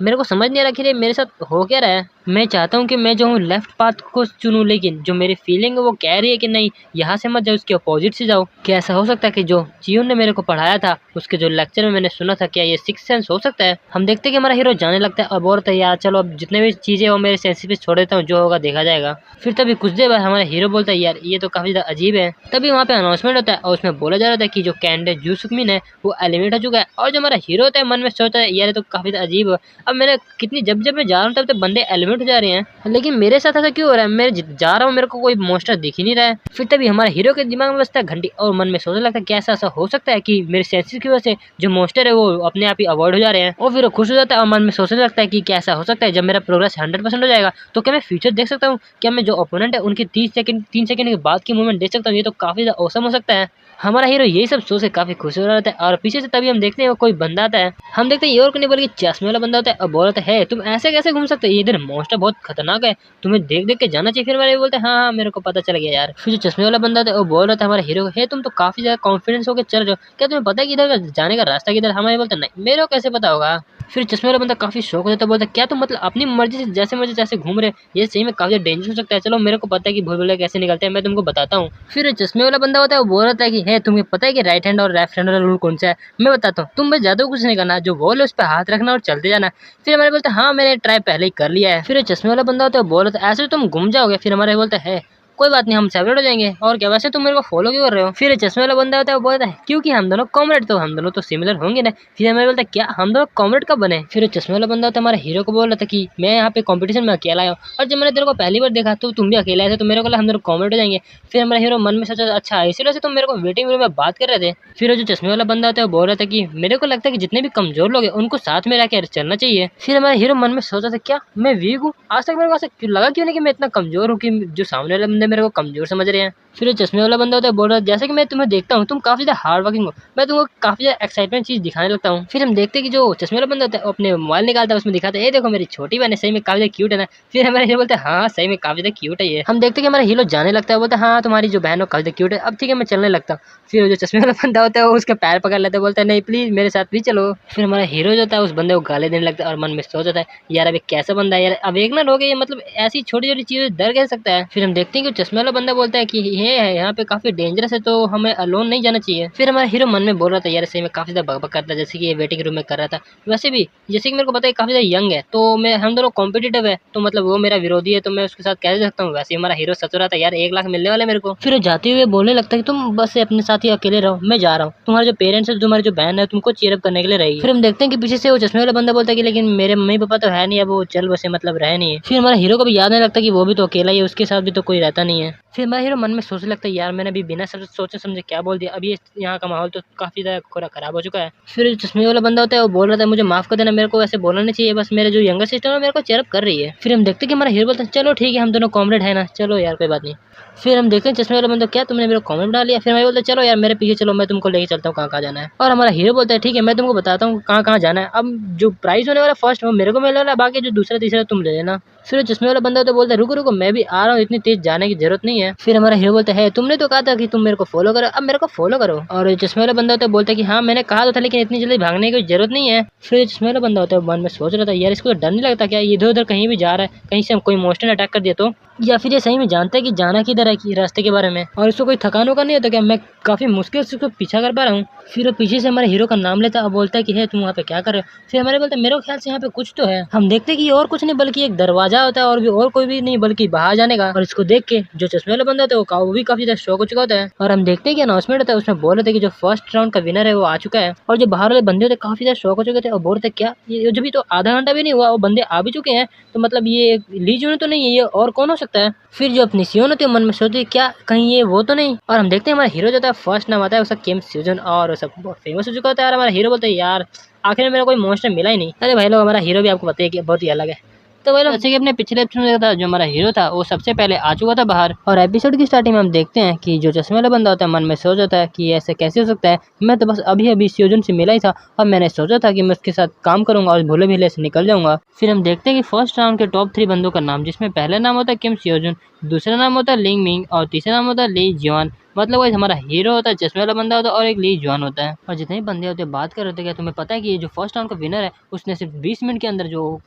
मेरे को समझ नहीं आ रहा कि मेरे साथ हो क्या रहा है। मैं चाहता हूँ कि मैं जो हूँ लेफ्ट पाथ को चुनूँ, लेकिन जो मेरी फीलिंग है वो कह रही है कि नहीं यहाँ से मत जाओ, उसके अपोजिट से जाओ। क्या ऐसा हो सकता है कि जो चियोन ने मेरे को पढ़ाया था उसके जो लेक्चर में मैंने सुना था, क्या ये सिक्स सेंस हो सकता है। हम देखते हैं कि हमारा हीरो जाने लगता है और बोलता है यार चलो अब जितने भी चीजें वो मेरे सेंसेस पे छोड़ देता हूँ, जो होगा देखा जाएगा। फिर तभी कुछ देर बाद हमारा हीरो बोलता है यार ये तो काफी ज्यादा अजीब है। तभी वहाँ पे अनाउंसमेंट होता है और उसमें बोला जा रहा था कि जो कैंडिडेट जू सुकमिन है वो एलिमिनेट हो चुका है। और जो हमारा हीरो होता है मन में सोचता है यार ये तो काफी ज्यादा अजीब है, अब मैंने कितनी जब मैं जा रहा हूँ तब बंदे एलिमिनेट हो जा रहे हैं, लेकिन मेरे साथ ऐसा क्यों हो रहा है, मैं जा रहा हूँ मेरे को कोई मॉन्स्टर दिख ही नहीं रहा है। फिर तभी हमारे हीरो के दिमाग में बजता है घंटी और मन में सोचने लगता है कि ऐसा हो सकता है कि मेरे सेंसेस की वजह से जो मॉन्स्टर है वो अपने आप ही अवॉइड हो जा रहे हैं। और फिर वो खुश हो जाता है और मन में सोचने लगता है कि क्या ऐसा हो सकता है जब मेरा प्रोग्रेस 100% हो जाएगा तो क्या मैं फ्यूचर देख सकता हूँ, क्या मैं जो ओपोनेंट है उनकी 3 सेकंड के बाद की मूवमेंट देख सकता हूँ, ये तो काफी ज्यादा औसम हो सकता है। हमारा हीरो यही सब सोच के काफी खुश हो रहा था और पीछे से तभी हम देखते हैं कोई बंदा आता है। हम देखते हैं ये और कोई नहीं बल्कि चश्मे वाला बंदा होता है और बोल रहा है तुम ऐसे कैसे घूम सकते हो, इधर मॉन्स्टर बहुत खतरनाक है, तुम्हें देख देख के जाना चाहिए। फिर हमारे बोलते हैं हाँ मेरे को पता चल गया यार। फिर जो चश्मे वाला बंदा था वो बोल रहा था हमारे हीरो को, तुम तो काफी ज्यादा कॉन्फिडेंस होकर चल रहे हो, क्या तुम्हें पता है कि इधर जाने का रास्ता किधर। हमारे बोलते नहीं मेरे को कैसे पता होगा। फिर चश्मे वाला बंदा काफी शौक होता है, बोलता क्या तुम मतलब अपनी मर्जी से जैसे मर्जी जैसे घूम रहे, ये सही में काफी डेंजर हो सकता है, चलो मेरे को पता है कि भूल भुलैया कैसे निकलते हैं, मैं तुमको बताता हूँ। फिर चश्मे वाला बंदा होता है वो बोल रहा था कि है तुम्हें पता है कि राइट हैंड और लेफ्ट हैंड वाला रूल कौन सा है, मैं बताता हूँ, तुम बस ज्यादा कुछ नहीं करना, जो वॉल है उस पर हाथ रखना और चलते जाना। फिर हमारे बोलते हाँ मैंने ट्राई पहले ही कर लिया है। फिर चश्मे वाला बंदा होता है वो बोल रहा था ऐसे तुम घूम जाओगे। फिर हमारे बोलता है कोई बात नहीं, हम सेपरेट हो जाएंगे। और क्या वैसे तुम मेरे को फॉलो क्यों कर रहे हो? फिर चश्मे वाला बंदा होता है वो बोलता है क्योंकि हम दोनों कॉमरेड, तो हम दोनों तो सिमिलर होंगे ना। फिर हमें बोलता है क्या हम दोनों कॉमरेड कब बने? फिर चश्मे वाला बंदा होता है हमारे हीरो को बोल रहा था कि मैं यहाँ पे कंपटीशन में अकेला आया हूँ, और जब मैंने तेरे को पहली बार देखा तो तुम भी अकेला आए थे, तो मेरे को लगा हम दोनों कॉमरेड हो जाएंगे। फिर हमारा हीरो मन में सोचा अच्छा इसीलिए से तुम मेरे को वेटिंग रूम में बात कर रहे थे। फिर जो चश्मे वाला बंदा होता है वो बोल रहा था कि मेरे को लगता है कि जितने भी कमजोर लोग हैं उनको साथ में रह चलना चाहिए। फिर हमारा हीरो मन में सोचा था क्या मैं वीक हूँ? आज तक मेरे को ऐसा लगा क्यों नहीं कि मैं इतना कमजोर हूँ कि जो सामने वाले बंदे मेरे को कमजोर समझ रहे हैं। फिर चश्मे वाला बंदा होता है बोल रहा है जैसे कि मैं तुम्हें देखता हूँ तुम काफी ज्यादा हार्ड वर्किंग हो, मैं तुमको काफी ज्यादा एक्साइटमेंट चीज दिखाने लगता हूँ। फिर हम देखते हैं कि जो चश्मे वाला बंदा होता है वो अपने मोबाइल निकालता है, उसमें दिखाता है ये देखो मेरी छोटी बहन है, सही में काफी ज्यादा क्यूट है ना। फिर हमारे हीरो बोलते हैं हाँ सही में काफी ज्यादा क्यूट है ये। हम देखते हैं कि हमारा हीरो जाने लगता है, बोलता है हाँ तुम्हारी जो बहन हो काफी ज्यादा क्यूट है, अब ठीक है मैं चलने लगता हूँ। फिर जो चश्मे वाला बंदा होता है वो उसका पैर पकड़ लेता है, बोलता है नहीं प्लीज मेरे साथ भी चलो। फिर हमारा हीरो जो होता है उस बंदे को गाली देने लगता है और मन में सोच होता है यार अब कैसा बंदा है यार, अब एक ना लोग ये मतलब ऐसी छोटी छोटी चीजें डर कह सकता है। फिर हम देखते हैं कि चश्मे वाला बंदा बोलता है कि ये है यहाँ पे काफी डेंजरस है तो हमें अलोन नहीं जाना चाहिए। फिर हमारा हीरो मन में बोल रहा था यार सही में काफी ज्यादा बकबक करता है, जैसे कि ये वेटिंग रूम में कर रहा था। वैसे भी जैसे कि मेरे को पता है काफी ज्यादा यंग है, तो मैं हम दोनों कॉम्पिटिटिव है, तो मतलब वो मेरा विरोधी है तो मैं उसके साथ कैसे सकता हूँ। वैसे हमारा हीरो सच रहा था यार 1 लाख मिलने वाले मेरे को। फिर जाते हुए बोलने लगता है कि तुम बस अपने साथ ही अकेले रहो, मैं जा रहा हूँ, तुम्हारे जो पेरेंट्स है तुम्हारी जो बहन है तुमको चीयरअप करने के लिए रहेगी। फिर हम देखते हैं कि पीछे से वो चश्मे वाला बंदा बोलता है कि लेकिन मेरे मम्मी पापा तो है नहीं, अब वो चल बसे मतलब रहे नहीं है। फिर हमारा हीरो को भी याद नहीं लगता कि वो भी तो अकेला ही है, उसके साथ भी तो कोई रहता नहीं है। फिर हमारा हीरो मन में सोचने लगता है यार मैंने अभी बिना सोचे समझे क्या बोल दिया, अभी यहाँ का माहौल तो काफी ज्यादा खराब हो चुका है। फिर जो चश्मे वाला बंदा होता है वो बोल रहा था मुझे माफ कर देना, मेरे को ऐसे बोलना नहीं चाहिए, बस मेरे जो यंगर सिस्टर है मेरे को चेयरअप कर रही है। फिर हम देखते हैं कि हमारा हीरो बोलता है चलो ठीक है हम दोनों कॉमरेड है ना, चलो यार कोई बात नहीं। फिर हम देखते हैं चश्मे वाला बंदा क्या तुमने मेरे कॉमेंट डाल लिया। फिर मैं बोलता चलो यार मेरे पीछे चलो मैं तुमको लेके चलता हूँ कहाँ कहाँ जाना है। और हमारा हीरो बोलता है ठीक है मैं तुमको बताता हूँ कहाँ कहाँ जाना है, अब जो प्राइस होने वाला फर्स्ट वो मेरे को मिलने वाला, बाकी जो दूसरा तीसरा तुम ले लेना। फिर चश्मे वाला बंदा तो बोलता है रुको रुको मैं भी आ रहा हूँ, इतनी तेज जाने की जरूरत नहीं है। फिर हमारा हीरो बोलता है तुमने तो कहा था कि तुम मेरे को फॉलो करो, अब मेरे को फॉलो करो। और चश्मे वाला बंदा होता है बोलता है कि हाँ मैंने कहा तो था लेकिन इतनी जल्दी भागने की जरूरत नहीं है। फिर चश्मे वाला बंदा होता है मन में सोच रहा था यार इसको तो डर नहीं लगता क्या, इधर उधर कहीं भी जा रहा है, कहीं से कोई मोस्टन अटैक कर दिया तो, या फिर ये सही में जानता है कि जाना किधर है कि रास्ते के बारे में, और इसको कोई थकान होगा नहीं होता क्या, मैं काफी मुश्किल से उसको पीछा कर पा रहा हूँ। फिर वो पीछे से हमारे हीरो का नाम लेता है और बोलता है कि है तुम वहाँ पे क्या कर रहे हो। फिर हमारे बोलते हैं मेरे ख्याल से यहाँ पे कुछ तो है। हम देखते हैं कि ये और कुछ नहीं बल्कि एक दरवाजा होता है और भी और कोई भी नहीं बल्कि बाहर जाने का। और इसको देख के जो चश्मे वाला बंदा होता है वो भी काफी ज्यादा शौक हो चुका होता है। और हम देखते हैं कि अनाउंसमेंट होता है उसमें बोल रहे थे कि जो फर्स्ट राउंड का विनर है वो आ चुका है। और जो बाहर वाले बंदे होते काफी ज्यादा शौक हो चुके थे और बोल रहे थे क्या ये जब भी तो आधा घंटा भी नहीं हुआ वो बंदे आ भी चुके हैं, तो मतलब ये ली जून तो नहीं है, ये और कौन हो सकता है। फिर जो अपनी सियोन होती है मन में सोचती क्या कहीं ये वो तो नहीं। और हम देखते हैं हमारा हीरो जो था फर्स्ट नाम आता है उसका किम स्यूजन और सब बहुत फेमस हो चुका होता है। और हमारा हीरो बोलता है यार आखिर में मेरा कोई मॉन्स्टर मिला ही नहीं। अरे भाई लोग हमारा हीरो भी आपको पता है कि बहुत ही अलग है। तो भाई लोग जैसे कि अपने पिछले एपिसोड में था जो हमारा हीरो था वो सबसे पहले आ चुका था बाहर, और एपिसोड की स्टार्टिंग में हम देखते हैं कि जो चश्मे वाला बंदा होता है मन में सोच जाता है कि ऐसे कैसे हो सकता है, मैं तो बस अभी अभी स्यूजन से मिला ही था और मैंने सोचा था कि मैं उसके साथ काम करूंगा और भूले भीले से निकल जाऊंगा। फिर हम देखते हैं कि फर्स्ट राउंड के टॉप 3 बंदों का नाम, जिसमें पहला नाम होता है किम स्यूजन, दूसरा नाम होता है लिंग मिंग और तीसरा नाम होता है ली जुआन। मतलब वो हमारा हीरो होता है, चश्मे वाला बंदा होता है और एक ली जुआन होता है। और जितने भी बंदे होते हैं बात कर रहे थे क्या तुम्हें पता है कि ये जो फर्स्ट राउंड का विनर है उसने सिर्फ 20 मिनट के अंदर जो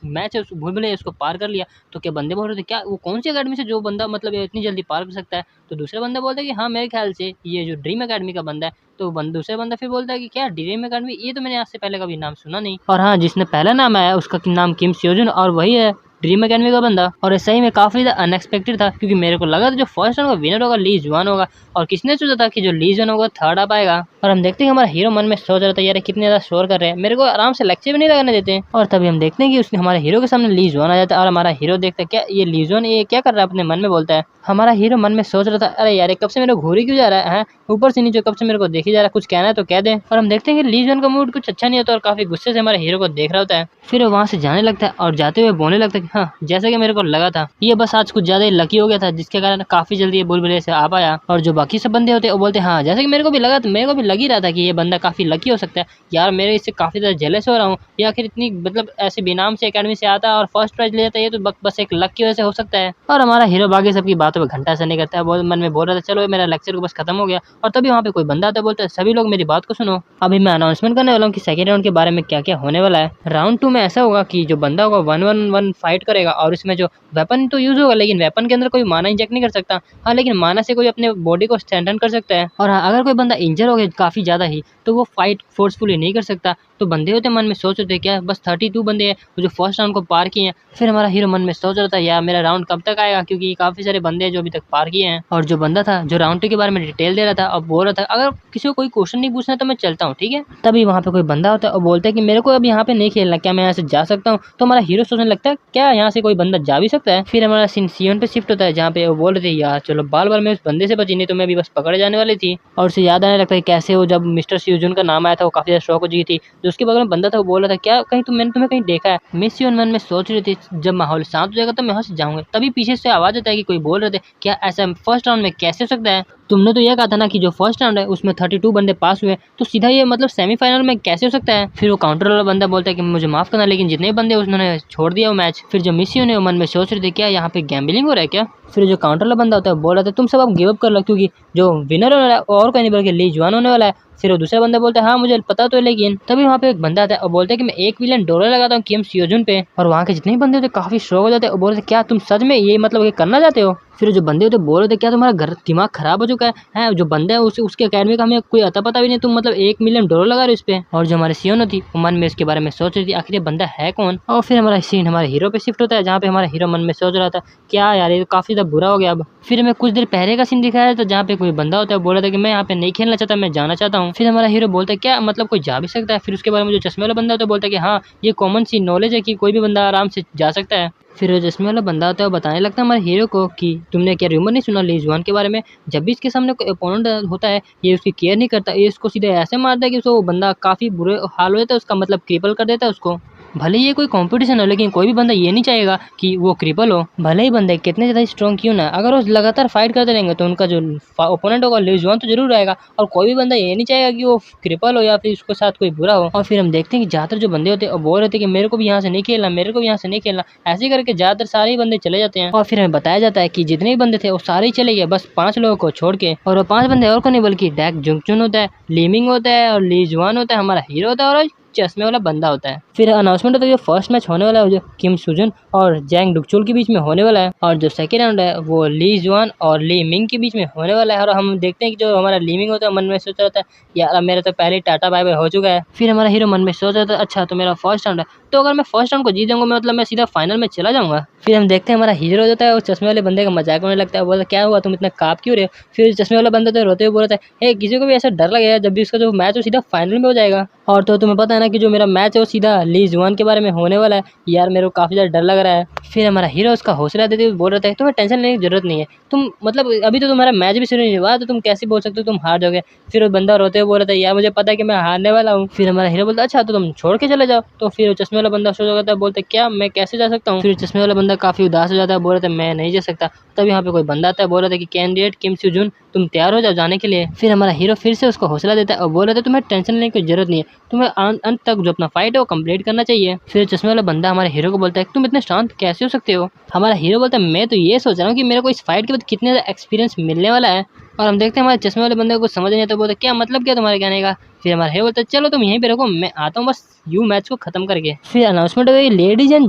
मैच है उस भूल भुलैया उसको पार कर लिया। तो क्या बंदे बोल रहे थे क्या वो कौन सी अकेडमी से जो बंदा मतलब इतनी जल्दी पार कर सकता है। तो दूसरा बंदा बोलता है कि हाँ मेरे ख्याल से ये जो ड्रीम अकेडमी का बंदा है। तो दूसरा बंदा फिर बोलता है कि क्या ड्रीम अकेडमी, ये तो मैंने आज से पहले कभी नाम सुना नहीं। और हाँ जिसने पहला नाम आया उसका नाम किम स्योजन और वही है ड्रीम अकेडमी का बंदा। और सही में काफी ज्यादा अनएक्सपेक्टेड था क्योंकि मेरे को लगा था जो फर्स्ट राउंड का विनर होगा ली जुआन होगा, और किसने सोचा था कि जो ली जुआन होगा थर्ड आ पाएगा। और हम देखते हैं कि हमारा हीरो मन में सोच रहा था यार कितने ज्यादा शोर कर रहे हैं, मेरे को आराम से लेक्चर भी नहीं लगाने देते। और तभी हम देखते हैं कि उसने हमारे हीरो के सामने ली जुआन आ जाता है और हमारा हीरो देखता है क्या ये ली जुआन ये क्या कर रहा है, अपने मन में बोलता है। हमारा हीरो मन में सोच रहा था अरे यार कब से मेरे घूरी क्यों जा रहा है, ऊपर से नीचे कब से मेरे को देखी जा रहा है, कुछ कहना है तो कह दे। और हम देखते हैं कि ली जुआन का मूड कुछ अच्छा नहीं होता और काफी गुस्से से हमारे हीरो को देख रहा होता है। फिर वो वहां से जाने लगता है और जाते हुए बोलने लगता है कि हाँ जैसा कि मेरे को लगा था ये बस आज कुछ ज्यादा ही लकी हो गया था जिसके कारण काफी जल्दी ये बुलबुले से आ पाया। और जो बाकी सब बंदे होते हैं वो बोलते हैं हाँ जैसे कि मेरे को भी लगा था, मेरे को भी लग ही रहा था कि ये बंदा काफी लकी हो सकता है यार, मेरे इससे काफी ज्यादा जेलस हो रहा हूँ, या आखिर इतनी मतलब ऐसे बेनाम से अकेडमी से आता है और फर्स्ट प्राइज ले जाता है, ये तो बस एक लक की वजह से हो सकता है। और हमारा हीरो बाकी सबकी बातों पर घंटा से नहीं करता है, मन में बोल रहा था चलो मेरा लेक्चर को बस खत्म हो गया। और तभी वहाँ पे कोई बंदा आता है, बोलता है सभी लोग मेरी बात को सुनो, अभी मैं अनाउंसमेंट करने वाला हूँ कि सेकंड राउंड के बारे में क्या क्या होने वाला है। राउंड 2 में ऐसा होगा कि जो बंदा होगा 1-1-1 फाइट इंजेक्ट करेगा और इसमें जो वेपन तो यूज होगा, लेकिन वेपन के अंदर कोई माना इंजेक्ट नहीं कर सकता। हाँ, लेकिन माना से कोई अपने बॉडी को स्ट्रेंथन कर सकता है। और हाँ, अगर कोई बंदा इंजर हो गया काफी ज्यादा ही, तो वो फाइट फोर्सफुली नहीं कर सकता। तो बंदे होते मन में सोच रहे थे क्या बस 32 बंदे हैं जो फर्स्ट राउंड को पार किए हैं। फिर हमारा हीरो मन में सोच रहा था यार मेरा राउंड कब तक आएगा, क्योंकि काफी सारे बंदे हैं जो अभी तक पार किए हैं। और जो बंदा था जो राउंड 2 के बारे में डिटेल दे रहा था और बोल रहा था अगर किसी को कोई क्वेश्चन नहीं पूछना तो मैं चलता हूँ, ठीक है। तभी वहाँ पे कोई बंदा होता है और बोलता है कि मेरे को अब यहाँ पे नहीं खेलना, क्या मैं यहाँ से जा सकता हूँ। तो हमारा हीरो सोचने लगता है क्या यहाँ से कोई बंदा जा भी सकता है। फिर हमारा सीन सीन पे शिफ्ट होता है जहाँ पे वो बोल रहे थे यार चलो बाल बाल में उस बंदे से बची, नहीं तो मैं भी बस पकड़े जाने वाली थी। और उसे याद आने लगता है कैसे वो जब मिस्टर सियोजून का नाम आया था वो काफी ज्यादा शौक हो चुकी थी। जो उसके बगल में बंदा था वो बोल रहा था क्या कहीं मैंने तुम्हें कहीं देखा है। मिस सियोन मन में सोच रही थी जब माहौल शांत हो जाएगा तो मैं यहाँ से जाऊंगा। तभी पीछे से आवाज आता है कि कोई बोल रहे थे क्या ऐसा फर्स्ट राउंड में कैसे हो सकता है। तुमने तो यह कहा था ना कि जो फर्स्ट राउंड है उसमें 32 बंदे पास हुए, तो सीधा ये मतलब सेमीफाइनल में कैसे हो सकता है। फिर वो काउंटर वाला बंदा बोलता है कि मुझे माफ करना लेकिन जितने बंदे उन्होंने छोड़ दिया वो मैच। फिर जो मिसियो ने मन में सोच रहे थे क्या यहाँ पे गैम्बलिंग हो रहा है क्या। फिर जो काउंटर वाला बंदा होता है बोल रहा था तुम सब अब गिव अप कर लो क्योंकि जो विनर होने वाला है और कोई नहीं बल्कि ली जुआन होने वाला है। फिर वो दूसरा बंदा बोलता है हाँ मुझे पता तो है, लेकिन तभी वहाँ पे एक बंदा आता है और बोलता है कि मैं $1 मिलियन लगाता हूँ किम सियोजून पे। और वहाँ के जितने भी बंदे होते काफी शौक हो जाते हैं और बोल रहे थे क्या तुम सच में ये मतलब ये करना चाहते हो। फिर जो बंदे होते बोल रहे थे क्या तुम्हारा घर दिमाग खराब हो चुका है जो बंदा है उसके अकेडमी का हमें कोई अता पता भी नहीं, तुम मतलब $1 मिलियन लगा रहे हो इस पे। और जो हमारे सियोन होती वो मन में इसके बारे में सोच रही थी आखिर ये बंदा है कौन। और फिर हमारा सीन हमारे हीरो पे शिफ्ट होता है जहाँ पे हमारा हीरो मन में सोच रहा था क्या यार ये तो काफी ज्यादा बुरा हो गया अब। फिर हमें कुछ देर पहले का सीन दिखाया था जहाँ पे कोई बंदा होता है बोल रहा था कि मैं यहाँ पे नहीं खेलना चाहता, मैं जाना चाहता हूँ। फिर हमारा हीरो बोलता है क्या मतलब कोई जा भी सकता है। फिर उसके बारे में जो चश्मे वाला बंदा होता है बोलता है कि हाँ ये कॉमन सी नॉलेज है कि कोई भी बंदा आराम से जा सकता है। फिर वो चश्मे वाला बंदा होता है वो बताने लगता है हमारे हीरो को कि तुमने क्या रूमर नहीं सुना ली जुआन के बारे में, जब भी इसके सामने कोई अपोनेंट होता है ये उसकी केयर नहीं करता, ये इसको सीधे ऐसे मारता है कि उसको बंदा काफी बुरे हाल हो जाता है, उसका मतलब क्रिपल कर देता है उसको। भले ये कोई कंपटीशन हो लेकिन कोई भी बंदा ये नहीं चाहेगा कि वो क्रिपल हो, भले ही बंदे कितने ज़्यादा स्ट्रॉन्ग क्यों ना। अगर वो लगातार फाइट करते रहेंगे तो उनका जो ओपोनेंट होगा ली जुआन तो जरूर रहेगा, और कोई भी बंदा ये नहीं चाहेगा कि वो क्रिपल हो या फिर उसके साथ कोई बुरा हो। और फिर हम देखते हैं कि ज़्यादातर जो बंदे होते हैं वो बोल रहे थे कि मेरे को भी यहाँ से नहीं खेलना, मेरे को भी यहाँ से नहीं खेलना, ऐसे करके ज़्यादातर सारे ही बंदे चले जाते हैं। और फिर हमें बताया जाता है कि जितने भी बंदे थे वो सारे ही चले गए बस 5 लोगों को छोड़ के। और वो 5 बंदे और को नहीं बल्कि डैक जुंगचुन होता है, लीमिंग होता है और ली जुआन होता है, हमारा हीरो होता है और चश्मे वाला बंदा होता है। फिर अनाउंसमेंट होता है जो फर्स्ट मैच होने वाला है जो किम सुजन और जैंग डुकचुल के बीच में होने वाला है, और जो सेकंड राउंड है वो ली जुआन और ली मिंग के बीच में होने वाला है। और हम देखते हैं कि जो हमारा ली मिंग होता है मन में सोच रहा था यार मेरा तो पहले टाटा बाय बाय हो चुका है। फिर हमारा हीरो मन में सोच रहा था अच्छा तो मेरा फर्स्ट राउंड है, तो अगर मैं फर्स्ट राउंड को जीत जाऊंगा मतलब मैं सीधा फाइनल में चला जाऊंगा। फिर हम देखते हैं हमारा हीरो हो जाता है और चश्मे वाले बंदे का मजाक होने लगता है, बोलता क्या हुआ तुम इतना काप क्यों रहे हो। फिर चश्मे वाला बंदा तो रोते हुए बोल रहा था हे किसी को भी ऐसा डर लगेगा जब भी उसका जो मैच हो सीधा फाइनल में हो जाएगा। और तो तुम्हें पता है ना कि जो मेरा मैच है वो सीधा ली जुआन के बारे में होने वाला है, यार मेरे को काफी ज्यादा डर लग रहा है। फिर हमारा हीरो उसका हौसला देते हुए बोल रहा है तुम्हें टेंशन लेने की जरूरत नहीं है, तुम मतलब अभी तो तुम्हारा मैच भी शुरू नहीं हुआ तो तुम कैसे बोल सकते हो तुम हार जाओगे। फिर वो बंदा रोते हुए बोल रहा था यार मुझे पता है कि मैं हारने वाला हूँ। फिर हमारा हीरो बोलता अच्छा तो तुम छोड़ के चले जाओ। तो फिर चश्मे वाला बंदा सोच जाता है बोलता क्या मैं कैसे जा सकता हूँ। फिर चश्मे वाला बंदा काफी उदास हो जाता है, बोल रहा था मैं नहीं जा सकता। तब यहाँ पे कोई बंदा आता है बोल रहा था कि कैंडिडेट किम सुजुन तुम तैयार हो जाओ जाने के लिए। फिर हमारा हीरो फिर से उसको हौसला देता है और बोल रहा था तुम्हें टेंशन लेने की जरूरत नहीं है, तुम्हें अंत तक जो अपना फाइट है वो कंप्लीट करना चाहिए। फिर चश्मे वाला बंदा हमारे हीरो को बोलता है तुम इतने शांत कैसे हो सकते हो। हमारा हीरो बोलता है मैं तो ये सोच रहा हूँ कि मेरे को इस फाइट के बाद कितने ज़्यादा एक्सपीरियंस मिलने वाला है। और हम देखते हैं हमारे चश्मे वाले बंदे को समझ नहीं आता, बोलते क्या मतलब क्या तुम्हारे कहने का। फिर हमारा हीरो बोलता है चलो तुम यहीं पे रखो मैं आता हूँ बस यूं मैच को खत्म करके। फिर अनाउंसमेंट हो गई लेडीज एंड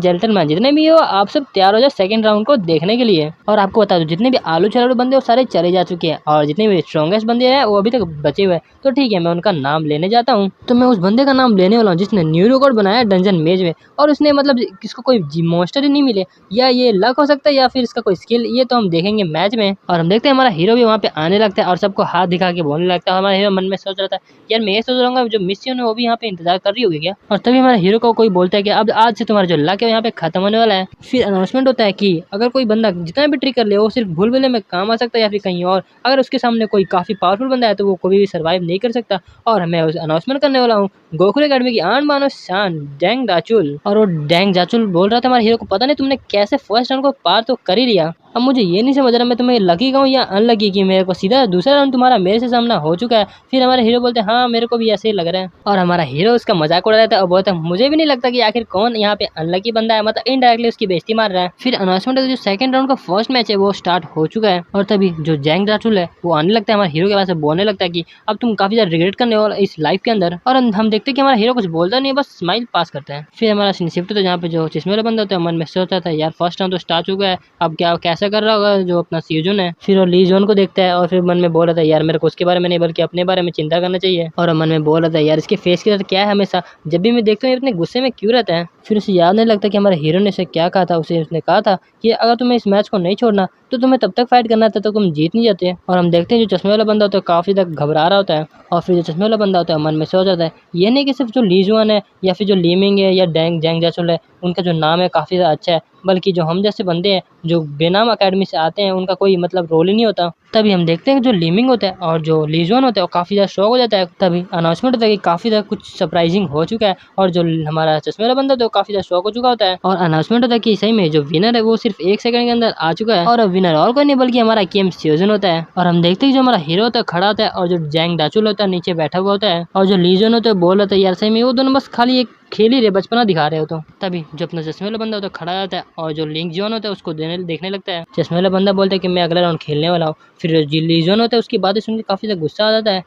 जेंटलमैन जितने भी हो आप सब तैयार हो जाओ सेकंड राउंड को देखने के लिए। और आपको बता दो जितने भी आलू चलालू बंदे वो सारे चले जा चुके हैं और जितने भी स्ट्रॉन्गेस्ट बंदे हैं वो अभी तक बचे हुए हैं। तो ठीक है मैं उनका नाम लेने जाता हूँ। तो मैं उस बंदे का नाम लेने वाला हूँ जिसने न्यू रिकॉर्ड बनाया डंजन मेज में, और उसने मतलब किसको कोई मॉन्स्टर ही नहीं मिले, या ये लक हो सकता है या फिर इसका कोई स्किल, ये तो हम देखेंगे मैच में। और हम देखते हैं हमारा हीरो भी वहाँ पे आने लगता है और सबको हाथ दिखा के बोलने लगता है। हमारा हीरो मन में सोच रहा था यार मैं ये सोच रहा हूँ जो मिशन है वो भी यहाँ पे इंतजार कर रही होगी क्या। और तभी हमारे हीरो को कोई बोलता है कि अब आज से तुम्हारा जो लक है यहाँ पे खत्म होने वाला है। फिर अनाउंसमेंट होता है कि अगर कोई बंदा जितना भी ट्रिक कर ले वो सिर्फ भूल भुलैया में काम आ सकता है या फिर कहीं और, अगर उसके सामने कोई काफी पावरफुल बंदा है तो वो कभी भी सर्वाइव नहीं कर सकता। और मैं अनाउंसमेंट करने वाला हूँ गोकुल अकेडमी की आन बानो शान डैंग जाचुल। और वो डैंग जाचुल बोल रहा था हमारे हीरो को पता नहीं तुमने कैसे फर्स्ट राउंड को पार तो कर ही लिया। अब मुझे ये नहीं समझ रहा मैं तुम्हें लकी कहूँ या अनलकी कि मेरे को सीधा दूसरा राउंड तुम्हारा मेरे से सामना हो चुका है। फिर हमारा हीरो बोलते हैं हाँ मेरे को भी ऐसे ही लग रहा है, और हमारा हीरो उसका मजाक उड़ा देता है और बोलता है मुझे भी नहीं लगता कि आखिर कौन यहाँ पे अनलकी बंदा है, मतलब इनडायरेक्टली उसकी बेइज्जती मार रहा है। फिर अनाउंसमेंट है जो सेकंड राउंड का फर्स्ट मैच है वो स्टार्ट हो चुका है, और तभी जो जैंग ड्राचुल है वो आने लगता है हमारे हीरो के पास, बोलने लगता है कि अब तुम काफी ज्यादा रिग्रेट करने वाले इस लाइफ के अंदर। और हम देखते हैं कि हमारा हीरो कुछ बोलता नहीं है, बस स्माइल पास करता है। फिर हमारा सीन शिफ्ट होता है जहाँ पे जो चश्मे वाला बंदा होता है मन में सोचता था यार फर्स्ट राउंड तो स्टार्ट चुका है, अब क्या कैसा कर रहा होगा जो अपना सीजन है। फिर वो ली जोन को देखता है और फिर मन में बोल रहा था यार मेरे को उसके बारे में नहीं बल्कि अपने बारे में चिंता करना चाहिए, और मन में बोल रहा था यार इसके फेस के साथ क्या है, हमेशा जब भी मैं देखता हूँ ये इतने गुस्से में क्यों रहता है। फिर उसे याद नहीं लगता कि हमारे हीरो ने उसे क्या कहा था, उसने कहा था कि अगर तुम्हें इस मैच को नहीं छोड़ना तो तुम्हें तब तक फाइट करना था तो तुम जीत नहीं जाते। और हम देखते हैं जो चश्मे वाला बंदा होता है काफी तक घबरा रहा होता है, और फिर जो चश्मे वाला बंदा होता है मन में सोच जाता है ये नहीं कि सिर्फ जो ली जुआन है या फिर जो लीमिंग है या जैंग ड्राचुल है उनका जो नाम है काफी ज्यादा अच्छा है, बल्कि जो हम जैसे बंदे हैं जो बेनाम अकेडमी से आते हैं उनका कोई मतलब रोल ही नहीं होता। तभी हम देखते हैं कि जो लीमिंग होता है और जो लीजोन होता है वो काफी ज्यादा शौक हो जाता है। तभी अनाउंसमेंट होता है कि काफी ज्यादा कुछ सरप्राइजिंग हो चुका है, और जो हमारा चश्मे वाला बंदा होता है वो काफी ज्यादा शौक हो चुका होता है, और अनाउंसमेंट होता है कि सही में जो विनर है वो सिर्फ 1 सेकंड के अंदर आ चुका है, और विनर और कोई नहीं बल्कि हमारा केम सीजन होता है। और हम देखते हैं कि जो हमारा हीरो होता है खड़ा होता है और जो जैंग ड्राचुल होता है नीचे बैठा हुआ होता है, और जो लीजन होता है बोल रहा था यार सही में वो दोनों बस खाली एक खेल ही रहे, बचपना दिखा रहे हो। तो तभी जो अपना चश्मे वाला बंदा होता है खड़ा जाता है और जो लिंक जॉन होता है उसको देखने लगता है। चश्मे वाला बंदा बोलता है कि मैं अगला राउंड खेलने वाला हूँ। फिर जो लीजन होता है उसकी बातें सुन के काफी ज्यादा गुस्सा आ जाता है